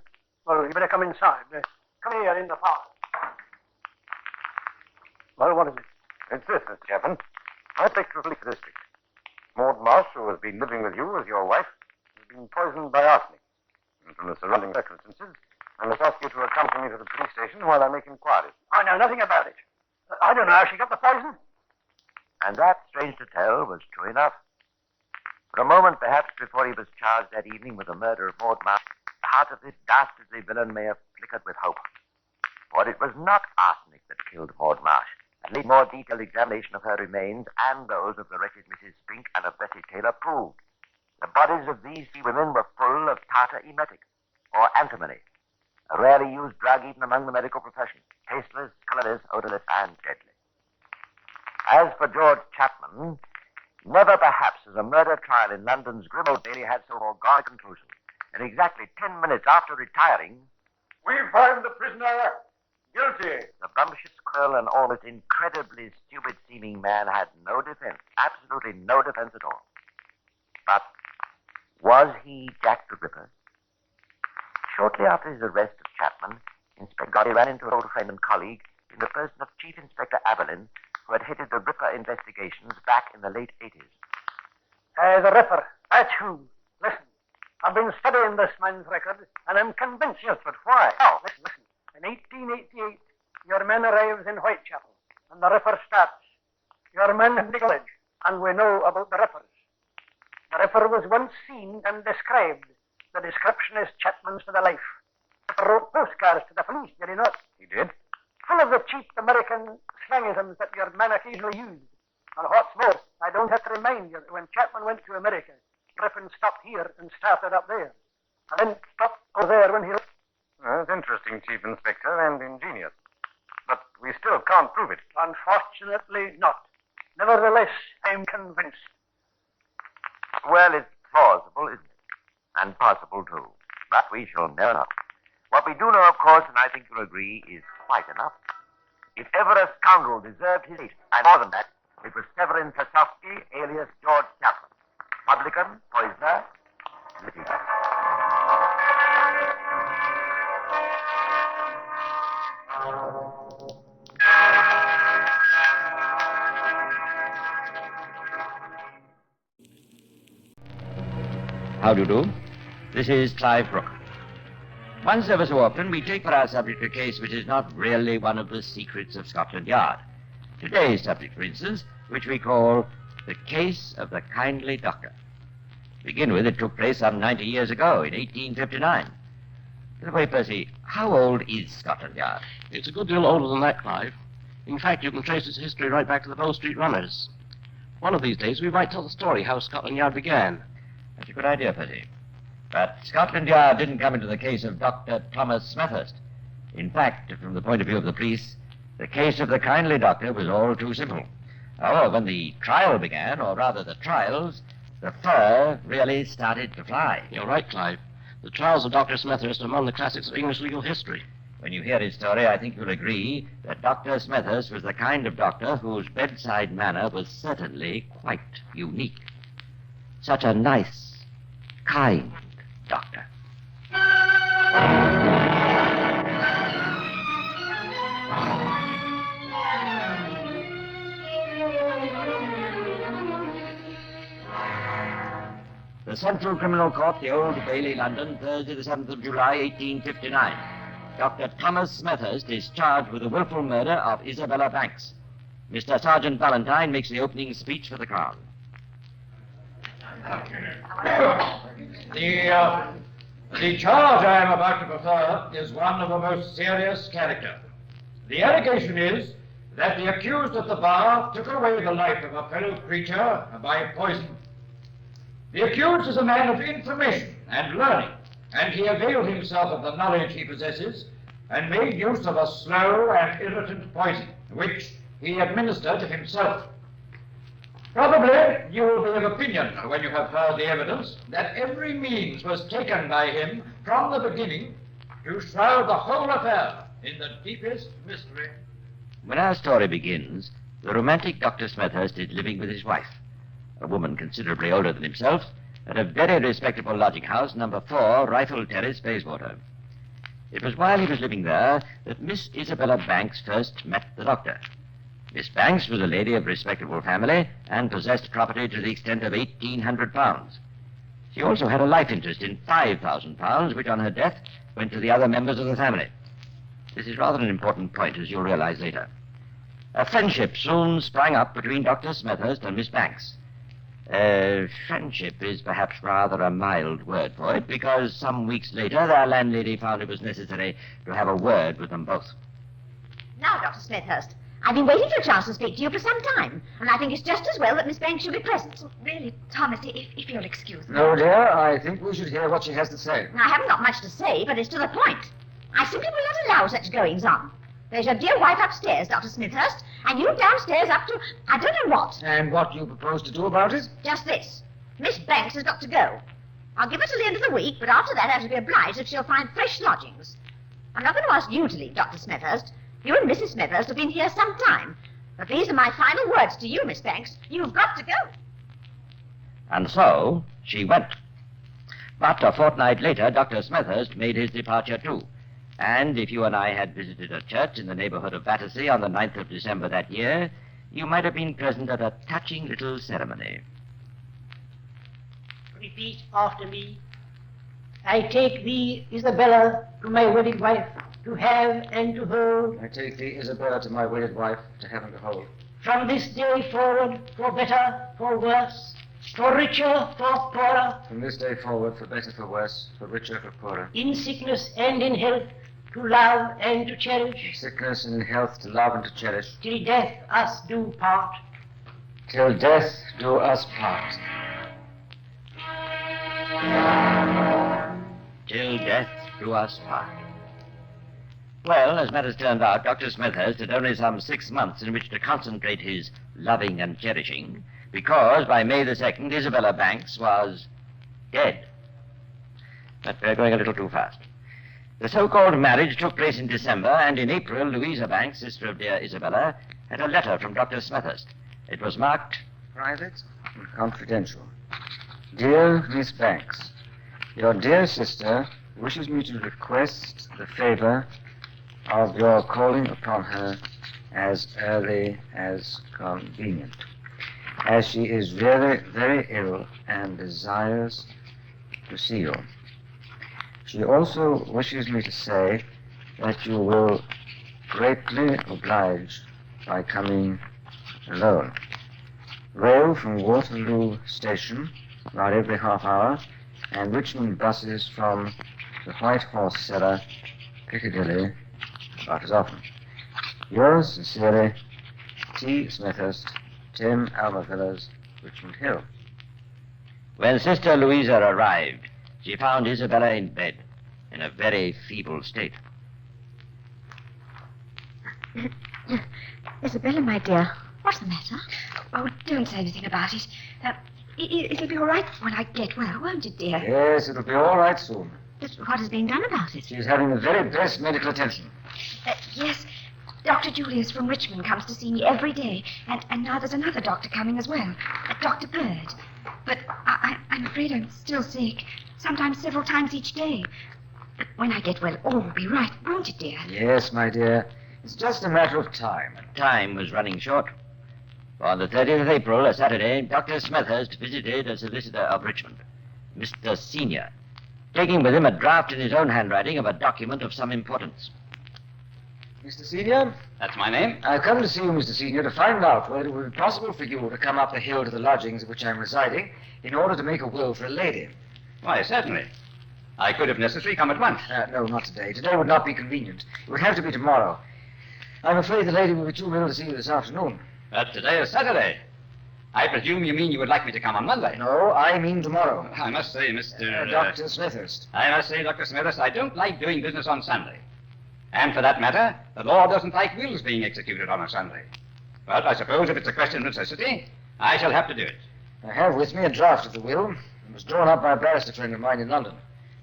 Speaker 2: Well, you better come inside. Come here in the parlor. Well, what is it?
Speaker 8: It's this, Mr. Chapman. I picked the police district. Maud Marsh, who has been living with you as your wife, has been poisoned by arsenic. And from the surrounding circumstances, I must ask you to accompany me to the police station while I make inquiries.
Speaker 2: I know nothing about it. I don't know how she got the poison.
Speaker 8: And that, strange to tell, was true enough. For a moment, perhaps before he was charged that evening with the murder of Maud Marsh, the heart of this dastardly villain may have flickered with hope. For it was not arsenic that killed Maud Marsh. At least more detailed examination of her remains and those of the wretched Mrs. Spink and of Bessie Taylor proved. The bodies of these two women were full of tartar emetic, or antimony, a rarely used drug even among the medical profession, tasteless, colorless, odorless, and deadly. As for George Chapman, never perhaps has a murder trial in London's grim old daily had so foregone a conclusion. And exactly 10 minutes after retiring,
Speaker 5: We find the prisoner guilty.
Speaker 8: the bumptious, cruel, and almost incredibly stupid-seeming man had no defense, absolutely no defense at all. But was he Jack the Ripper? Shortly after his arrest of Chapman, Inspector Godley ran into an old friend and colleague in the person of Chief Inspector Aberlin, who had headed the Ripper investigations back in the late 80s.
Speaker 2: The Ripper. That's who. Listen. I've been studying this man's record, and I'm convinced.
Speaker 8: Yes, but why?
Speaker 2: Oh, listen. In 1888, your men arrives in Whitechapel, and the Ripper starts. Your men have the village, and we know about the Rippers. The Ripper was once seen and described. The description is Chapman's to the life. Ripper wrote postcards to the police, did he not?
Speaker 8: He did.
Speaker 2: Full of the cheap American slangisms that your men occasionally used. And what's more, I don't have to remind you that when Chapman went to America, Ripon stopped here and started up there. And then stopped over there when he...
Speaker 5: That's interesting, Chief Inspector, and ingenious. But we still can't prove it.
Speaker 2: Unfortunately not. Nevertheless, I'm convinced.
Speaker 8: Well, it's plausible, isn't it? And possible, too. But we shall never know. What we do know, of course, and I think you'll agree, is quite enough. If ever a scoundrel deserved his fate, and more than that, it was Severin Sosowski, alias George Chapman. Publican, poisoner, litigator.
Speaker 15: How do you do? This is Clive Brooke. Once ever so often, we take for our subject a case which is not really one of the secrets of Scotland Yard. Today's subject, for instance, which we call the case of the kindly doctor. To begin with, it took place some 90 years ago, in 1859. By the way, Percy, how old is Scotland Yard?
Speaker 12: It's a good deal older than that, Clive. In fact, you can trace its history right back to the Bow Street runners. One of these days, we might tell the story how Scotland Yard began.
Speaker 15: That's a good idea, Percy. But Scotland Yard didn't come into the case of Dr. Thomas Smethurst. In fact, from the point of view of the police, the case of the kindly doctor was all too simple. However, when the trial began, or rather the trials, the fur really started to fly.
Speaker 12: You're right, Clive. The trials of Dr. Smethurst are among the classics of English legal history.
Speaker 15: When you hear his story, I think you'll agree that Dr. Smethurst was the kind of doctor whose bedside manner was certainly quite unique. Such a nice, kind doctor. The Central Criminal Court, the Old Bailey, London, Thursday the 7th of July, 1859. Dr. Thomas Smethurst is charged with the willful murder of Isabella Banks. Mr. Sergeant Valentine makes the opening speech for the Crown.
Speaker 13: The charge I am about to prefer is one of a most serious character. The allegation is that the accused at the bar took away the life of a fellow creature by poison. The accused is a man of information and learning, and he availed himself of the knowledge he possesses and made use of a slow and irritant poison, which he administered himself. Probably you will be of opinion, when you have heard the evidence, that every means was taken by him from the beginning to shroud the whole affair in the deepest mystery.
Speaker 15: When our story begins, the romantic Dr. Smethurst is living with his wife, a woman considerably older than himself, at a very respectable lodging house, number 4, Rifle Terrace, Bayswater. It was while he was living there that Miss Isabella Banks first met the doctor. Miss Banks was a lady of respectable family and possessed property to the extent of £1,800. She also had a life interest in £5,000, which on her death went to the other members of the family. This is rather an important point, as you'll realize later. A friendship soon sprang up between Dr. Smethurst and Miss Banks. Friendship is perhaps rather a mild word for it, because some weeks later their landlady found it was necessary to have a word with them both.
Speaker 18: Now, Dr. Smethurst, I've been waiting for a chance to speak to you for some time, and I think it's just as well that Miss Banks should be present. Really, Thomas, if you'll excuse me.
Speaker 13: No, dear, I think we should hear what she has to say.
Speaker 18: I haven't got much to say, but it's to the point. I simply will not allow such goings-on. There's your dear wife upstairs, Dr. Smethurst, and you downstairs up to I don't know what.
Speaker 13: And what do you propose to do about it?
Speaker 18: Just this. Miss Banks has got to go. I'll give her till the end of the week, but after that I shall be obliged if she'll find fresh lodgings. I'm not going to ask you to leave, Dr. Smethurst. You and Mrs. Smethurst have been here some time. But these are my final words to you, Miss Banks. You've got to go.
Speaker 15: And so she went. But a fortnight later, Dr. Smethurst made his departure too. And if you and I had visited a church in the neighborhood of Battersea on the 9th of December that year, you might have been present at a touching little ceremony.
Speaker 9: Repeat after me. I take thee, Isabella, to my wedded wife, to have and to hold.
Speaker 13: I take thee, Isabella, to my wedded wife, to have and to hold.
Speaker 9: From this day forward, for better, for worse, for richer, for poorer.
Speaker 13: From this day forward, for better, for worse, for richer, for poorer.
Speaker 9: In sickness and in health, to love and to cherish.
Speaker 13: In sickness and in health, to love and to cherish.
Speaker 9: Till death us do part.
Speaker 13: Till death do us part.
Speaker 15: Till death do us part. Well, as matters turned out, Dr. Smethurst had only some 6 months in which to concentrate his loving and cherishing, because by May the 2nd, Isabella Banks was dead. But we're going a little too fast. The so-called marriage took place in December, and in April, Louisa Banks, sister of dear Isabella, had a letter from Dr. Smethurst. It was marked
Speaker 13: private and confidential. Dear Miss Banks, your dear sister wishes me to request the favor of your calling upon her as early as convenient, as she is very, very ill and desires to see you. She also wishes me to say that you will greatly oblige by coming alone. Rail from Waterloo Station about every half hour, and Richmond buses from the White Horse Cellar, Piccadilly, about as often. Yours sincerely, T. Smethurst, 10 Alma Villas, Richmond Hill.
Speaker 15: When Sister Louisa arrived, she found Isabella in bed, in a very feeble state.
Speaker 18: Isabella, my dear, what's the matter? Oh, don't say anything about it. It'll be all right when I get well, won't it, dear?
Speaker 13: Yes, it'll be all right soon.
Speaker 18: But what is being done about it?
Speaker 13: She's having the very best medical attention.
Speaker 18: Yes, Dr. Julius from Richmond comes to see me every day, and now there's another doctor coming as well, Dr. Bird. But I'm afraid I'm still sick, sometimes several times each day. But when I get well, all will be right, won't it, dear?
Speaker 13: Yes, my dear. It's just a matter of time.
Speaker 15: Time was running short. On the 30th of April, a Saturday, Dr. Smethurst visited a solicitor of Richmond, Mr. Senior, taking with him a draft in his own handwriting of a document of some importance.
Speaker 13: Mr. Senior?
Speaker 4: That's my name.
Speaker 13: I've come to see you, Mr. Senior, to find out whether it would be possible for you to come up the hill to the lodgings at which I'm residing in order to make a will for a lady.
Speaker 4: Why, certainly. I could, if necessary, come at once.
Speaker 13: No, not today. Today would not be convenient. It would have to be tomorrow. I'm afraid the lady will be too ill to see you this afternoon.
Speaker 4: But today is Saturday. I presume you mean you would like me to come on Monday?
Speaker 13: No, I mean tomorrow.
Speaker 4: I must say, Mr.
Speaker 13: Dr. Smethurst.
Speaker 4: I must say, Dr. Smethurst, I don't like doing business on Sunday. And for that matter, the law doesn't like wills being executed on a Sunday. But I suppose if it's a question of necessity, I shall have to do it.
Speaker 13: I have with me a draft of the will. It was drawn up by a barrister friend of mine in London.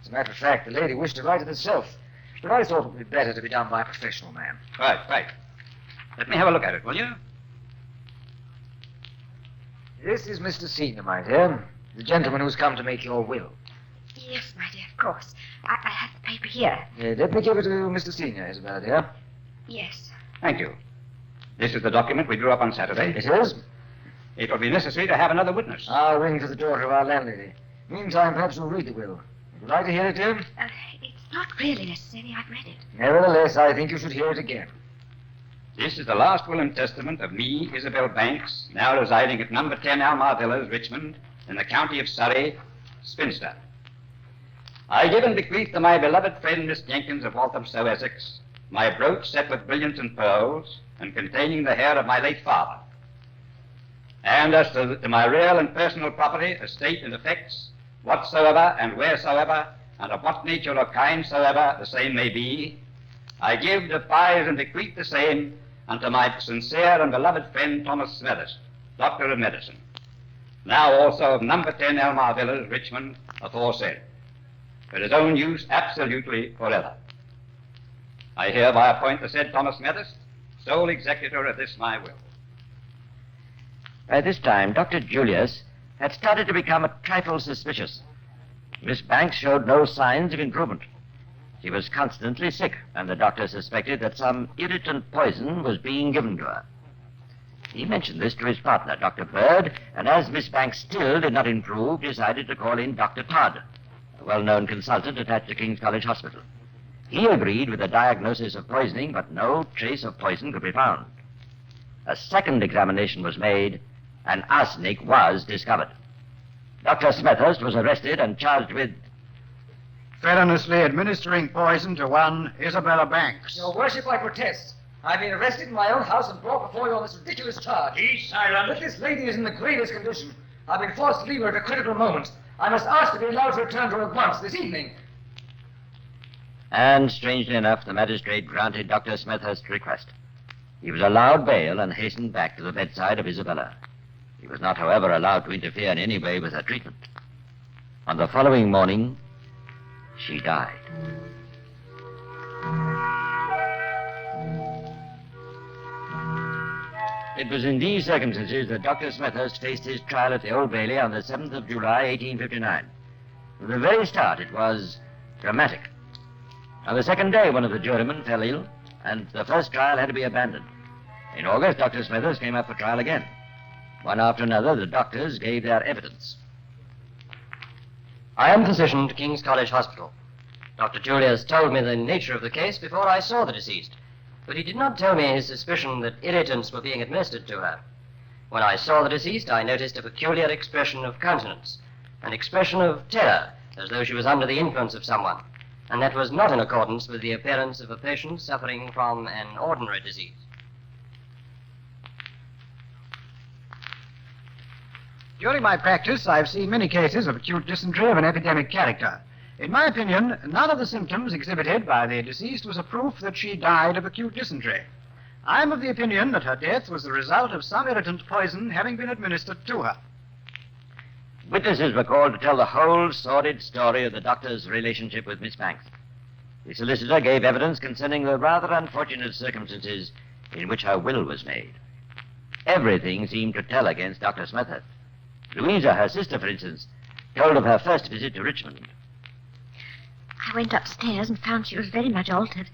Speaker 13: As a matter of fact, the lady wished to write it herself. But I thought it would be better to be done by a professional man.
Speaker 4: Right. Let me have a look at it, will you?
Speaker 13: This is Mr. Senior, my dear. The gentleman who's come to make your will.
Speaker 18: Yes, my dear, of course. I have the paper here.
Speaker 13: Let me give it to Mr. Senior, Isabella, dear.
Speaker 18: Yes.
Speaker 4: Thank you. This is the document we drew up on Saturday.
Speaker 13: It is?
Speaker 4: It will be necessary to have another witness.
Speaker 13: I'll ring for the daughter of our landlady. Meantime, perhaps you'll read the will. Would you like to hear it, dear?
Speaker 18: It's not really necessary. I've read it.
Speaker 13: Nevertheless, I think you should hear it again.
Speaker 4: This is the last will and testament of me, Isabel Banks, now residing at number 10 Almar Villas, Richmond, in the county of Surrey, spinster. I give and bequeath to my beloved friend, Miss Jenkins of Walthamstow, Essex, my brooch set with brilliants and pearls, and containing the hair of my late father. And as to my real and personal property, estate, and effects, whatsoever and wheresoever, and of what nature or kind soever the same may be, I give, devise, and bequeath the same unto my sincere and beloved friend Thomas Smethurst, Doctor of Medicine, now also of number 10 Almar Villas, Richmond, aforesaid, for his own use absolutely forever. I hereby appoint the said Thomas Smethurst sole executor of this my will.
Speaker 15: By this time, Dr. Julius had started to become a trifle suspicious. Miss Banks showed no signs of improvement. She was constantly sick, and the doctor suspected that some irritant poison was being given to her. He mentioned this to his partner, Dr. Bird, and as Miss Banks still did not improve, decided to call in Dr. Todd, a well-known consultant attached to King's College Hospital. He agreed with the diagnosis of poisoning, but no trace of poison could be found. A second examination was made, and arsenic was discovered. Dr. Smethurst was arrested and charged with
Speaker 17: feloniously administering poison to one Isabella Banks.
Speaker 13: Your worship, I protest. I've been arrested in my own house and brought before you on this ridiculous charge.
Speaker 17: Be silent.
Speaker 13: But this lady is in the gravest condition. I've been forced to leave her at a critical moment. I must ask to be allowed to return to her at once this evening.
Speaker 15: And, strangely enough, the magistrate granted Dr. Smethurst's request. He was allowed bail and hastened back to the bedside of Isabella. He was not, however, allowed to interfere in any way with her treatment. On the following morning, she died. It was in these circumstances that Dr. Smethurst faced his trial at the Old Bailey on the 7th of July, 1859. From the very start, it was dramatic. On the second day, one of the jurymen fell ill, and the first trial had to be abandoned. In August, Dr. Smethurst came up for trial again. One after another, the doctors gave their evidence.
Speaker 23: I am physician to King's College Hospital. Dr. Julius told me the nature of the case before I saw the deceased, but he did not tell me his suspicion that irritants were being administered to her. When I saw the deceased, I noticed a peculiar expression of countenance, an expression of terror, as though she was under the influence of someone, and that was not in accordance with the appearance of a patient suffering from an ordinary disease.
Speaker 17: During my practice, I've seen many cases of acute dysentery of an epidemic character. In my opinion, none of the symptoms exhibited by the deceased was a proof that she died of acute dysentery. I'm of the opinion that her death was the result of some irritant poison having been administered to her.
Speaker 15: Witnesses were called to tell the whole sordid story of the doctor's relationship with Miss Banks. The solicitor gave evidence concerning the rather unfortunate circumstances in which her will was made. Everything seemed to tell against Dr. Smethurst. Louisa, her sister, for instance, told of her first visit to Richmond.
Speaker 18: I went upstairs and found she was very much altered,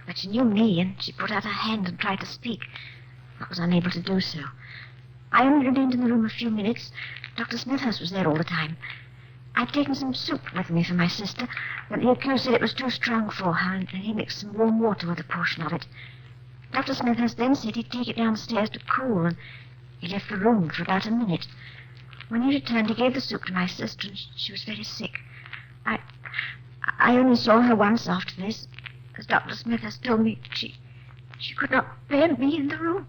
Speaker 18: but she knew me and she put out her hand and tried to speak. I was unable to do so. I only remained in the room a few minutes. Dr. Smethurst was there all the time. I'd taken some soup with me for my sister, but the accused said it was too strong for her, and he mixed some warm water with a portion of it. Dr. Smithers then said he'd take it downstairs to cool, and he left the room for about a minute. When he returned, he gave the soup to my sister, and she was very sick. I only saw her once after this, as Dr. Smithers told me she could not bear me in the room.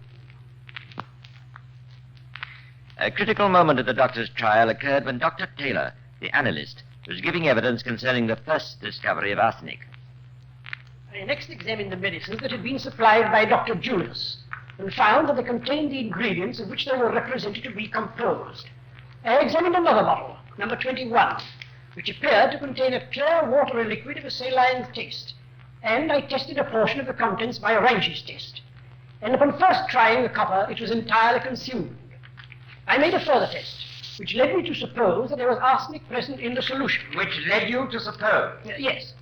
Speaker 15: A critical moment at the doctor's trial occurred when Dr. Taylor, the analyst, was giving evidence concerning the first discovery of arsenic.
Speaker 9: I next examined the medicines that had been supplied by Dr. Julius and found that they contained the ingredients of which they were represented to be composed. I examined another bottle, number 21, which appeared to contain a pure watery liquid of a saline taste, and I tested a portion of the contents by a Range's test. And upon first trying the copper, it was entirely consumed. I made a further test, which led me to suppose that there was arsenic present in the solution.
Speaker 4: Which led you to suppose?
Speaker 9: Yes.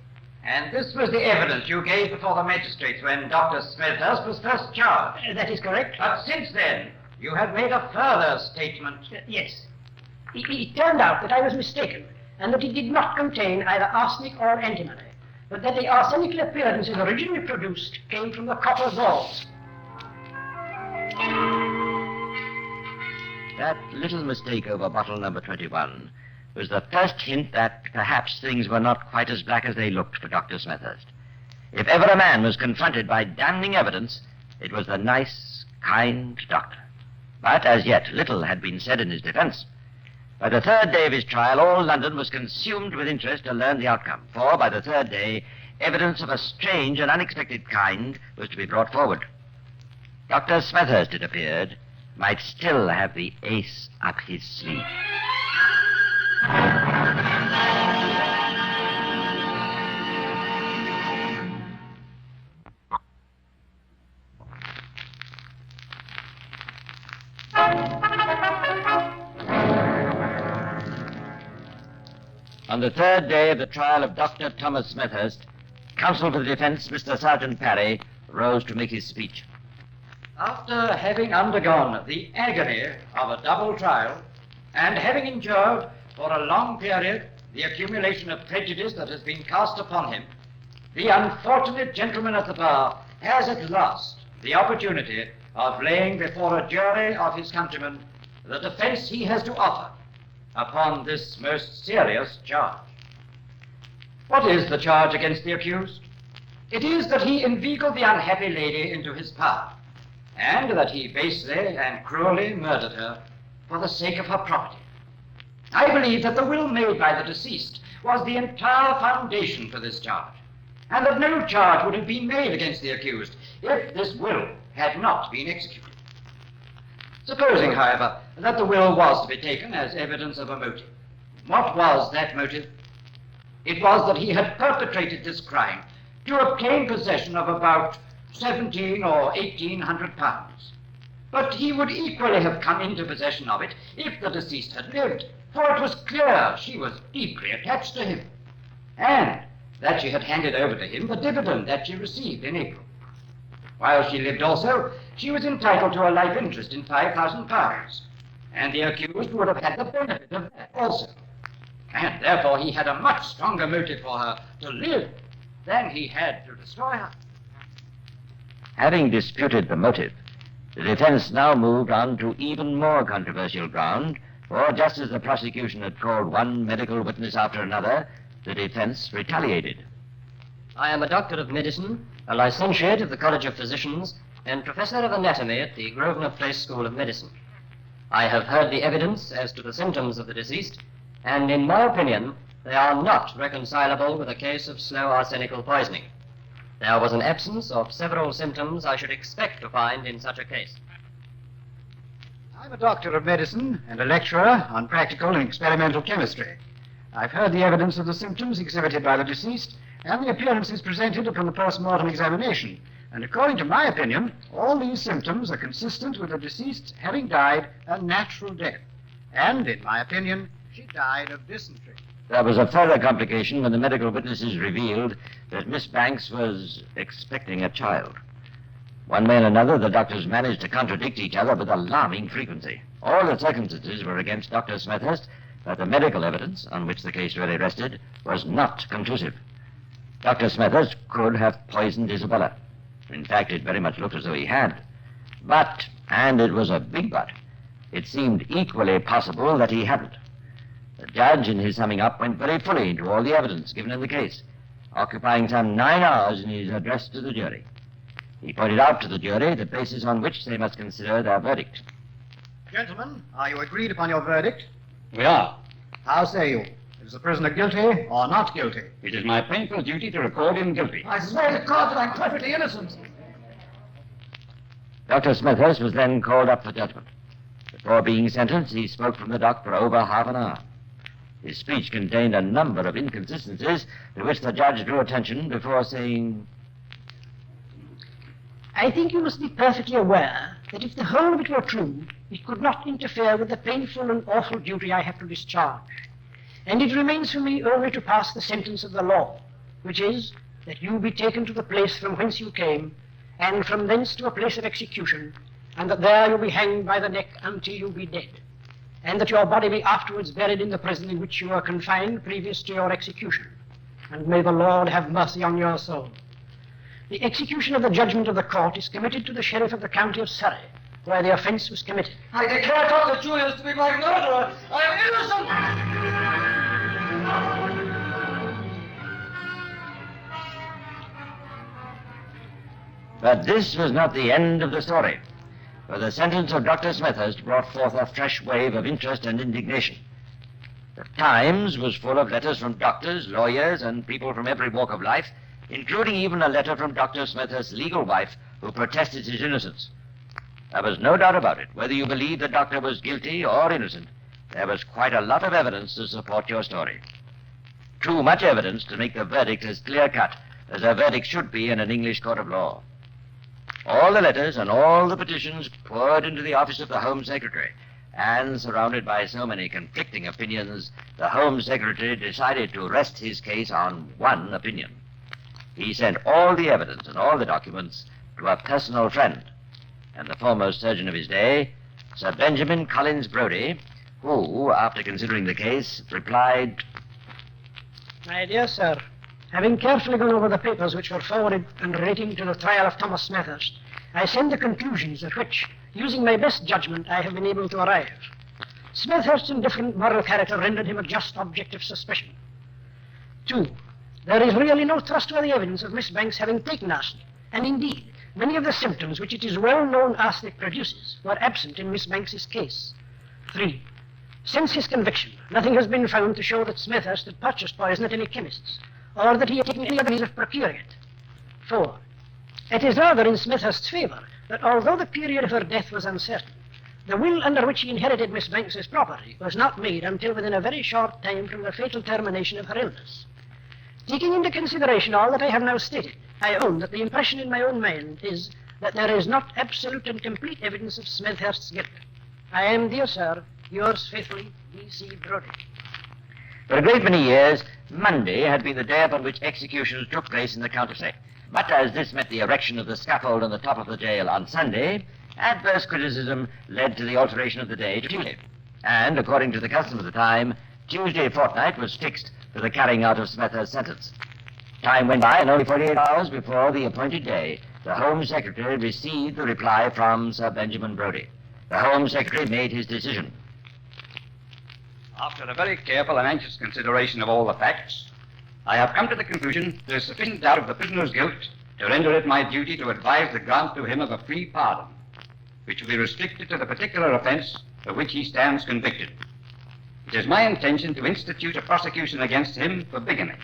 Speaker 4: And this was the evidence you gave before the magistrates when Dr. Smithers was first charged?
Speaker 9: That is correct.
Speaker 4: But since then, you have made a further statement.
Speaker 9: Yes. It turned out that I was mistaken, and that it did not contain either arsenic or antimony, but that the arsenical appearances originally produced came from the copper balls.
Speaker 15: That little mistake over bottle number 21 was the first hint that perhaps things were not quite as black as they looked for Dr. Smethurst. If ever a man was confronted by damning evidence, it was the nice, kind doctor. But as yet, little had been said in his defense. By the third day of his trial, all London was consumed with interest to learn the outcome, for by the third day, evidence of a strange and unexpected kind was to be brought forward. Dr. Smethurst, it appeared, might still have the ace up his sleeve. On the third day of the trial of Dr. Thomas Smethurst, counsel for the defense, Mr. Sergeant Parry, rose to make his speech.
Speaker 4: After having undergone the agony of a double trial, and having endured for a long period the accumulation of prejudice that has been cast upon him, the unfortunate gentleman at the bar has at last the opportunity of laying before a jury of his countrymen the defense he has to offer upon this most serious charge. What is the charge against the accused? It is that he inveigled the unhappy lady into his power, and that he basely and cruelly murdered her for the sake of her property. I believe that the will made by the deceased was the entire foundation for this charge, and that no charge would have been made against the accused if this will had not been executed. Supposing, however, that the will was to be taken as evidence of a motive, what was that motive? It was that he had perpetrated this crime to obtain possession of about 17 or 1800 pounds. But he would equally have come into possession of it if the deceased had lived, for it was clear she was deeply attached to him, and that she had handed over to him the dividend that she received in April. While she lived also, she was entitled to a life interest in £5,000, and the accused would have had the benefit of that also. And therefore he had a much stronger motive for her to live than he had to destroy her.
Speaker 15: Having disputed the motive, the defense now moved on to even more controversial ground, for just as the prosecution had called one medical witness after another, the defense retaliated.
Speaker 23: I am a doctor of medicine, a licentiate of the College of Physicians, and professor of anatomy at the Grosvenor Place School of Medicine. I have heard the evidence as to the symptoms of the deceased, and in my opinion, they are not reconcilable with a case of slow arsenical poisoning. There was an absence of several symptoms I should expect to find in such a case.
Speaker 17: I'm a doctor of medicine and a lecturer on practical and experimental chemistry. I've heard the evidence of the symptoms exhibited by the deceased and the appearances presented upon the post-mortem examination, and according to my opinion, all these symptoms are consistent with the deceased having died a natural death. And, in my opinion, she died of dysentery.
Speaker 15: There was a further complication when the medical witnesses revealed that Miss Banks was expecting a child. One way and another, the doctors managed to contradict each other with alarming frequency. All the circumstances were against Dr. Smethurst, but the medical evidence on which the case really rested was not conclusive. Dr. Smethurst could have poisoned Isabella. In fact, it very much looked as though he had. But, and it was a big but, it seemed equally possible that he hadn't. The judge, in his summing up, went very fully into all the evidence given in the case, occupying some 9 hours in his address to the jury. He pointed out to the jury the basis on which they must consider their verdict.
Speaker 17: Gentlemen, are you agreed upon your verdict?
Speaker 4: We are.
Speaker 17: How say you? Is the prisoner guilty or not guilty?
Speaker 4: It is my painful duty to record him guilty.
Speaker 17: I swear to God that I'm perfectly innocent.
Speaker 15: Dr. Smethurst was then called up for judgment. Before being sentenced, he spoke from the dock for over half an hour. His speech contained a number of inconsistencies to which the judge drew attention before saying,
Speaker 9: I think you must be perfectly aware that if the whole of it were true, it could not interfere with the painful and awful duty I have to discharge. And it remains for me only to pass the sentence of the law, which is that you be taken to the place from whence you came, and from thence to a place of execution, and that there you be hanged by the neck until you be dead, and that your body be afterwards buried in the prison in which you were confined previous to your execution. And may the Lord have mercy on your soul. The execution of the judgment of the court is committed to the sheriff of the county of Surrey, where the offence was committed.
Speaker 17: I declare Dr. Julius to be my murderer. I am innocent.
Speaker 15: But this was not the end of the story, for the sentence of Dr. Smethurst brought forth a fresh wave of interest and indignation. The Times was full of letters from doctors, lawyers, and people from every walk of life, including even a letter from Dr. Smethurst's legal wife, who protested his innocence. There was no doubt about it. Whether you believed the doctor was guilty or innocent, there was quite a lot of evidence to support your story. Too much evidence to make the verdict as clear-cut as a verdict should be in an English court of law. All the letters and all the petitions poured into the office of the Home Secretary, and surrounded by so many conflicting opinions, the Home Secretary decided to rest his case on one opinion. He sent all the evidence and all the documents to a personal friend, and the foremost surgeon of his day, Sir Benjamin Collins Brodie, who, after considering the case, replied,
Speaker 9: My dear sir, having carefully gone over the papers which were forwarded and relating to the trial of Thomas Smethurst, I send the conclusions at which, using my best judgment, I have been able to arrive. Smethurst's indifferent moral character rendered him a just object of suspicion. 2. There is really no trustworthy evidence of Miss Banks having taken arsenic, and indeed, many of the symptoms which it is well known arsenic produces were absent in Miss Banks's case. 3. Since his conviction, nothing has been found to show that Smethurst had purchased poison at any chemist's, or that he had taken any other means of procuring it. 4. It is rather in Smethurst's favour that although the period of her death was uncertain, the will under which he inherited Miss Banks's property was not made until within a very short time from the fatal termination of her illness. Taking into consideration all that I have now stated, I own that the impression in my own mind is that there is not absolute and complete evidence of Smethurst's guilt. I am, dear sir, yours faithfully, B.C. Brodie.
Speaker 15: For a great many years, Monday had been the day upon which executions took place in the county. But as this meant the erection of the scaffold on the top of the jail on Sunday, adverse criticism led to the alteration of the day to Tuesday. And, according to the custom of the time, Tuesday fortnight was fixed for the carrying out of Smethurst's sentence. Time went by, and only 48 hours before the appointed day, the Home Secretary received the reply from Sir Benjamin Brodie. The Home Secretary made his decision.
Speaker 4: After a very careful and anxious consideration of all the facts, I have come to the conclusion there is sufficient doubt of the prisoner's guilt to render it my duty to advise the grant to him of a free pardon, which will be restricted to the particular offence for which he stands convicted. It is my intention to institute a prosecution against him for bigamy.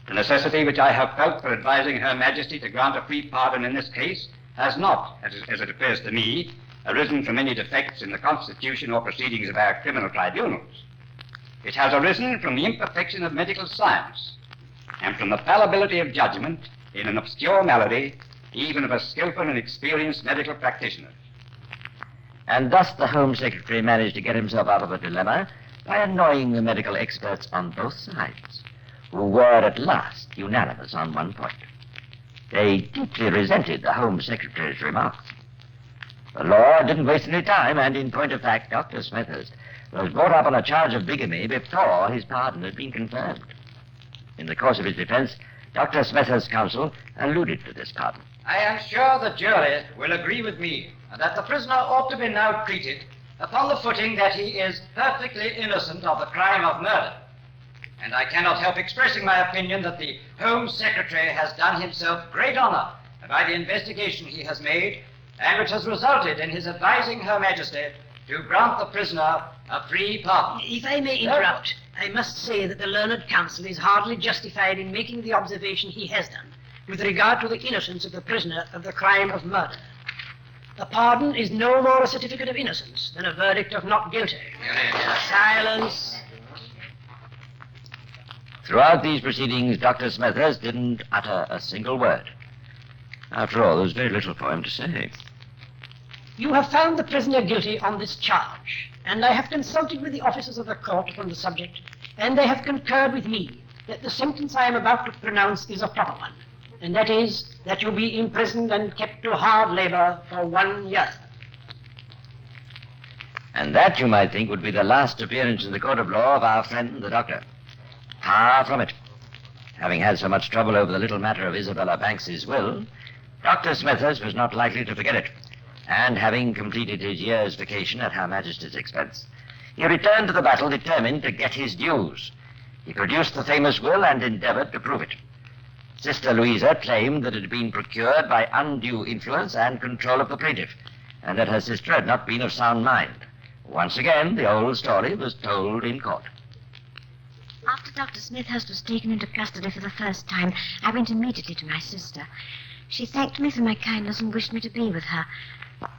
Speaker 4: The necessity which I have felt for advising Her Majesty to grant a free pardon in this case has not, as it appears to me, arisen from any defects in the constitution or proceedings of our criminal tribunals. It has arisen from the imperfection of medical science and from the fallibility of judgment in an obscure malady, even of a skillful and experienced medical practitioner.
Speaker 15: And thus the Home Secretary managed to get himself out of a dilemma by annoying the medical experts on both sides, who were at last unanimous on one point. They deeply resented the Home Secretary's remarks. The law didn't waste any time, and in point of fact, Dr. Smethurst was brought up on a charge of bigamy before his pardon had been confirmed. In the course of his defense, Dr. Smithers' counsel alluded to this pardon.
Speaker 10: I am sure the jury will agree with me that the prisoner ought to be now treated upon the footing that he is perfectly innocent of the crime of murder. And I cannot help expressing my opinion that the Home Secretary has done himself great honor by the investigation he has made, and which has resulted in his advising Her Majesty to grant the prisoner a free pardon.
Speaker 9: If I may interrupt, I must say that the learned counsel is hardly justified in making the observation he has done with regard to the innocence of the prisoner of the crime of murder. A pardon is no more a certificate of innocence than a verdict of not guilty. Silence.
Speaker 15: Throughout these proceedings, Dr. Smithers didn't utter a single word. After all, there was very little for him to say.
Speaker 9: You have found the prisoner guilty on this charge, and I have consulted with the officers of the court upon the subject, and they have concurred with me that the sentence I am about to pronounce is a proper one, and that is that you be imprisoned and kept to hard labor for 1 year.
Speaker 15: And that, you might think, would be the last appearance in the court of law of our friend, the doctor. Far from it. Having had so much trouble over the little matter of Isabella Banks's will, Dr. Smithers was not likely to forget it, and having completed his year's vacation at Her Majesty's expense, he returned to the battle determined to get his dues. He produced the famous will and endeavored to prove it. Sister Louisa claimed that it had been procured by undue influence and control of the plaintiff, and that her sister had not been of sound mind. Once again, the old story was told in court.
Speaker 18: After Dr. Smithhurst was taken into custody for the first time, I went immediately to my sister. She thanked me for my kindness and wished me to be with her.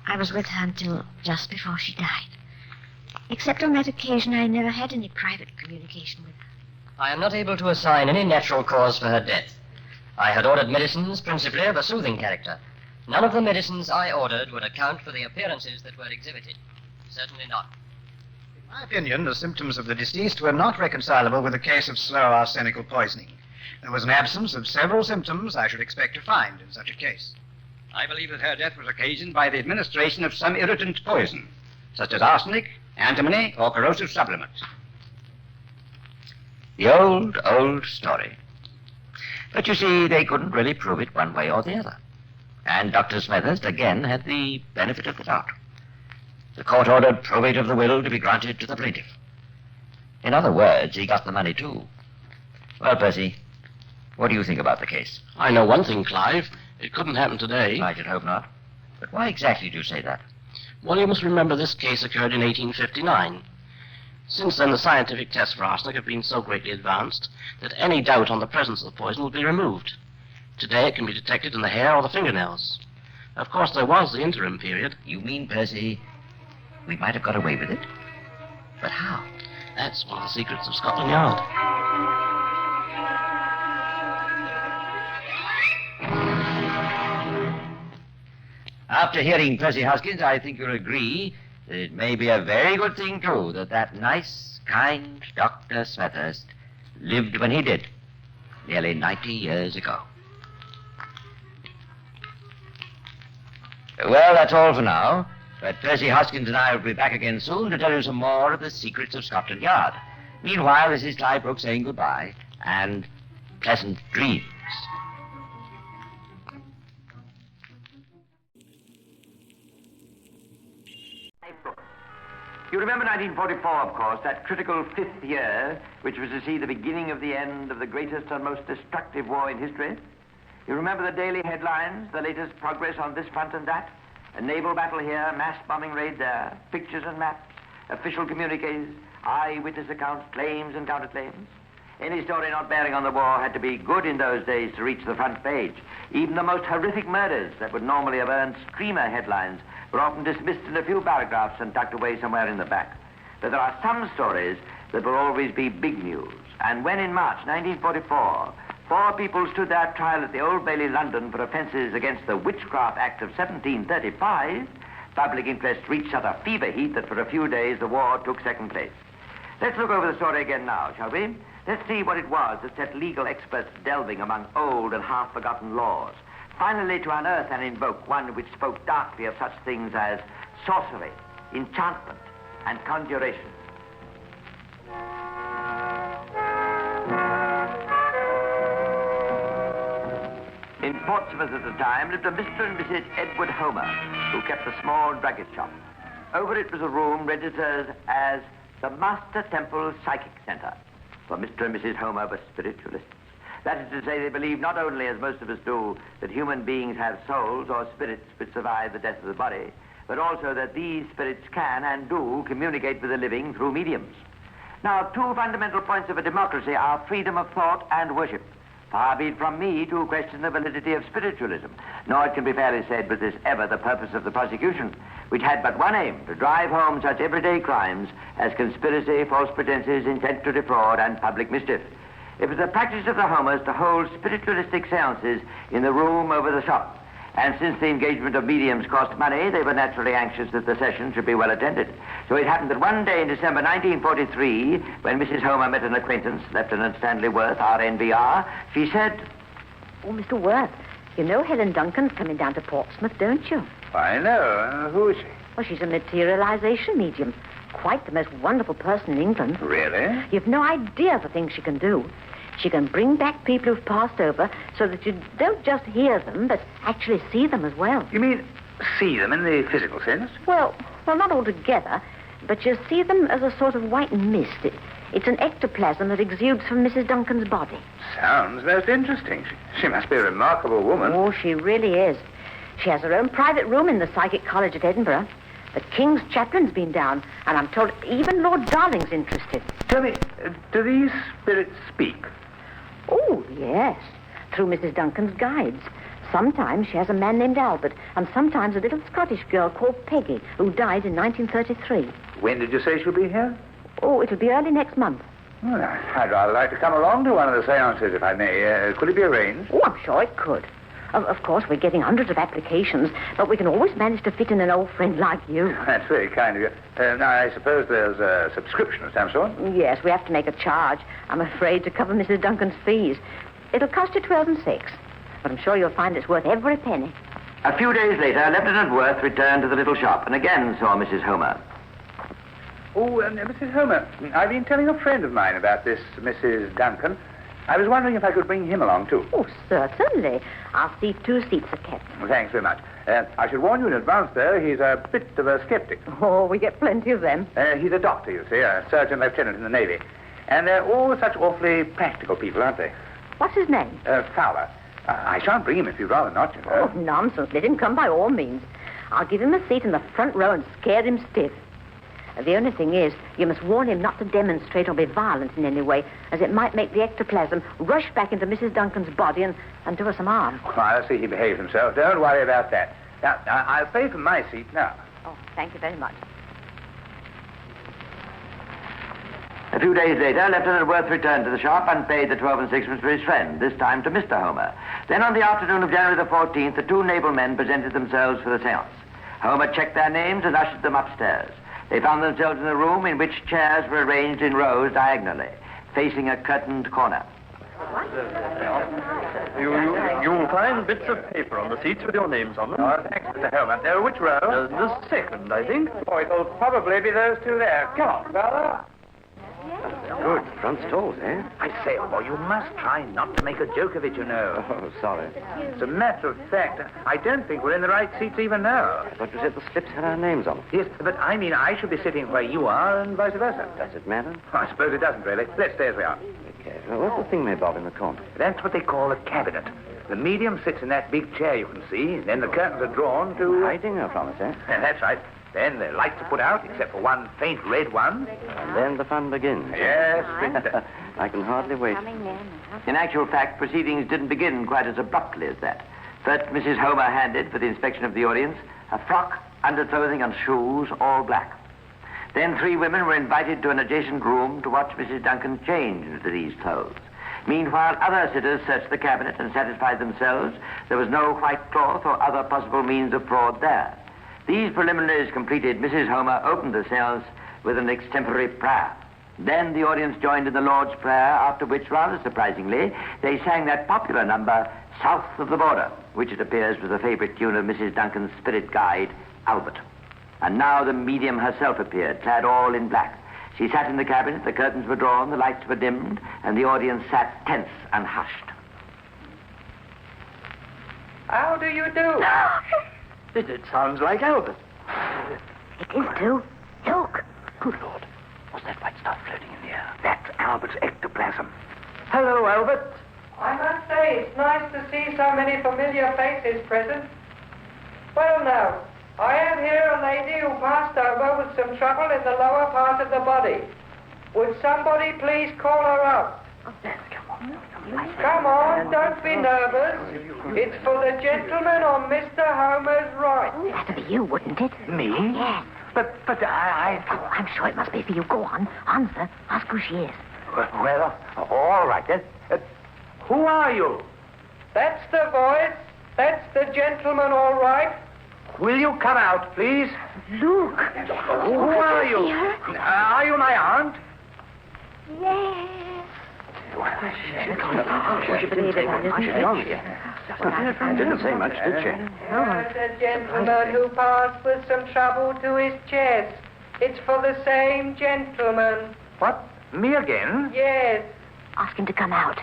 Speaker 18: I was with her until just before she died. Except on that occasion, I never had any private communication with her.
Speaker 23: I am not able to assign any natural cause for her death. I had ordered medicines principally of a soothing character. None of the medicines I ordered would account for the appearances that were exhibited. Certainly not.
Speaker 17: In my opinion, the symptoms of the deceased were not reconcilable with a case of slow arsenical poisoning. There was an absence of several symptoms I should expect to find in such a case.
Speaker 4: I believe that her death was occasioned by the administration of some irritant poison, such as arsenic, antimony, or corrosive sublimate.
Speaker 15: The old story. But you see, they couldn't really prove it one way or the other. And Dr. Smithers again had the benefit of the doubt. The court ordered probate of the will to be granted to the plaintiff. In other words, he got the money too. Well, Percy, what do you think about the case?
Speaker 12: I know one thing, Clive. It couldn't happen today.
Speaker 15: I should hope not. But why exactly do you say that?
Speaker 12: Well, you must remember this case occurred in 1859. Since then, the scientific tests for arsenic have been so greatly advanced that any doubt on the presence of the poison will be removed. Today, it can be detected in the hair or the fingernails. Of course, there was the interim period.
Speaker 15: You mean, Percy, we might have got away with it? But how?
Speaker 12: That's one of the secrets of Scotland Yard.
Speaker 15: After hearing Percy Hoskins, I think you'll agree that it may be a very good thing, too, that nice, kind Dr. Smethurst lived when he did, nearly 90 years ago. Well, that's all for now, but Percy Hoskins and I will be back again soon to tell you some more of the secrets of Scotland Yard. Meanwhile, this is Clive Brooks saying goodbye, and pleasant dreams.
Speaker 2: You remember 1944, of course, that critical 5th year, which was to see the beginning of the end of the greatest and most destructive war in history? You remember the daily headlines, the latest progress on this front and that? A naval battle here, mass bombing raid there, pictures and maps, official communiques, eyewitness accounts, claims and counterclaims. Any story not bearing on the war had to be good in those days to reach the front page. Even the most horrific murders that would normally have earned screamer headlines were often dismissed in a few paragraphs and tucked away somewhere in the back. But there are some stories that will always be big news. And when in March 1944, 4 people stood their trial at the Old Bailey, London, for offences against the Witchcraft Act of 1735, public interest reached such a fever heat that for a few days the war took second place. Let's look over the story again now, shall we? Let's see what it was that set legal experts delving among old and half-forgotten laws, finally to unearth and invoke one which spoke darkly of such things as sorcery, enchantment, and conjuration.
Speaker 16: In Portsmouth at the time lived a Mr. and Mrs. Edward Homer, who kept a small druggist shop. Over it was a room registered as the Master Temple Psychic Center, for Mr. and Mrs. Homer were spiritualists. That is to say, they believe not only, as most of us do, that human beings have souls or spirits which survive the death of the body, but also that these spirits can and do communicate with the living through mediums. Now, two fundamental points of a democracy are freedom of thought and worship. Far be it from me to question the validity of spiritualism, nor it can be fairly said was this ever the purpose of the prosecution, which had but one aim, to drive home such everyday crimes as conspiracy, false pretenses, intent to defraud, and public mischief. It was the practice of the Homers to hold spiritualistic seances in the room over the shop, and since the engagement of mediums cost money, they were naturally anxious that the session should be well attended. So it happened that one day in December 1943, when Mrs. Homer met an acquaintance, Lieutenant Stanley Worth, RNVR, she said,
Speaker 21: "Oh, Mr. Worth, you know Helen Duncan's coming down to Portsmouth, don't you?"
Speaker 3: I know. Who is she?
Speaker 21: Well, she's a materialization medium. Quite the most wonderful person in England.
Speaker 3: Really?
Speaker 21: You've no idea the things she can do. She can bring back people who've passed over so that you don't just hear them, but actually see them as well.
Speaker 3: You mean see them in the physical sense?
Speaker 21: Well, not altogether, but you see them as a sort of white mist. It's an ectoplasm that exudes from Mrs. Duncan's body.
Speaker 3: Sounds most interesting. She must be a remarkable woman.
Speaker 21: Oh, she really is. She has her own private room in the Psychic College at Edinburgh. The King's chaplain's been down, and I'm told even Lord Darling's interested.
Speaker 3: Tell me, do these spirits speak?
Speaker 21: Oh, yes, through Mrs. Duncan's guides. Sometimes she has a man named Albert, and sometimes a little Scottish girl called Peggy, who died in 1933.
Speaker 3: When did you say she'll be here?
Speaker 21: Oh, it'll be early next month.
Speaker 3: Well, I'd rather like to come along to one of the seances, if I may. Could it be arranged?
Speaker 21: Oh, I'm sure it could. Of course, we're getting hundreds of applications, but we can always manage to fit in an old friend like you.
Speaker 3: That's very kind of you. Now, I suppose there's a subscription of some sort?
Speaker 21: Yes, we have to make a charge, I'm afraid, to cover Mrs. Duncan's fees. It'll cost you 12 and 6, but I'm sure you'll find it's worth every penny.
Speaker 16: A few days later, Lieutenant Worth returned to the little shop and again saw Mrs. Homer.
Speaker 3: Oh, Mrs. Homer, I've been telling a friend of mine about this Mrs. Duncan. I was wondering if I could bring him along, too.
Speaker 21: Oh, certainly. I'll see 2 seats are kept.
Speaker 3: Well, thanks very much. I should warn you in advance, though, he's a bit of a skeptic.
Speaker 21: Oh, we get plenty of them.
Speaker 3: He's a doctor, you see, a surgeon lieutenant in the Navy. And they're all such awfully practical people, aren't they?
Speaker 21: What's his name?
Speaker 3: Fowler. I shan't bring him if you'd rather not, you know.
Speaker 21: Oh, nonsense. Let him come by all means. I'll give him a seat in the front row and scare him stiff. The only thing is, you must warn him not to demonstrate or be violent in any way, as it might make the ectoplasm rush back into Mrs. Duncan's body and do her some harm.
Speaker 3: Well, I'll see he behaves himself. Don't worry about that. Now, I'll pay for my seat now.
Speaker 21: Oh, thank you very much.
Speaker 16: A few days later, Lieutenant Worth returned to the shop and paid the 12 and 6 for his friend, this time to Mr. Homer. Then on the afternoon of January the 14th, the 2 naval men presented themselves for the seance. Homer checked their names and ushered them upstairs. They found themselves in a room in which chairs were arranged in rows diagonally, facing a curtained corner.
Speaker 22: You'll find bits of paper on the seats with your names on them.
Speaker 3: Oh, thanks, Mr. Homer. Which row?
Speaker 22: The second, I think.
Speaker 3: Oh, it'll probably be those 2 there. Come on, fella.
Speaker 22: Good front stalls, eh?
Speaker 3: I say, boy, you must try not to make a joke of it, you know.
Speaker 22: Oh, sorry.
Speaker 3: As a matter of fact, I don't think we're in the right seats even now.
Speaker 22: I thought you said the slips had our names on them.
Speaker 3: Yes, but I mean I should be sitting where you are and vice versa.
Speaker 22: Does it matter?
Speaker 3: I suppose it doesn't, really. Let's stay as we are.
Speaker 22: Okay. Well, what's the thing bob in the corner?
Speaker 3: That's what they call a cabinet. The medium sits in that big chair you can see, and then the curtains are drawn to...
Speaker 22: Hiding her from us, eh?
Speaker 3: That's right. Then the lights are put out, except for one faint red one.
Speaker 22: And then the fun begins.
Speaker 3: Yes,
Speaker 22: I can hardly wait.
Speaker 16: In actual fact, proceedings didn't begin quite as abruptly as that. First, Mrs. Homer handed, for the inspection of the audience, a frock, underclothing, and shoes, all black. Then 3 women were invited to an adjacent room to watch Mrs. Duncan change into these clothes. Meanwhile, other sitters searched the cabinet and satisfied themselves there was no white cloth or other possible means of fraud there. These preliminaries completed, Mrs. Homer opened the seance with an extempore prayer. Then the audience joined in the Lord's Prayer, after which, rather surprisingly, they sang that popular number, South of the Border, which it appears was a favorite tune of Mrs. Duncan's spirit guide, Albert. And now the medium herself appeared, clad all in black. She sat in the cabinet, the curtains were drawn, the lights were dimmed, and the audience sat tense and hushed.
Speaker 3: How do you do?
Speaker 2: It sounds like Albert.
Speaker 21: It is, too. Look.
Speaker 2: Good Lord. What's that white stuff floating in the air? That's Albert's ectoplasm. Hello, Albert.
Speaker 7: I must say, it's nice to see so many familiar faces present. Well, now, I have here a lady who passed over with some trouble in the lower part of the body. Would somebody please call her up? Come on, don't be nervous. It's for the gentleman on Mr. Homer's right.
Speaker 21: That'd be you, wouldn't it?
Speaker 2: Me?
Speaker 21: Yes.
Speaker 2: But I...
Speaker 21: Oh, I'm sure it must be for you. Go on. Answer. Ask who she is.
Speaker 2: Well, all right then. Who are you?
Speaker 7: That's the voice. That's the gentleman, all right.
Speaker 2: Will you come out, please?
Speaker 21: Luke.
Speaker 2: Who are you? Are you my aunt?
Speaker 21: Yes.
Speaker 2: Didn't say much, did she?
Speaker 7: There's a gentleman who passed with some trouble to his chest. It's for the same gentleman.
Speaker 2: What? Me again?
Speaker 7: Yes.
Speaker 21: Ask him to come out.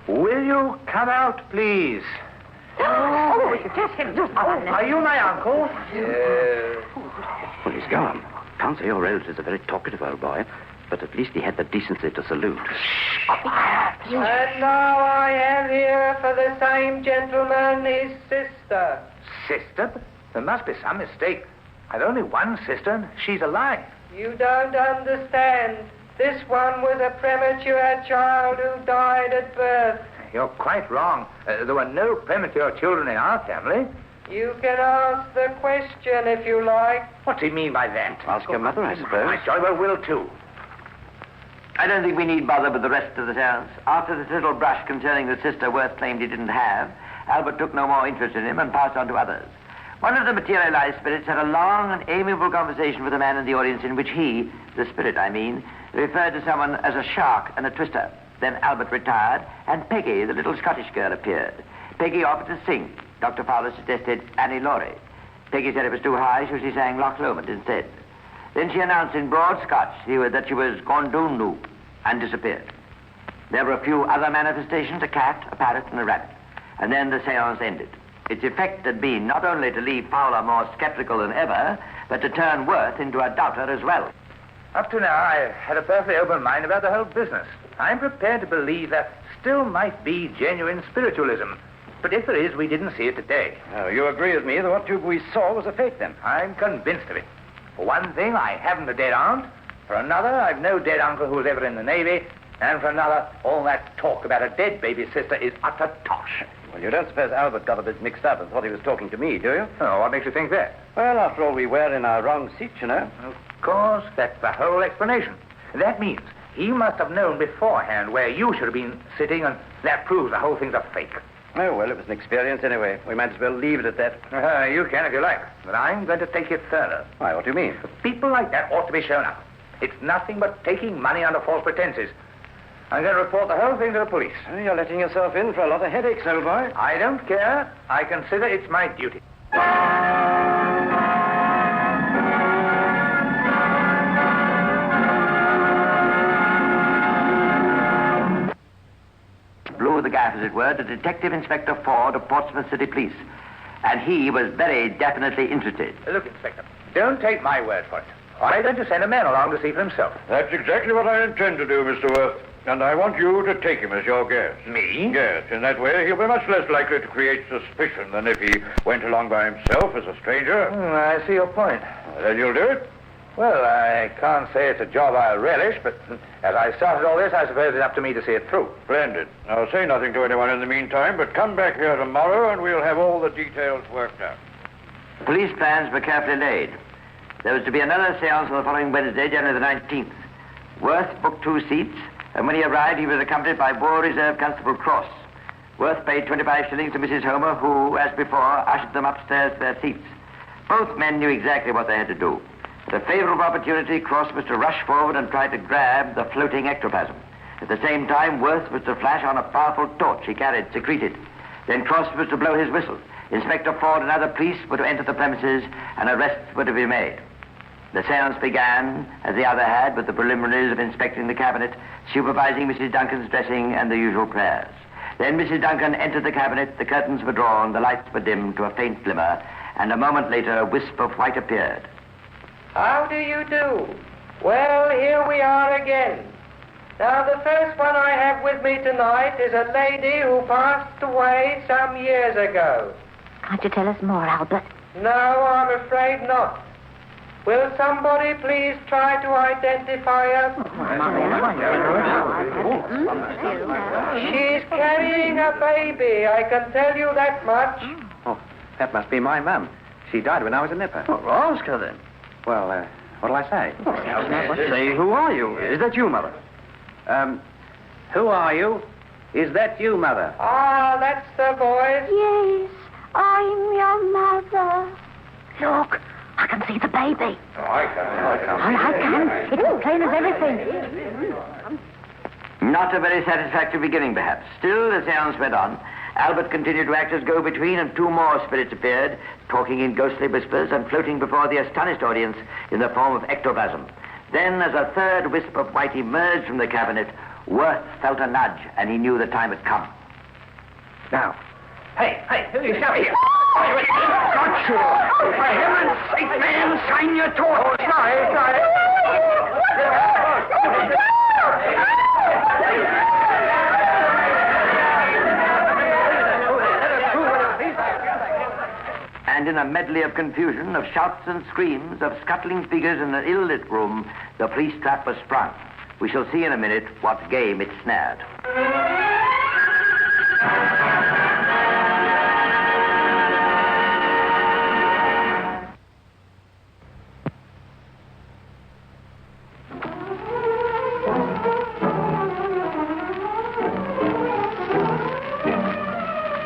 Speaker 2: Will you come out, please?
Speaker 21: Oh, just him.
Speaker 2: Are you my uncle?
Speaker 16: Yes. Well, he's gone. Can't say your relative's a very talkative old boy, but at least he had the decency to salute.
Speaker 7: And now I am here for the same gentleman, his sister.
Speaker 2: Sister? There must be some mistake. I've only one sister, and she's alive.
Speaker 7: You don't understand. This one was a premature child who died at birth.
Speaker 2: You're quite wrong. There were no premature children in our family.
Speaker 7: You can ask the question if you like.
Speaker 2: What do you mean by that?
Speaker 16: Ask your mother, I suppose.
Speaker 2: I jolly well will, too.
Speaker 16: I don't think we need bother with the rest of the seance. After this little brush concerning the sister Worth claimed he didn't have, Albert took no more interest in him and passed on to others. One of the materialized spirits had a long and amiable conversation with a man in the audience in which he, the spirit I mean, referred to someone as a shark and a twister. Then Albert retired, and Peggy, the little Scottish girl, appeared. Peggy offered to sing. Dr. Fowler suggested Annie Laurie. Peggy said it was too high, so she sang Loch Lomond instead. Then she announced in broad Scotch that she was Gondunu, and disappeared. There were a few other manifestations, a cat, a parrot, and a rabbit. And then the seance ended. Its effect had been not only to leave Fowler more skeptical than ever, but to turn Worth into a doubter as well.
Speaker 2: Up to now, I've had a perfectly open mind about the whole business. I'm prepared to believe there still might be genuine spiritualism. But if there is, we didn't see it today.
Speaker 3: Oh, you agree with me that what we saw was a fake, then?
Speaker 2: I'm convinced of it. For one thing, I haven't a dead aunt. For another, I've no dead uncle who was ever in the Navy. And for another, all that talk about a dead baby sister is utter tosh.
Speaker 3: Well, you don't suppose Albert got a bit mixed up and thought he was talking to me, do you?
Speaker 2: Oh, what makes you think that?
Speaker 3: Well, after all, we were in our wrong seats, you know.
Speaker 2: Of course, that's the whole explanation. That means he must have known beforehand where you should have been sitting, and that proves the whole thing's a fake.
Speaker 3: Oh, well, it was an experience anyway. We might as well leave it at that.
Speaker 2: You can if you like, but I'm going to take it further.
Speaker 3: Why, what do you mean?
Speaker 2: People like that ought to be shown up. It's nothing but taking money under false pretenses. I'm going to report the whole thing to the police.
Speaker 3: Oh, you're letting yourself in for a lot of headaches, old boy.
Speaker 2: I don't care. I consider it's my duty.
Speaker 16: Blew the gaff, as it were, to Detective Inspector Ford of Portsmouth City Police. And he was very definitely interested.
Speaker 2: Look, Inspector, don't take my word for it. I'm going to send a man along to see for himself.
Speaker 20: That's exactly what I intend to do, Mr. Worth. And I want you to take him as your guest.
Speaker 2: Me?
Speaker 20: Yes, in that way he'll be much less likely to create suspicion than if he went along by himself as a stranger.
Speaker 2: I see your point.
Speaker 20: Then you'll do it?
Speaker 2: Well, I can't say it's a job I relish, but as I started all this, I suppose it's up to me to see it through.
Speaker 20: Splendid. Now, say nothing to anyone in the meantime, but come back here tomorrow and we'll have all the details worked out.
Speaker 16: Police plans were carefully laid. There was to be another seance on the following Wednesday, January the 19th. Worth booked 2 seats, and when he arrived, he was accompanied by War Reserve Constable Cross. Worth paid 25 shillings to Mrs. Homer, who, as before, ushered them upstairs to their seats. Both men knew exactly what they had to do. At a favorable opportunity, Cross was to rush forward and try to grab the floating ectoplasm. At the same time, Worth was to flash on a powerful torch he carried, secreted. Then Cross was to blow his whistle. Inspector Ford and other police were to enter the premises, and arrests were to be made. The seance began, as the other had, with the preliminaries of inspecting the cabinet, supervising Mrs. Duncan's dressing, and the usual prayers. Then Mrs. Duncan entered the cabinet, the curtains were drawn, the lights were dimmed to a faint glimmer, and a moment later a wisp of white appeared.
Speaker 7: How do you do? Well, here we are again. Now, the first one I have with me tonight is a lady who passed away some years ago.
Speaker 21: Can't you tell us more, Albert?
Speaker 7: No, I'm afraid not. Will somebody please try to identify her? She's carrying a baby, I can tell you that much.
Speaker 3: Oh, that must be my mum. She died when I was a nipper.
Speaker 22: Oh, ask her then.
Speaker 3: Well, what'll I say?
Speaker 22: Say, who are you? Is that you, Mother?
Speaker 3: Who are you? Is that you, Mother?
Speaker 7: Ah, that's the voice.
Speaker 6: Yes, I'm your mother.
Speaker 21: Look, I can see the baby.
Speaker 3: Oh, I can.
Speaker 21: I can. It's as plain as everything.
Speaker 16: Not a very satisfactory beginning, perhaps. Still, the seance went on. Albert continued to act as go-between, and two more spirits appeared, talking in ghostly whispers and floating before the astonished audience in the form of ectoplasm. Then, as a third wisp of white emerged from the cabinet, Worth felt a nudge, and he knew the time had come.
Speaker 3: Now, hey, who are you shouting at? Got you! For heaven's sake, man, shine your torch! Oh, sorry.
Speaker 16: And in a medley of confusion, of shouts and screams, of scuttling figures in an ill-lit room, the police trap was sprung. We shall see in a minute what game it snared.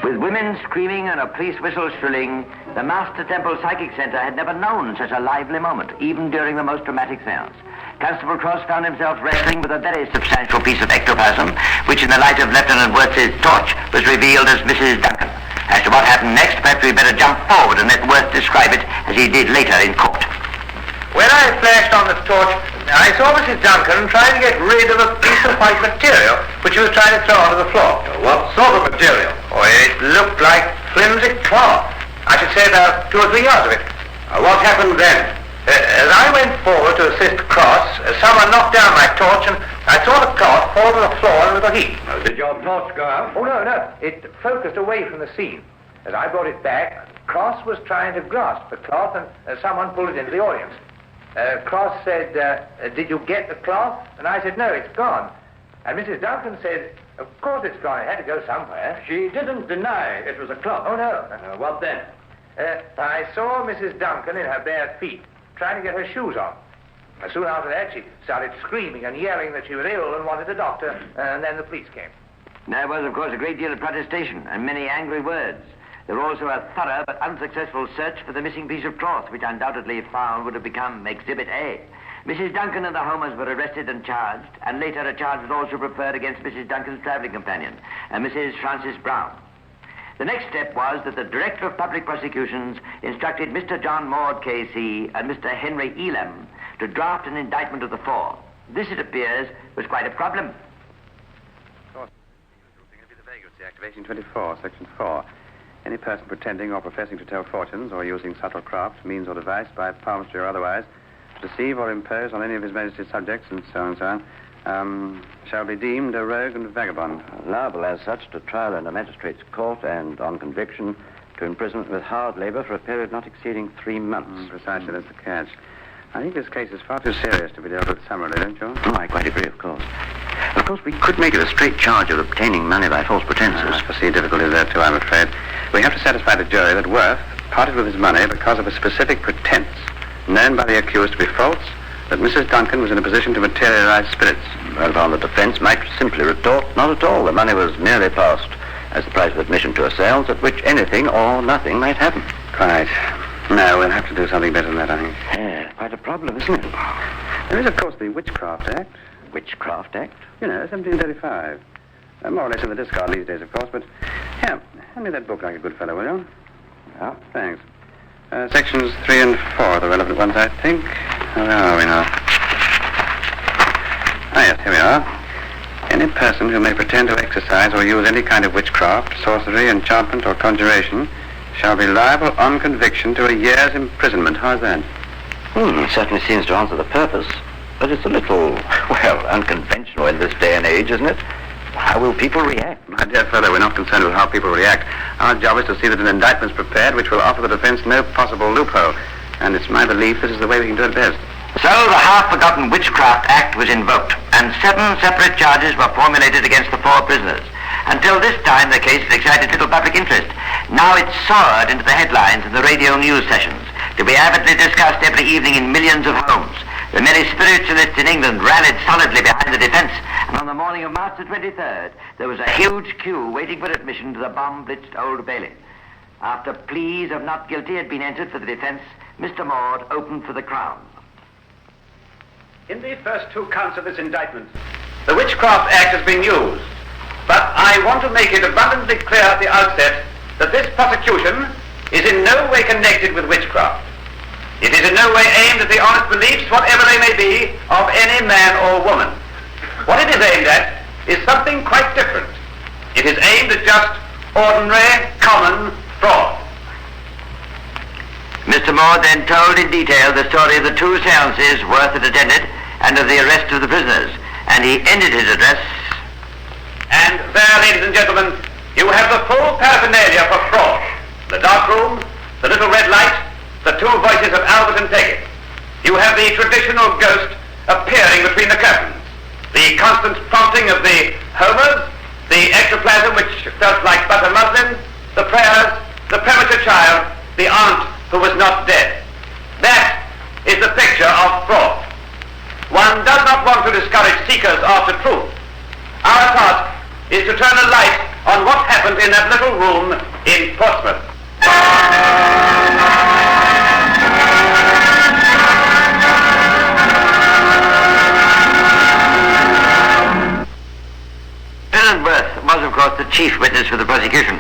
Speaker 16: With women screaming and a police whistle shrilling, the Master Temple Psychic Center had never known such a lively moment, even during the most dramatic seance. Constable Cross found himself wrestling with a very substantial piece of ectoplasm, which in the light of Lieutenant Worth's torch was revealed as Mrs. Duncan. As to what happened next, perhaps we'd better jump forward and let Worth describe it as he did later in court.
Speaker 3: When I flashed on the torch, I saw Mrs. Duncan trying to get rid of a piece of white material which she was trying to throw onto the floor. What sort of material? Oh, it looked like flimsy cloth. I should say about 2 or 3 yards of it. What happened then? As I went forward to assist Cross, someone knocked down my torch and I saw the cloth fall to the floor in a little heap. Did your torch go out? Oh, no. It focused away from the scene. As I brought it back, Cross was trying to grasp the cloth and someone pulled it into the audience. Cross said, did you get the cloth? And I said, no, it's gone. And Mrs. Duncan said, of course it's gone. It had to go somewhere. She didn't deny it was a cloth. Oh, no. What then? I saw Mrs. Duncan in her bare feet, trying to get her shoes on. Soon after that, she started screaming and yelling that she was ill and wanted a doctor, and then the police came.
Speaker 16: There was, of course, a great deal of protestation and many angry words. There was also a thorough but unsuccessful search for the missing piece of cloth, which undoubtedly, if found, would have become Exhibit A. Mrs. Duncan and the Homers were arrested and charged, and later a charge was also preferred against Mrs. Duncan's traveling companion, Mrs. Frances Brown. The next step was that the Director of Public Prosecutions instructed Mr. John Maud, K.C., and Mr. Henry Elam to draft an indictment of the 4. This, it appears, was quite a problem.
Speaker 1: Activation 24, Section 4. Any person pretending or professing to tell fortunes or using subtle craft, means or device, by palmistry or otherwise, to deceive or impose on any of His Majesty's subjects, and so on, shall be deemed a rogue and vagabond.
Speaker 8: Liable as such to trial in a magistrate's court and, on conviction, to imprisonment with hard labor for a period not exceeding 3 months.
Speaker 1: Precisely, that's the catch. I think this case is far too serious to be dealt with summarily, don't you?
Speaker 8: Oh, I quite agree, of course. Of course, we could make it a straight charge of obtaining money by false pretenses.
Speaker 1: I foresee difficulties there, too, I'm afraid. We have to satisfy the jury that Worth parted with his money because of a specific pretense, known by the accused to be false, that Mrs. Duncan was in a position to materialize spirits.
Speaker 8: Whereupon the defense might simply retort, not at all. The money was merely passed as the price of admission to a seance at which anything or nothing might happen.
Speaker 1: Quite. No, we'll have to do something better than that, I think.
Speaker 8: Yeah, quite a problem, isn't it?
Speaker 1: There is, of course, the Witchcraft Act.
Speaker 8: Witchcraft Act?
Speaker 1: You know, 1735. More or less in the discard these days, of course, but... Here, hand me that book like a good fellow, will you?
Speaker 8: Yeah.
Speaker 1: Thanks. Sections 3 and 4 are the relevant ones, I think. Where are we now? Ah, yes, here we are. Any person who may pretend to exercise or use any kind of witchcraft, sorcery, enchantment, or conjuration shall be liable on conviction to a year's imprisonment. How's that?
Speaker 16: It certainly seems to answer the purpose, but it's a little, well, unconventional in this day and age, isn't it? How will people react?
Speaker 1: My dear fellow, we're not concerned with how people react. Our job is to see that an indictment's prepared which will offer the defense no possible loophole. And it's my belief this is the way we can do it best.
Speaker 16: So the half-forgotten Witchcraft Act was invoked, and 7 separate charges were formulated against the 4 prisoners. Until this time, the case had excited little public interest. Now it's soared into the headlines and the radio news sessions, to be avidly discussed every evening in millions of homes. The many spiritualists in England rallied solidly behind the defense, and on the morning of March the 23rd, there was a huge queue waiting for admission to the bomb-blitzed Old Bailey. After pleas of not guilty had been entered for the defense, Mr. Maud opened for the Crown.
Speaker 1: In the first 2 counts of this indictment, the Witchcraft Act has been used. But I want to make it abundantly clear at the outset that this prosecution is in no way connected with witchcraft. It is in no way aimed at the honest beliefs, whatever they may be, of any man or woman. What it is aimed at is something quite different. It is aimed at just ordinary, common fraud.
Speaker 16: Mr. Maud then told in detail the story of the 2 seances Worth had attended and of the arrest of the prisoners, and he ended his address.
Speaker 1: And there, ladies and gentlemen, you have the full paraphernalia for fraud. The dark room, the little red light, the 2 voices of Albert and Peggy. You have the traditional ghost appearing between the curtains, the constant prompting of the homers, the ectoplasm which felt like butter muslin, the prayers, the premature child, the aunt who was not dead. That is the picture of fraud. One does not want to discourage seekers after truth. Our task is to turn a light on what happened in that little room in Portsmouth.
Speaker 16: President Worth was, of course, the chief witness for the prosecution.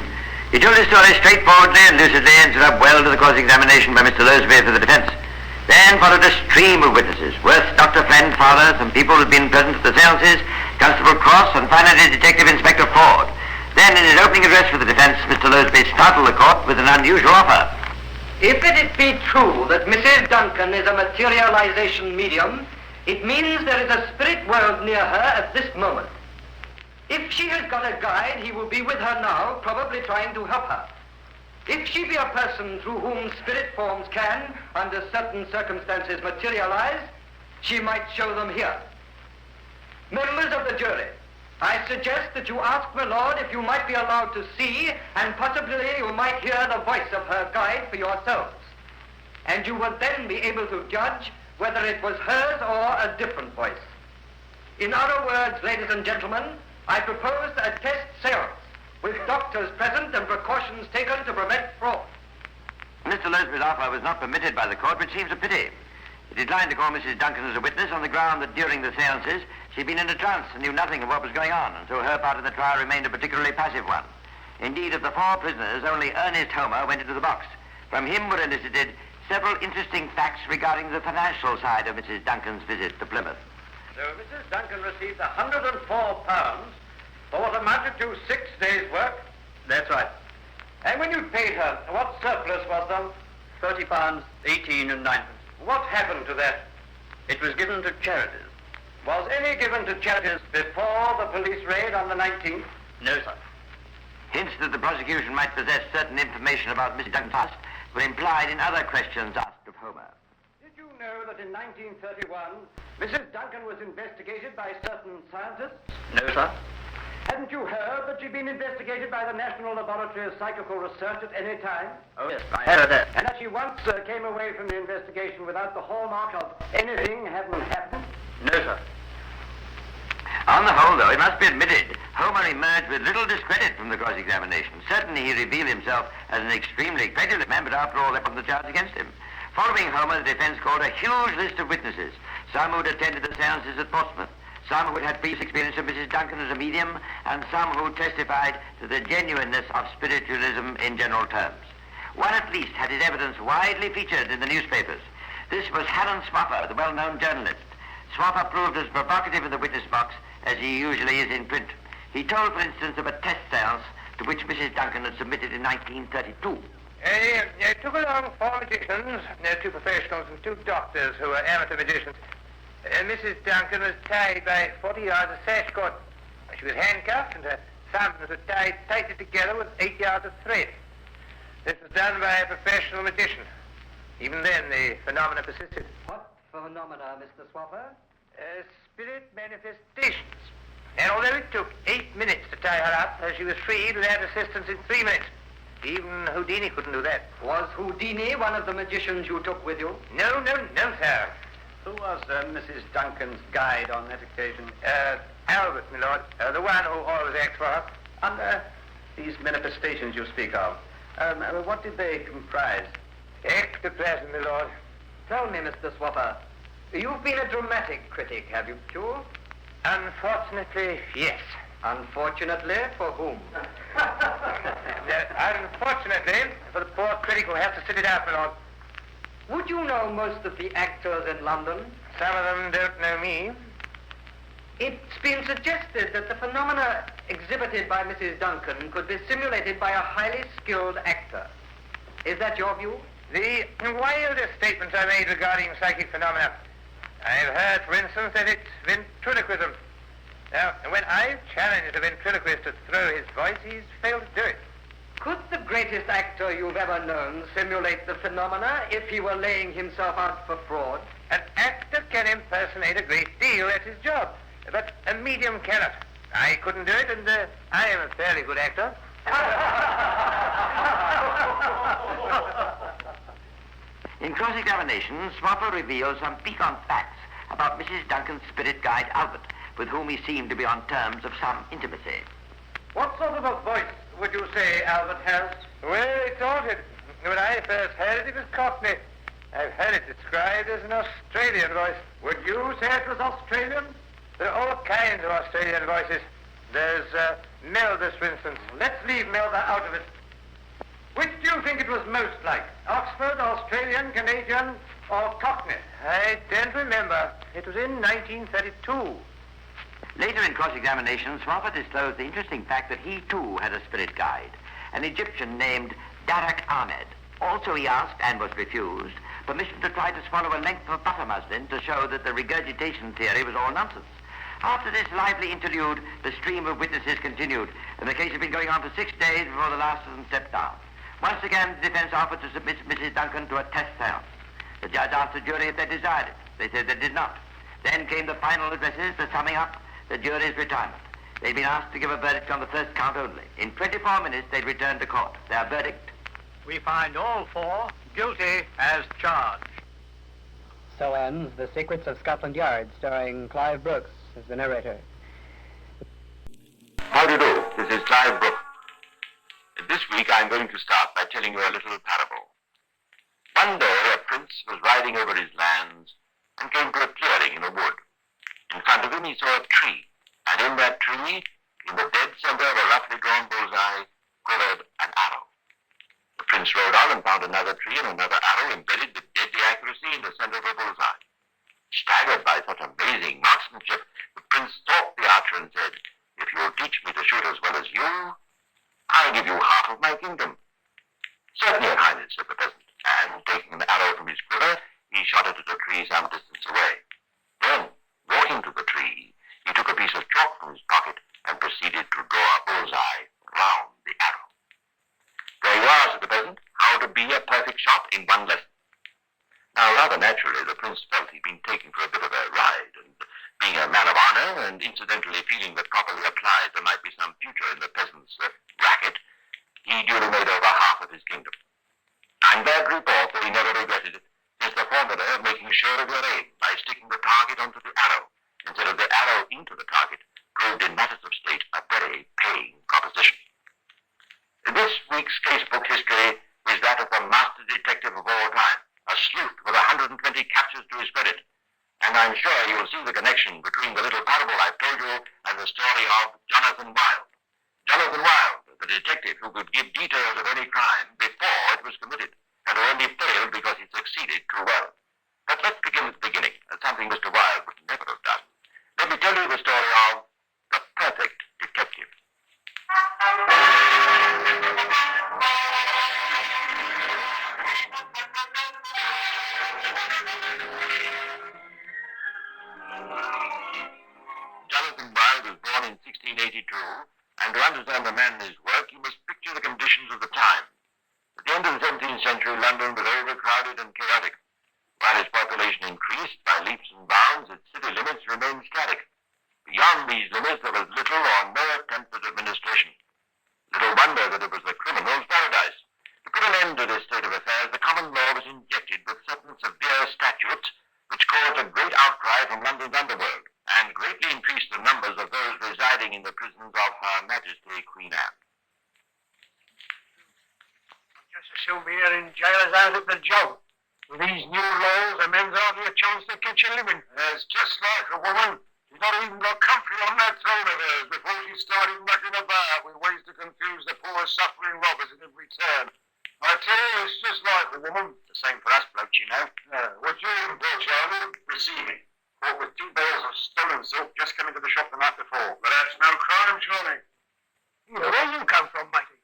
Speaker 16: He told his story straightforwardly and lucidly and stood up well to the cross-examination by Mr. Loseby for the defense. Then followed a stream of witnesses. Worth, Dr. Flend, father, some people who had been present at the seances, Constable Cross, and finally Detective Inspector Ford. Then, in his opening address for the defense, Mr. Loseby startled the court with an unusual offer.
Speaker 11: If it be true that Mrs. Duncan is a materialization medium, it means there is a spirit world near her at this moment. If she has got a guide, he will be with her now, probably trying to help her. If she be a person through whom spirit forms can, under certain circumstances, materialize, she might show them here. Members of the jury, I suggest that you ask my lord if you might be allowed to see, and possibly you might hear the voice of her guide for yourselves. And you will then be able to judge whether it was hers or a different voice. In other words, ladies and gentlemen, I propose a test seance with doctors present and precautions taken to prevent fraud.
Speaker 16: Mr. Loseby's offer was not permitted by the court, which seems a pity. It declined to call Mrs. Duncan as a witness on the ground that during the seances she'd been in a trance and knew nothing of what was going on, and so her part of the trial remained a particularly passive one. Indeed, of the 4 prisoners, only Ernest Homer went into the box. From him were elicited several interesting facts regarding the financial side of Mrs. Duncan's visit to Plymouth.
Speaker 1: So Mrs. Duncan received £104 for what amounted to 6 days' work? That's right. And when you paid her, what surplus was there? £30, 18 and 9. What happened to that? It was given to charities. Was any given to charities before the police raid on the 19th?
Speaker 16: No, sir. Hints that the prosecution might possess certain information about Mrs. Duncan's past were implied in other questions asked of Homer.
Speaker 1: Did you know that in 1931, Mrs. Duncan was investigated by certain scientists?
Speaker 16: No, sir.
Speaker 1: Hadn't you heard that she'd been investigated by the National Laboratory of Psychical Research at any time?
Speaker 16: Oh, yes, I heard of that.
Speaker 1: And that she once came away from the investigation without the hallmark of anything having happened?
Speaker 16: No, sir. On the whole, though, it must be admitted, Homer emerged with little discredit from the cross-examination. Certainly he revealed himself as an extremely credulous man, but after all, that wasn't the charge against him. Following Homer, the defense called a huge list of witnesses, some who had attended the seances at Portsmouth, some who had had previous experience of Mrs. Duncan as a medium, and some who testified to the genuineness of spiritualism in general terms. One at least had his evidence widely featured in the newspapers. This was Harold Swaffer, the well-known journalist. Swaffer proved as provocative in the witness box as he usually is in print. He told, for instance, of a test seance to which Mrs. Duncan had submitted in 1932.
Speaker 3: He took along 4 magicians, 2 professionals and 2 doctors who were amateur magicians. Mrs. Duncan was tied by 40 yards of sash cord. She was handcuffed and her thumbs were tied tightly together with 8 yards of thread. This was done by a professional magician. Even then, the phenomena persisted.
Speaker 11: What phenomena, Mr. Swaffer?
Speaker 3: Spirit manifestations. And although it took 8 minutes to tie her up, she was freed without assistance in 3 minutes. Even Houdini couldn't do that.
Speaker 11: Was Houdini one of the magicians you took with you?
Speaker 3: No, sir.
Speaker 1: Who was Mrs. Duncan's guide on that occasion?
Speaker 3: Albert, my lord, the one who always acts for her.
Speaker 1: And these manifestations you speak of, what did they comprise?
Speaker 3: Ectoplasm, my lord.
Speaker 11: Tell me, Mr. Swaffer, you've been a dramatic critic, have you, too?
Speaker 3: Unfortunately, yes.
Speaker 11: Unfortunately, for whom?
Speaker 3: Unfortunately, for the poor critic who has to sit it out, my lord.
Speaker 11: Would you know most of the actors in London?
Speaker 3: Some of them don't know me.
Speaker 11: It's been suggested that the phenomena exhibited by Mrs. Duncan could be simulated by a highly skilled actor. Is that your view?
Speaker 3: The wildest statements are made regarding psychic phenomena. I've heard, for instance, that it's ventriloquism. Now, when I've challenged a ventriloquist to throw his voice, he's failed to do it.
Speaker 11: Could the greatest actor you've ever known simulate the phenomena if he were laying himself out for fraud?
Speaker 3: An actor can impersonate a great deal, that's his job. But a medium cannot. I couldn't do it, and I am a fairly good actor.
Speaker 16: In cross-examination, Swaffer revealed some piquant facts about Mrs. Duncan's spirit guide, Albert, with whom he seemed to be on terms of some intimacy.
Speaker 3: What sort of a voice would you say Albert has? Well, it's altered. When I first heard it, it was Cockney. I've heard it described as an Australian voice. Would you say it was Australian? There are all kinds of Australian voices. There's Melba's, for instance. Let's leave Melba out of it. Which do you think it was most like? Oxford, Australian, Canadian, or Cockney? I don't remember. It was in 1932.
Speaker 16: Later in cross-examination, Swaffer disclosed the interesting fact that he, too, had a spirit guide, an Egyptian named Darak Ahmed. Also, he asked, and was refused, permission to try to swallow a length of butter muslin to show that the regurgitation theory was all nonsense. After this lively interlude, the stream of witnesses continued, and the case had been going on for 6 days before the last of them stepped down. Once again, the defense offered to submit Mrs. Duncan to a test seance. The judge asked the jury if they desired it. They said they did not. Then came the final addresses, the summing up, the jury's retirement. They'd been asked to give a verdict on the first count only. In 24 minutes, they'd returned to court. Their verdict:
Speaker 5: we find all 4 guilty as charged.
Speaker 14: So ends The Secrets of Scotland Yard, starring Clive Brooks as the narrator.
Speaker 19: How do you do? This is Clive Brooks. This week I'm going to start by telling you a little parable. One day a prince was riding over his lands and came to a clearing in a wood. In front of him he saw a tree, and in that tree, in the dead center of a roughly drawn bullseye, quivered an arrow. The prince rode on and found another tree and another arrow embedded with deadly accuracy in the center of a bullseye. Staggered by such amazing marksmanship, the prince stalked the archer and said, "If you'll teach me to shoot as well as you, I'll give you half of my kingdom." "Certainly, Your Highness," said the peasant, and taking an arrow from his quiver, he shot it at a tree some distance away. Then, walking to the tree, he took a piece of chalk from his pocket and proceeded to draw a bullseye round the arrow. "There you are," said the peasant, "how to be a perfect shot in one lesson." Now, rather naturally, the prince felt he'd been taken for a bit of a ride, and being a man of honor, and incidentally feeling that properly applied there might be some future in the peasant's racket, he duly made over half of his kingdom. I'm glad to report that he never regretted it, since the formula of making sure of your aim by sticking the target onto the arrow instead of the arrow into the target proved in matters of state a very paying proposition. This week's casebook history is that of the master detective of all time, a sleuth with 120 captures to his credit. And I'm sure you will see the connection between the little parable I've told you and the story of Jonathan Wild. Jonathan Wild, the detective who could give details of any crime before it was committed, and who only failed because he succeeded too well. But let's begin at the beginning, something Mr. Wild would never have done. Let me tell you the story of and to understand the man and his work, you must picture the conditions of the time. At the end of the 17th century, London was overcrowded and chaotic. While its population increased by leaps and bounds, its city limits remained static. Beyond these limits, there was little or no attempt at administration. Little wonder that it was the criminal's paradise. To put an end to this state of affairs, the common law was injected with certain severe statutes which caused a great outcry from London's underworld and greatly increased the numbers of those residing in the prisons of Her Majesty Queen Anne.
Speaker 2: Just as soon be here in jail as out at the job. With these new laws, a man's hardly a chance to catch a living.
Speaker 20: It's just like a woman. She's not even got comfort on that throne of hers before she started mucking about with ways to confuse the poor suffering robbers at every turn. I tell you, it's just like a woman.
Speaker 19: The same for us blokes, you know.
Speaker 20: What's your import, Charlie?
Speaker 19: Receiving. Caught with 2 bales of stolen silk just coming to the shop the night before.
Speaker 20: But that's no crime, Charlie.
Speaker 2: Where you come from, matey?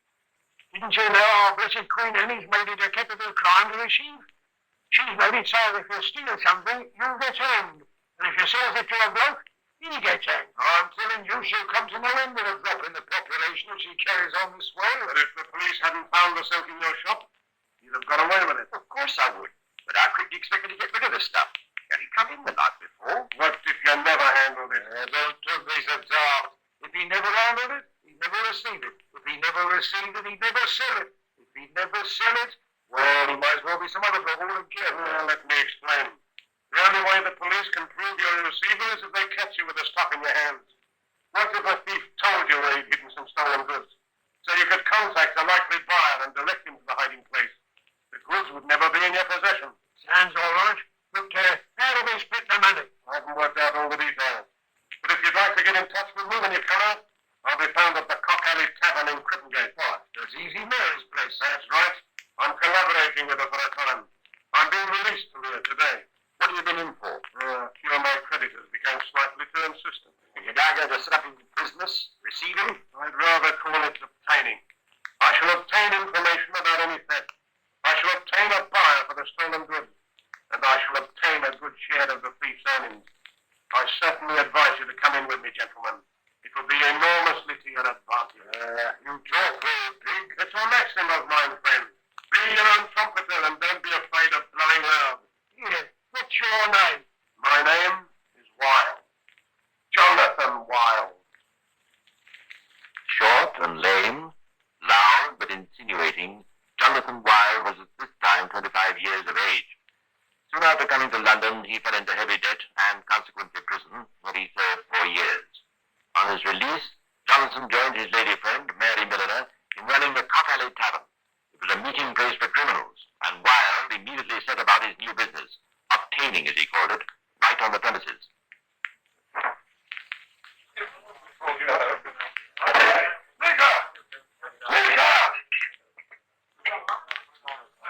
Speaker 2: Didn't you know our blessed Queen Anne's made it a capital crime to receive? She's made it so if you steal something, you get hanged. And if you sell it to a bloke, he gets hanged.
Speaker 20: I'm telling you, she'll come to no end with a drop in the population if she carries on this way. But if the police hadn't found the silk in your shop, you'd have got away with it.
Speaker 19: Of course I would. But how quick do you expect me to get rid of this stuff? Can he come in the night before?
Speaker 20: What if you never handled it? Don't be so daft. If he never handled it, he'd never receive it. If he never received it, he'd never sell it. If he'd never sell it, well, he might as well be some other bloke altogether. Let me explain. The only way the police can prove you're a receiver is if they catch you with the stuff in your hands. What if a thief told you where he'd hidden some stolen goods? So you could contact the likely buyer and direct him to the hiding place. The goods would never be in your possession.
Speaker 2: Sounds all right. Look, how do we split the money?
Speaker 20: I haven't worked out all the details. But if you'd like to get in touch with me when you come out, I'll be found at the Cock Alley Tavern in Crittengate. Why? That's Easy Mary's place. That's right. I'm collaborating with her for a time. I'm being released from here today.
Speaker 19: What have you been in for?
Speaker 20: A few of my creditors became slightly too insistent.
Speaker 19: If you're now going to set up in business, receiving?
Speaker 20: I'd rather call it obtaining. I shall obtain information about any theft. I shall obtain a buyer for the stolen goods. And I shall obtain a good share of the thief's earnings. I certainly advise you to come in with me, gentlemen. It will be enormously to your advantage. You talk, old pig. It's a maxim of mine, friend. Be your own trumpeter and don't be afraid of blowing loud.
Speaker 2: Here, what's your name?
Speaker 20: My name is Wilde. Jonathan Wilde.
Speaker 19: Short and lame, loud but insinuating, Jonathan Wilde was at this time 25 years of age. Soon after coming to London, he fell into heavy debt and consequently prison, where he served 4 years. On his release, Johnson joined his lady friend, Mary Milliner, in running the Cock Alley Tavern. It was a meeting place for criminals, and Wilde immediately set about his new business, obtaining, as he called it, right on the premises.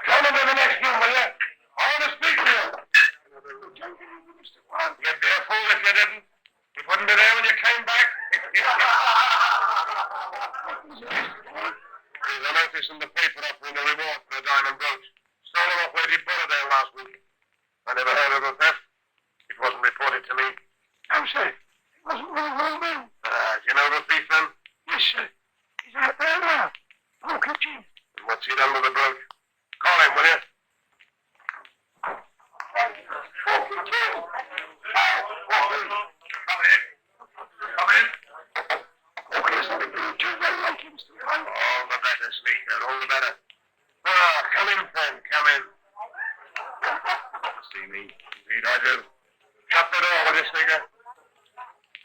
Speaker 20: Come into the next room, will you? I want to speak to you. You'd be a fool if you didn't. You wouldn't be there when you came back. There's a notice in the paper offering a reward for a diamond brooch. Stolen off Lady Bonnerdale last week. I never heard of the theft. It wasn't reported to me. No, sir. It wasn't one of our men. Do you know the thief, then? Yes, sir. He's out there now. I'll catch him. And what's he done with the brooch? Call him, will you? All the better, sneaker, all the better. Come in, friend, come in. See me? Indeed I do. Shut the door, will you, sneaker?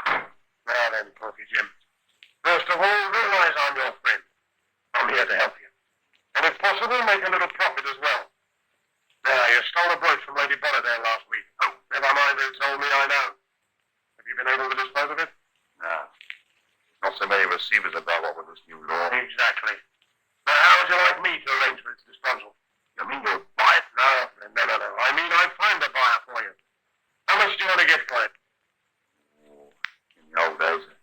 Speaker 20: Now then, Porky Jim. First of all, realize I'm your friend. I'm here to help you. And if possible, make a little profit as well. Now, you stole a brooch from Lady Bonnerdale last week. Oh, never mind who told me, I know. Have you been able to dispose of it?
Speaker 19: No. Not so many receivers about what with this new law.
Speaker 20: Exactly. Now, how would you like me to arrange for its disposal?
Speaker 19: You mean you'll buy it?
Speaker 20: No. I mean I'd find a buyer for you. How much do you want to get for it?
Speaker 19: In the old days, a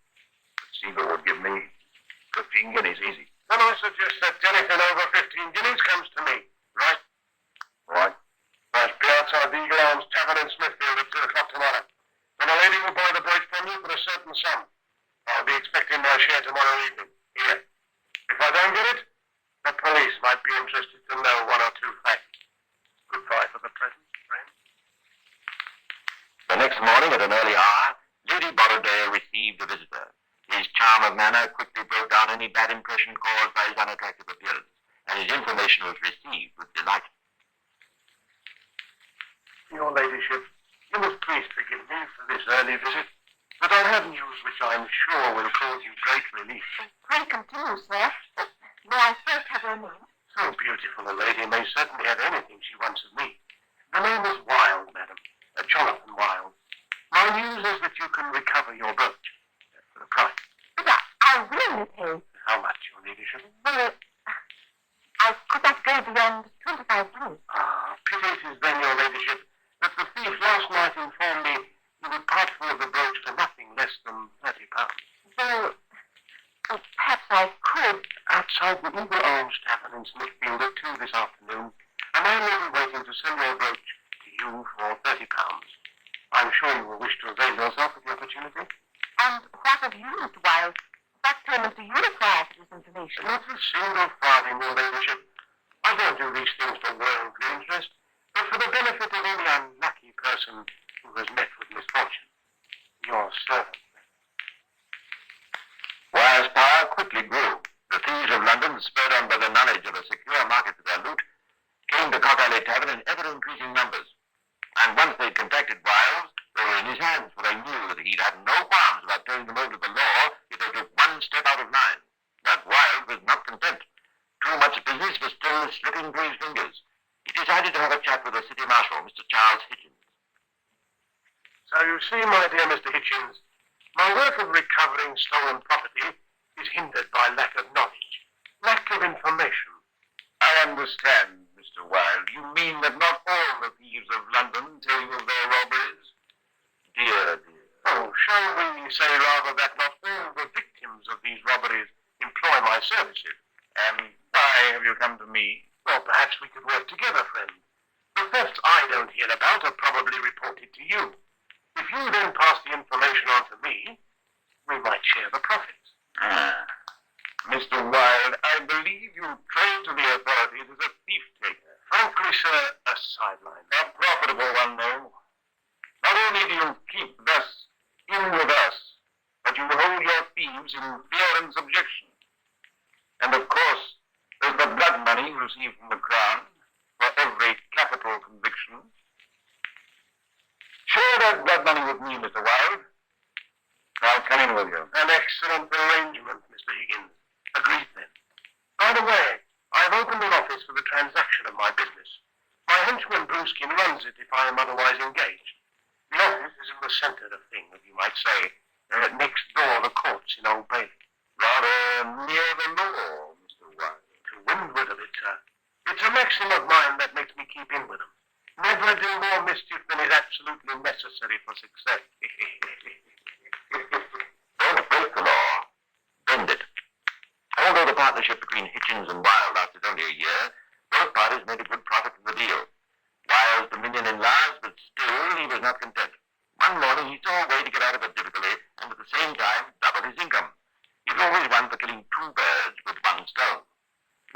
Speaker 19: receiver would give me 15 guineas easy.
Speaker 20: Then I suggest that anything over 15 guineas comes to me. Right?
Speaker 19: Right.
Speaker 20: Must be outside the Eagle Arms Tavern in Smithfield at 2 o'clock tomorrow. Then a lady will buy the brooch from you for a certain sum. I'll be expecting my share tomorrow evening. Here. If I don't get it, the police might be interested to know one or two facts. Goodbye for the present, friend.
Speaker 19: The next morning at an early hour, Lady Borrowdale received a visitor. His charm of manner quickly broke down any bad impression caused by his unattractive appearance, and his information was received with delight.
Speaker 20: Your ladyship, you must please forgive me for this early visit, but I have news which I'm sure will cause you great relief.
Speaker 9: Pray continue, sir. May I first have your name?
Speaker 20: So beautiful a lady may certainly have anything she wants of me. The name is Wilde, madam. Jonathan Wilde. My news is that you can recover your brooch for the price.
Speaker 9: But I will pay.
Speaker 20: How much, your ladyship?
Speaker 9: Well, I could not go beyond 25 pounds.
Speaker 20: Pity it is then, your ladyship, that the thief last night informed me he would part for the brooch for nothing less than 30 pounds.
Speaker 9: Well, perhaps I could.
Speaker 20: Outside the Eagle Orange Tavern in Smithfield at 2 this afternoon, a man will be waiting to sell your brooch to you for 30 pounds. I'm sure you will wish to avail yourself of the opportunity.
Speaker 9: And what of you, Mr. Wilde? What payment do you require for this information?
Speaker 20: Not a single farthing, your ladyship. I don't do these things for worldly interest, but for the benefit of any unlucky person who has met with misfortune. Your servant.
Speaker 19: Wire's power quickly grew. The thieves of London, spurred on by the knowledge of a secure market for their loot, came to Cock Alley Tavern in ever-increasing numbers. And once they'd contacted Wiles, they were in his hands, for they knew that he'd have no qualms about turning them over to the law if they took one step out of line. But Wiles was not content. Too much business was still slipping through his fingers. He decided to have a chat with the city marshal, Mr. Charles Hitchens.
Speaker 20: So you see, my dear Mr. Hitchens, my work of recovering stolen property is hindered by lack of knowledge, lack of information.
Speaker 19: I understand, Mr. Wilde. You mean that not all the thieves of London tell you of their robberies? Dear, dear.
Speaker 20: Oh, shall we say rather that not all the victims of these robberies employ my services?
Speaker 19: And why have you come to me?
Speaker 20: Well, perhaps we could work together, friend. The thefts I don't hear about are probably reported to you. If you then pass the information on to me, we might share the profits.
Speaker 19: Mr. Wilde, I believe you trade to the authorities as a thief-taker.
Speaker 20: Frankly, sir, a sideline.
Speaker 19: A profitable one, though. Not only do you keep thus in with us, but you hold your thieves in fear and subjection. And of course, there's the blood money you receive from the Crown for every capital conviction. Share that blood money with me, Mr. Wilde. I'll come in with you.
Speaker 20: An excellent arrangement, Mr. Higgins. Agreed, then. By the way, I've opened an office for the transaction of my business. My henchman Bruskin runs it if I am otherwise engaged. The office is in the center of things, you might say, next door the courts in Old Bailey.
Speaker 19: Rather near the law, Mr. Wilde.
Speaker 20: To windward of it, sir. It's a maxim of mine that makes me keep in with them. Never do more mischief than is absolutely necessary for success.
Speaker 19: Don't break the law. Bend it. Although the partnership between Hitchens and Wilde lasted only a year, both parties made a good profit from the deal. Wilde's dominion enlarged, but still he was not content. One morning he saw a way to get out of a difficulty and at the same time double his income. He's always one for killing two birds with one stone.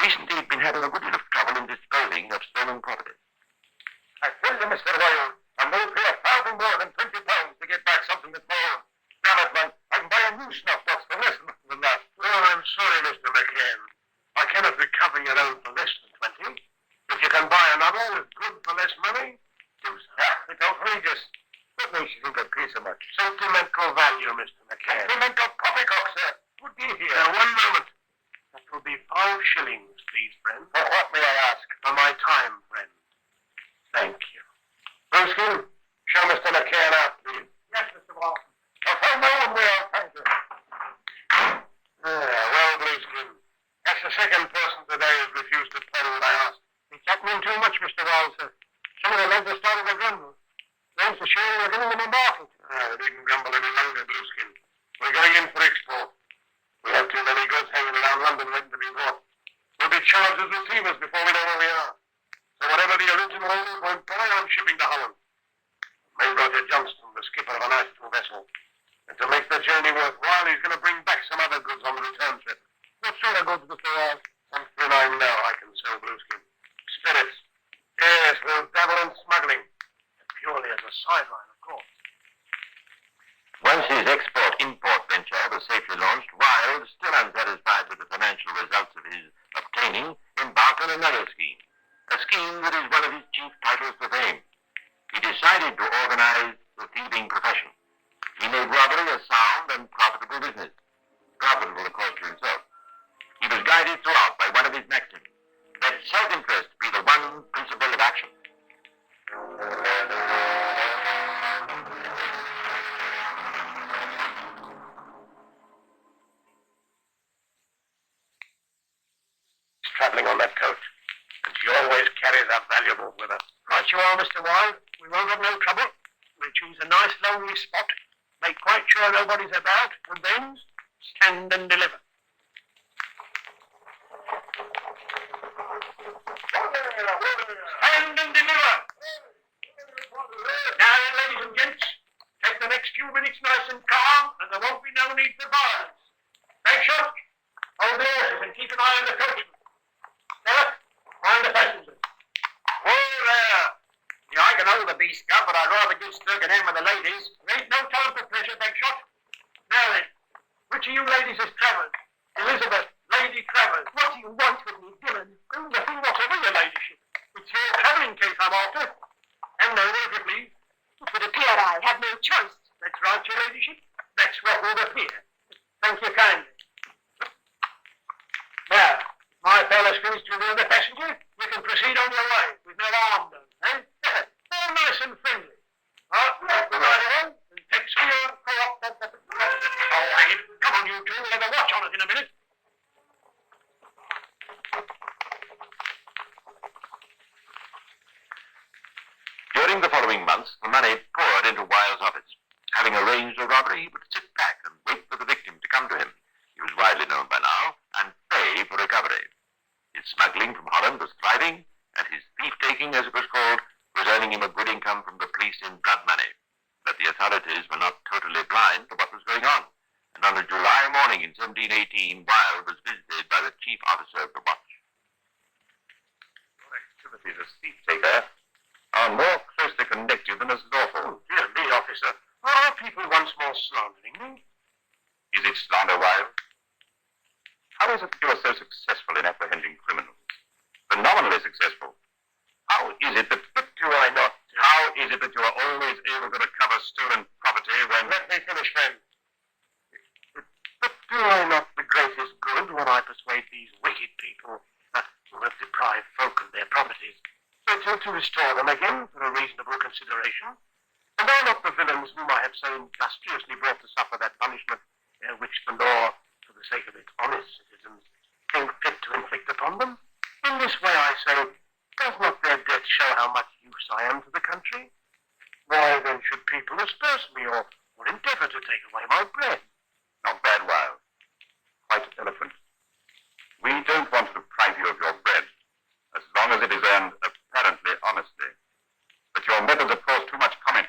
Speaker 19: Recently he'd been having a good deal of trouble in disposing of stolen property.
Speaker 20: I tell you, Mr. Wilde, I'm going to pay £1,000 more than £20 to get back something that's more. Damn it, man, I can buy a new snuff box for less than that. Well, I'm sorry, Mr. McCann. I cannot recover your own for less than 20. If you can buy another with good for less money, do so. It's outrageous. What makes you think I'd pay so much? Sentimental value, Mr. McCann. Sentimental poppycock, sir. Would be here. Now, 1 moment. That will be 5 shillings, please, friend. For what, may I ask? For my time, friend. Thank you. Bruskin, show Mr. McCann out, please. Yes, Mr. Walton. Oh, no one will. Thank you. Well, Bruskin, that's the second person today who's refused to pay what I asked. It's happening too much, Mr. Walton. Some of the lads have started to grumble. Those for sure we're giving them a market. They needn't grumble any longer, Bruskin. We're going in for export. We have too many goods hanging around London waiting to be bought. We'll be charged as receivers before we know where we are. So whatever the original owner won't buy, I'm shipping to Holland. Made Roger Johnston, the skipper of an ice vessel. And to make the journey worthwhile, he's going to bring good that there are something I know I can sell Blueskin. Spirits. Yes, we'll dabble in smuggling. Purely as a sideline, of course.
Speaker 19: Once his export-import venture was safely launched, Wilde, still unsatisfied with the financial results of his obtaining, embarked on another scheme. A scheme that is one of his chief titles to fame. He decided to organize the thieving profession. He made robbery a sound and profitable business. Profitable, of course, to himself. He was guided throughout by one of his maxims. Let self-interest be the one principle of action.
Speaker 20: He's traveling on that coach, and she always carries her valuables with her. Right you are, Mr. Wilde. We won't have no trouble. We'll choose a nice lonely spot, make quite sure nobody's about, and then stand and deliver. Stand and deliver! Now then, ladies and gents, take the next few minutes nice and calm, and there won't be no need for violence. Take shot, hold the horses, and keep an eye on the coachman. Stella, mind the passengers. Oh, there! Yeah, I can hold the beast gun, but I'd rather give Sturg and him and the ladies. There ain't no time for pleasure, Bagshot. Now then, which of you ladies is Travers? Elizabeth, Lady Travers. What do you want with me, Dillon? Oh, nothing whatever, your ladyship. It's your travelling case I'm after. And no, if you please. It would appear I have no choice. That's right, your ladyship. That's what would appear. Thank you kindly. Now, my fellows finished to the passenger, you can proceed on your way with no harm done, eh? All nice and friendly. Right on, and thanks for your co-op. All right, come on, you two, we'll have a watch on it in a minute.
Speaker 19: During the following months, the money poured into Wilde's office. Having arranged a robbery, he would sit back and wait for the victim to come to him. He was widely known by now, and pay for recovery. His smuggling from Holland was thriving, and his thief-taking, as it was called, was earning him a good income from the police in blood money. But the authorities were not totally blind to what was going on, and on a July morning in 1718, Wilde was visited by the chief officer of the watch.
Speaker 20: Your activities as thief-taker are more closely connected than as lawful. Oh, dear me, officer. Are people once more slandering me?
Speaker 19: Is it slander, Wilde? How is it that you are so successful in apprehending criminals? Phenomenally successful. How is it that...
Speaker 20: Do I not?
Speaker 19: How is it that you are always able to recover stolen property when...
Speaker 20: Let me finish, friend. But do I not the greatest good when I persuade these wicked people who have deprived folk of their properties to restore them again for a reasonable consideration? And are not the villains whom I have so industriously brought to suffer that punishment which the law, for the sake of its honest citizens, think fit to inflict upon them? In this way, I say, does not their death show how much use I am to the country? Why then should people asperse me or endeavour to take away my bread?
Speaker 19: Not bad, Wilde. Quite eloquent. We don't want to deprive you of your bread, as long as it is earned apparently honestly. But your methods have caused too much comment.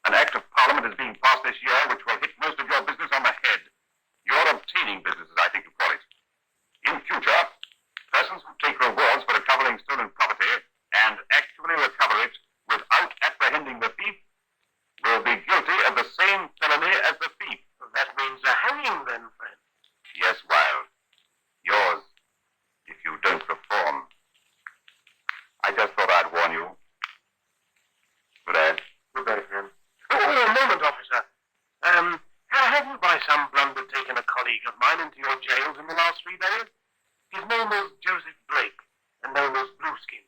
Speaker 19: An act of Parliament is being passed this year which will hit most of your business on the head. Your obtaining business, as I think you call it. In future, persons who take rewards for recovering stolen property and actually recover it without apprehending the thief will be guilty of the same felony as the thief.
Speaker 20: Well, that means a hanging then, friend.
Speaker 19: Yes, Wilde. Yours, if you don't reform. I just thought I'd warn you. Good day.
Speaker 20: Good day, friend. Oh, a moment, officer. Have you by some blunder taken a colleague of mine into your jails in the last 3 days? His name was Joseph Blake, and known as Blueskin.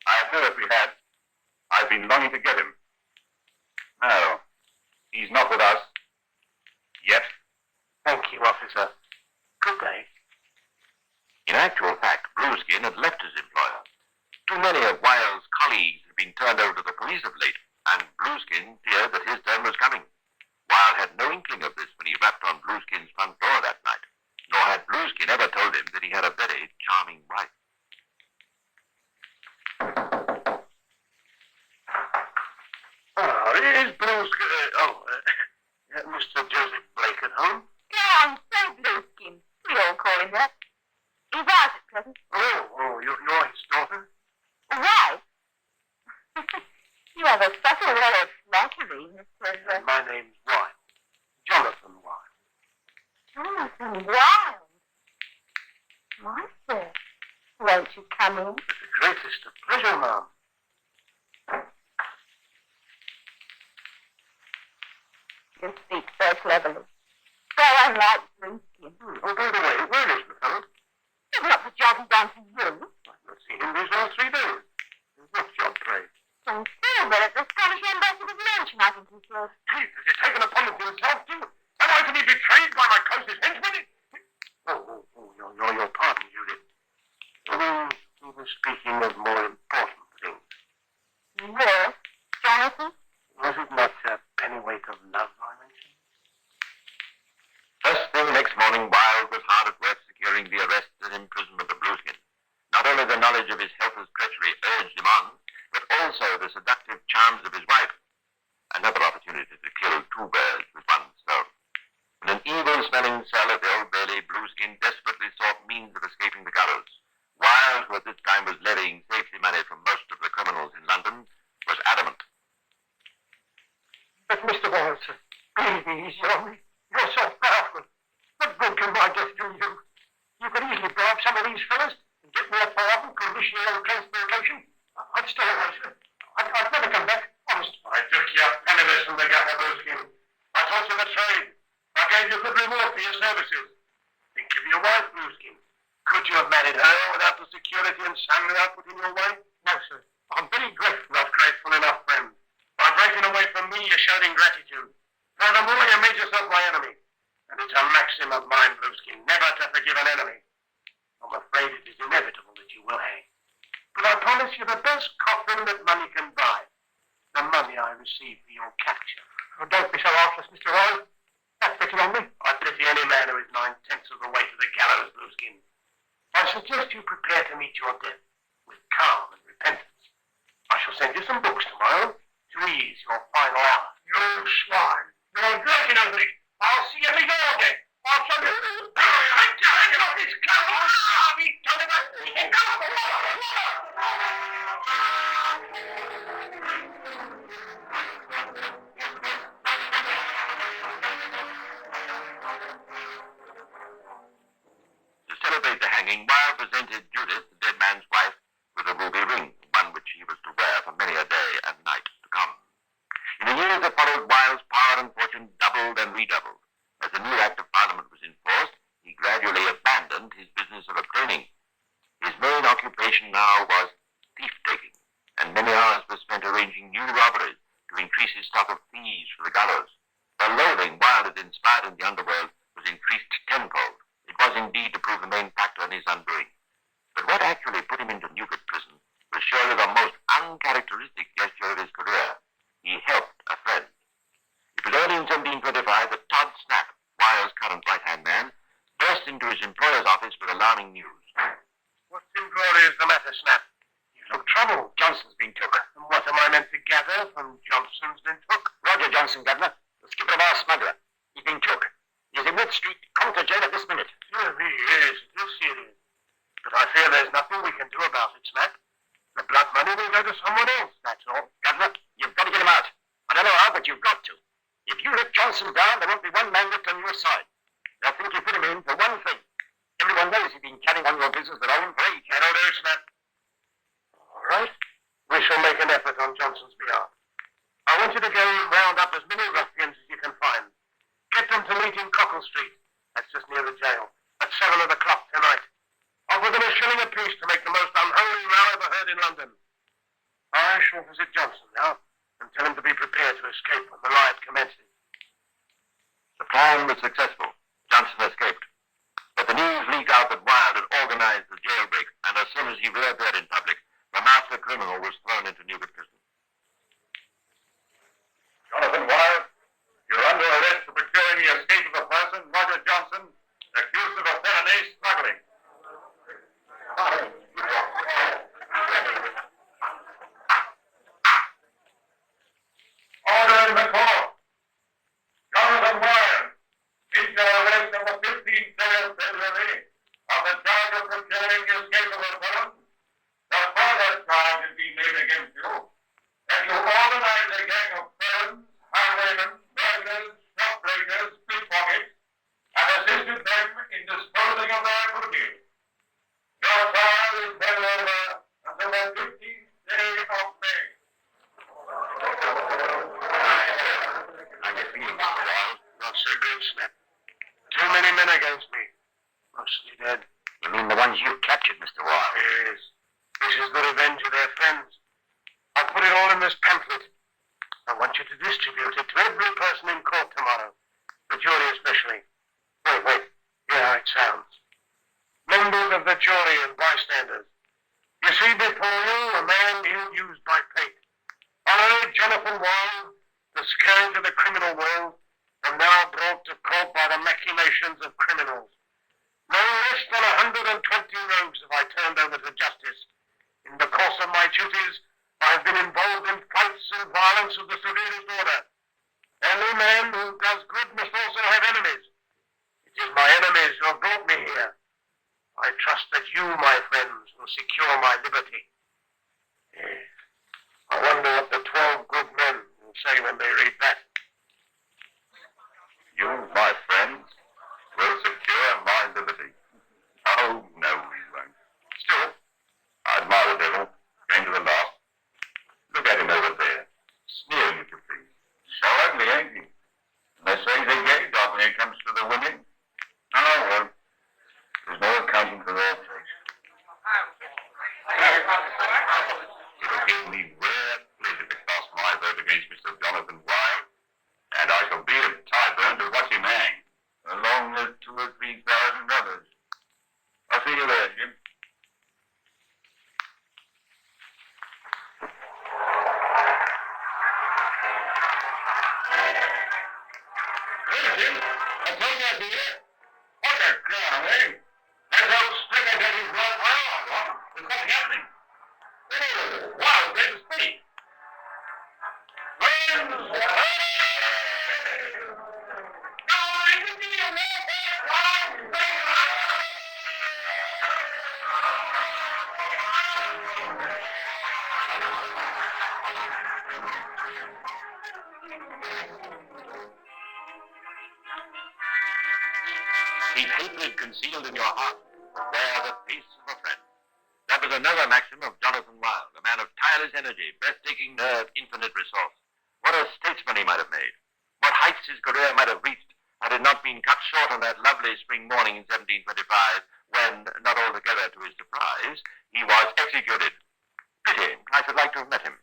Speaker 19: I've heard if we had. I've been longing to get him. No, he's not with us. Yet.
Speaker 20: Thank you, officer. Good day.
Speaker 19: In actual fact, Blueskin had left his employer. Too many of Wilde's colleagues had been turned over to the police of late, and Blueskin feared that his turn was coming. Wilde had no inkling of this when he rapped on Blueskin's front door that night, nor had Blueskin ever told him that he had a very charming wife.
Speaker 20: Is Blueskin... Mr. Joseph Blake at home?
Speaker 9: Go on, say Blueskin. We all call him that. Well, it's flattery, Mr.
Speaker 20: My name's Wilde. Jonathan Wilde.
Speaker 9: Jonathan Wilde. Why, sir? Won't you come in?
Speaker 20: With the greatest of pleasure, ma'am.
Speaker 9: You speak so cleverly. So unlike Blueskin.
Speaker 20: Oh, by the way, where is the fellow?
Speaker 9: He's not the job he done for you.
Speaker 20: I've not seen him these last 3 days. What job, pray?
Speaker 9: Don't feel but at the Scottish Ambassador's mansion, I think he said.
Speaker 20: Chief, has he taken upon it himself, too? Am I to be betrayed by my closest henchman? Your pardon, Judith. We were speaking of more important things.
Speaker 9: Yes, Jonathan?
Speaker 20: Was it not a pennyweight of love I mentioned?
Speaker 19: First thing next morning, Wilde was hard at work securing the arrest and imprisonment of Blueskin. Not only the knowledge of his helper's treachery urged him on, but also the seductive charms of his wife. Another opportunity to kill 2 birds with 1 stone. In an evil-smelling cell at the Old Bailey, Blueskin desperately sought means of escaping the gallows. Wilde, who at this time was levying safety money from most of the criminals in London, was adamant.
Speaker 2: But, Mr. Wilde, sir, please be easy on me. You're so powerful. What good can my death do you? You could easily bribe some of these fellas and get me a pardon, conditional transportation. I'd stay away, sir. I'd never come back, honest.
Speaker 20: I took you penniless from the gutter, Blueskin. I taught you the trade. I gave you good reward for your services. Think of your wife, Blueskin. Could you have married her without the security and salary I put in your way?
Speaker 2: No, sir. I'm very grateful.
Speaker 20: Not grateful enough, friend. By breaking away from me, you showed ingratitude. Furthermore, you made yourself my enemy. And it's a maxim of mine, Blueskin, never to forgive an enemy. I'm afraid it is inevitable that you will hang. But I promise you the best coffin that money can buy. The money I received for your capture.
Speaker 2: Oh, don't be so heartless, Mr. Wilde. That's pity on me.
Speaker 20: I pity any man who is 9/10 of the way to the gallows, Blueskin. I suggest you prepare to meet your death with calm and repentance. I shall send you some books tomorrow to ease your final hour. You swine. You're working over it. I'll see you before again. I'll show you. I'm taking off his clothes. He's telling us.
Speaker 19: To celebrate the hanging, Wilde presented Judith, the dead man's wife, with a ruby ring, one which he was to wear for many a day and night to come. In the years that followed, Wilde's power and fortune doubled and redoubled. As the new Act of Parliament was enforced, he gradually abandoned his business of obtaining. His main occupation now was thief-taking, and many hours were spent arranging new robberies to increase his stock of thieves for the gallows. The loathing Wilde had inspired in the underworld was increased tenfold. It was indeed to prove the main factor in his undoing. But what actually put him into Newgate prison was surely the most uncharacteristic gesture of his career. He helped a friend. It was early in 1725 that Todd Snap, Wilde's current right-hand man, burst into his employer's office with alarming news.
Speaker 20: What in glory is the matter, Snap? You look troubled. Johnson's been took. And what am I meant to gather from Johnson's been took?
Speaker 10: Roger Johnson, Governor. The skipper of our smuggler. He's been took. He's in Wood Street, come to jail at this minute.
Speaker 20: Yes, he is. It is serious. But I fear there's nothing we can do about it, Snap. The blood money will go to someone else, that's all.
Speaker 10: Governor, you've got to get him out. I don't know how, but you've got to. If you let Johnson down, there won't be one man left on your side. They'll think you put him in for one thing. Everyone knows you've been carrying on your business with Owen for age.
Speaker 20: That'll do, Snap. All right. We shall make an effort on Johnson's behalf. I want you to go round up as many ruffians as you can find. Get them to meet in Cockle Street. That's just near the jail. At 7 o'clock tonight. Offer them a shilling apiece to make the most unholy row ever heard in London. I shall visit Johnson now and tell him to be prepared to escape when the riot commences.
Speaker 19: The plan was successful. Johnson escaped. But the news leaked out that Wilde had organized the jailbreak, and as soon as he reappeared in public, the master criminal was thrown into Newgate prison.
Speaker 20: Jonathan Wilde, you're under arrest for procuring the escape of a person, Roger Johnson, accused of a felony smuggling. Order in the court. Jonathan Wilde, is your arrest on the 15th day of February on the charge of procuring the escape of a felon. The further charge is being made against you that you organize a gang
Speaker 19: before you a man ill-used by fate. I, Jonathan Wild, the scourge of the criminal world, am now brought to court by the machinations of criminals. No less than 120 rogues have I turned over to justice. In the course of my duties, I have been involved in fights and violence of the severest order. Any man who does good must also have enemies. It is my enemies who have brought me here. I trust that you, my friends, will secure my liberty. Yes. I wonder what the 12 good men will say when they read that.
Speaker 20: You, my friends, will secure my liberty. Oh, no, we won't. Still, I admire the devil, going to the last. Look at him over there, sneering if you please. So ugly, ain't he? And they say he's a gay dog when it comes to the women. Oh, well, there's no accounting for their taste. It'll give me rare pleasure to cast my vote against Mr. Jonathan Wild, and I shall be at Tyburn to watch him hang, along with 2,000 or 3,000 others. I'll see you there, Jim.
Speaker 19: Hey, Jim, I told you I'd be here. What a crown, eh? That old sticker that he's brought round, huh? There's nothing happening. Oh, Wild, great to speak.
Speaker 10: Keep hatred concealed in your heart, but bear the face of a friend. That was another maxim of Jonathan Wild, a man of tireless energy, breathtaking nerve, infinite resource. What a statesman he might have made. What heights his career might have reached had it not been cut short on that lovely spring morning in 1725, when, not altogether to his surprise, he was executed. Pity, I should like to have met him.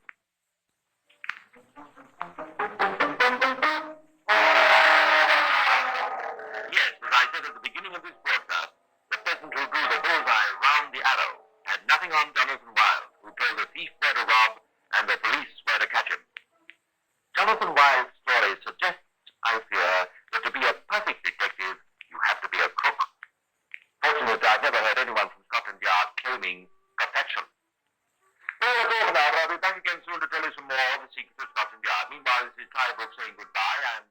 Speaker 10: Yes, as I said at the beginning of this broadcast, the peasant who drew the bullseye round the arrow had nothing on Jonathan Wild, who told the thief where to rob and the police where to catch him. Jonathan Wild's story suggests, I fear, that to be a perfect detective, you have to be a crook. Fortunately, I've never heard anyone from Scotland Yard claiming perfection. Well, that's all for now, but I'll be back again soon to tell you some more of the secrets of Scotland Yard. Meanwhile, this is Ty Brooks saying goodbye, and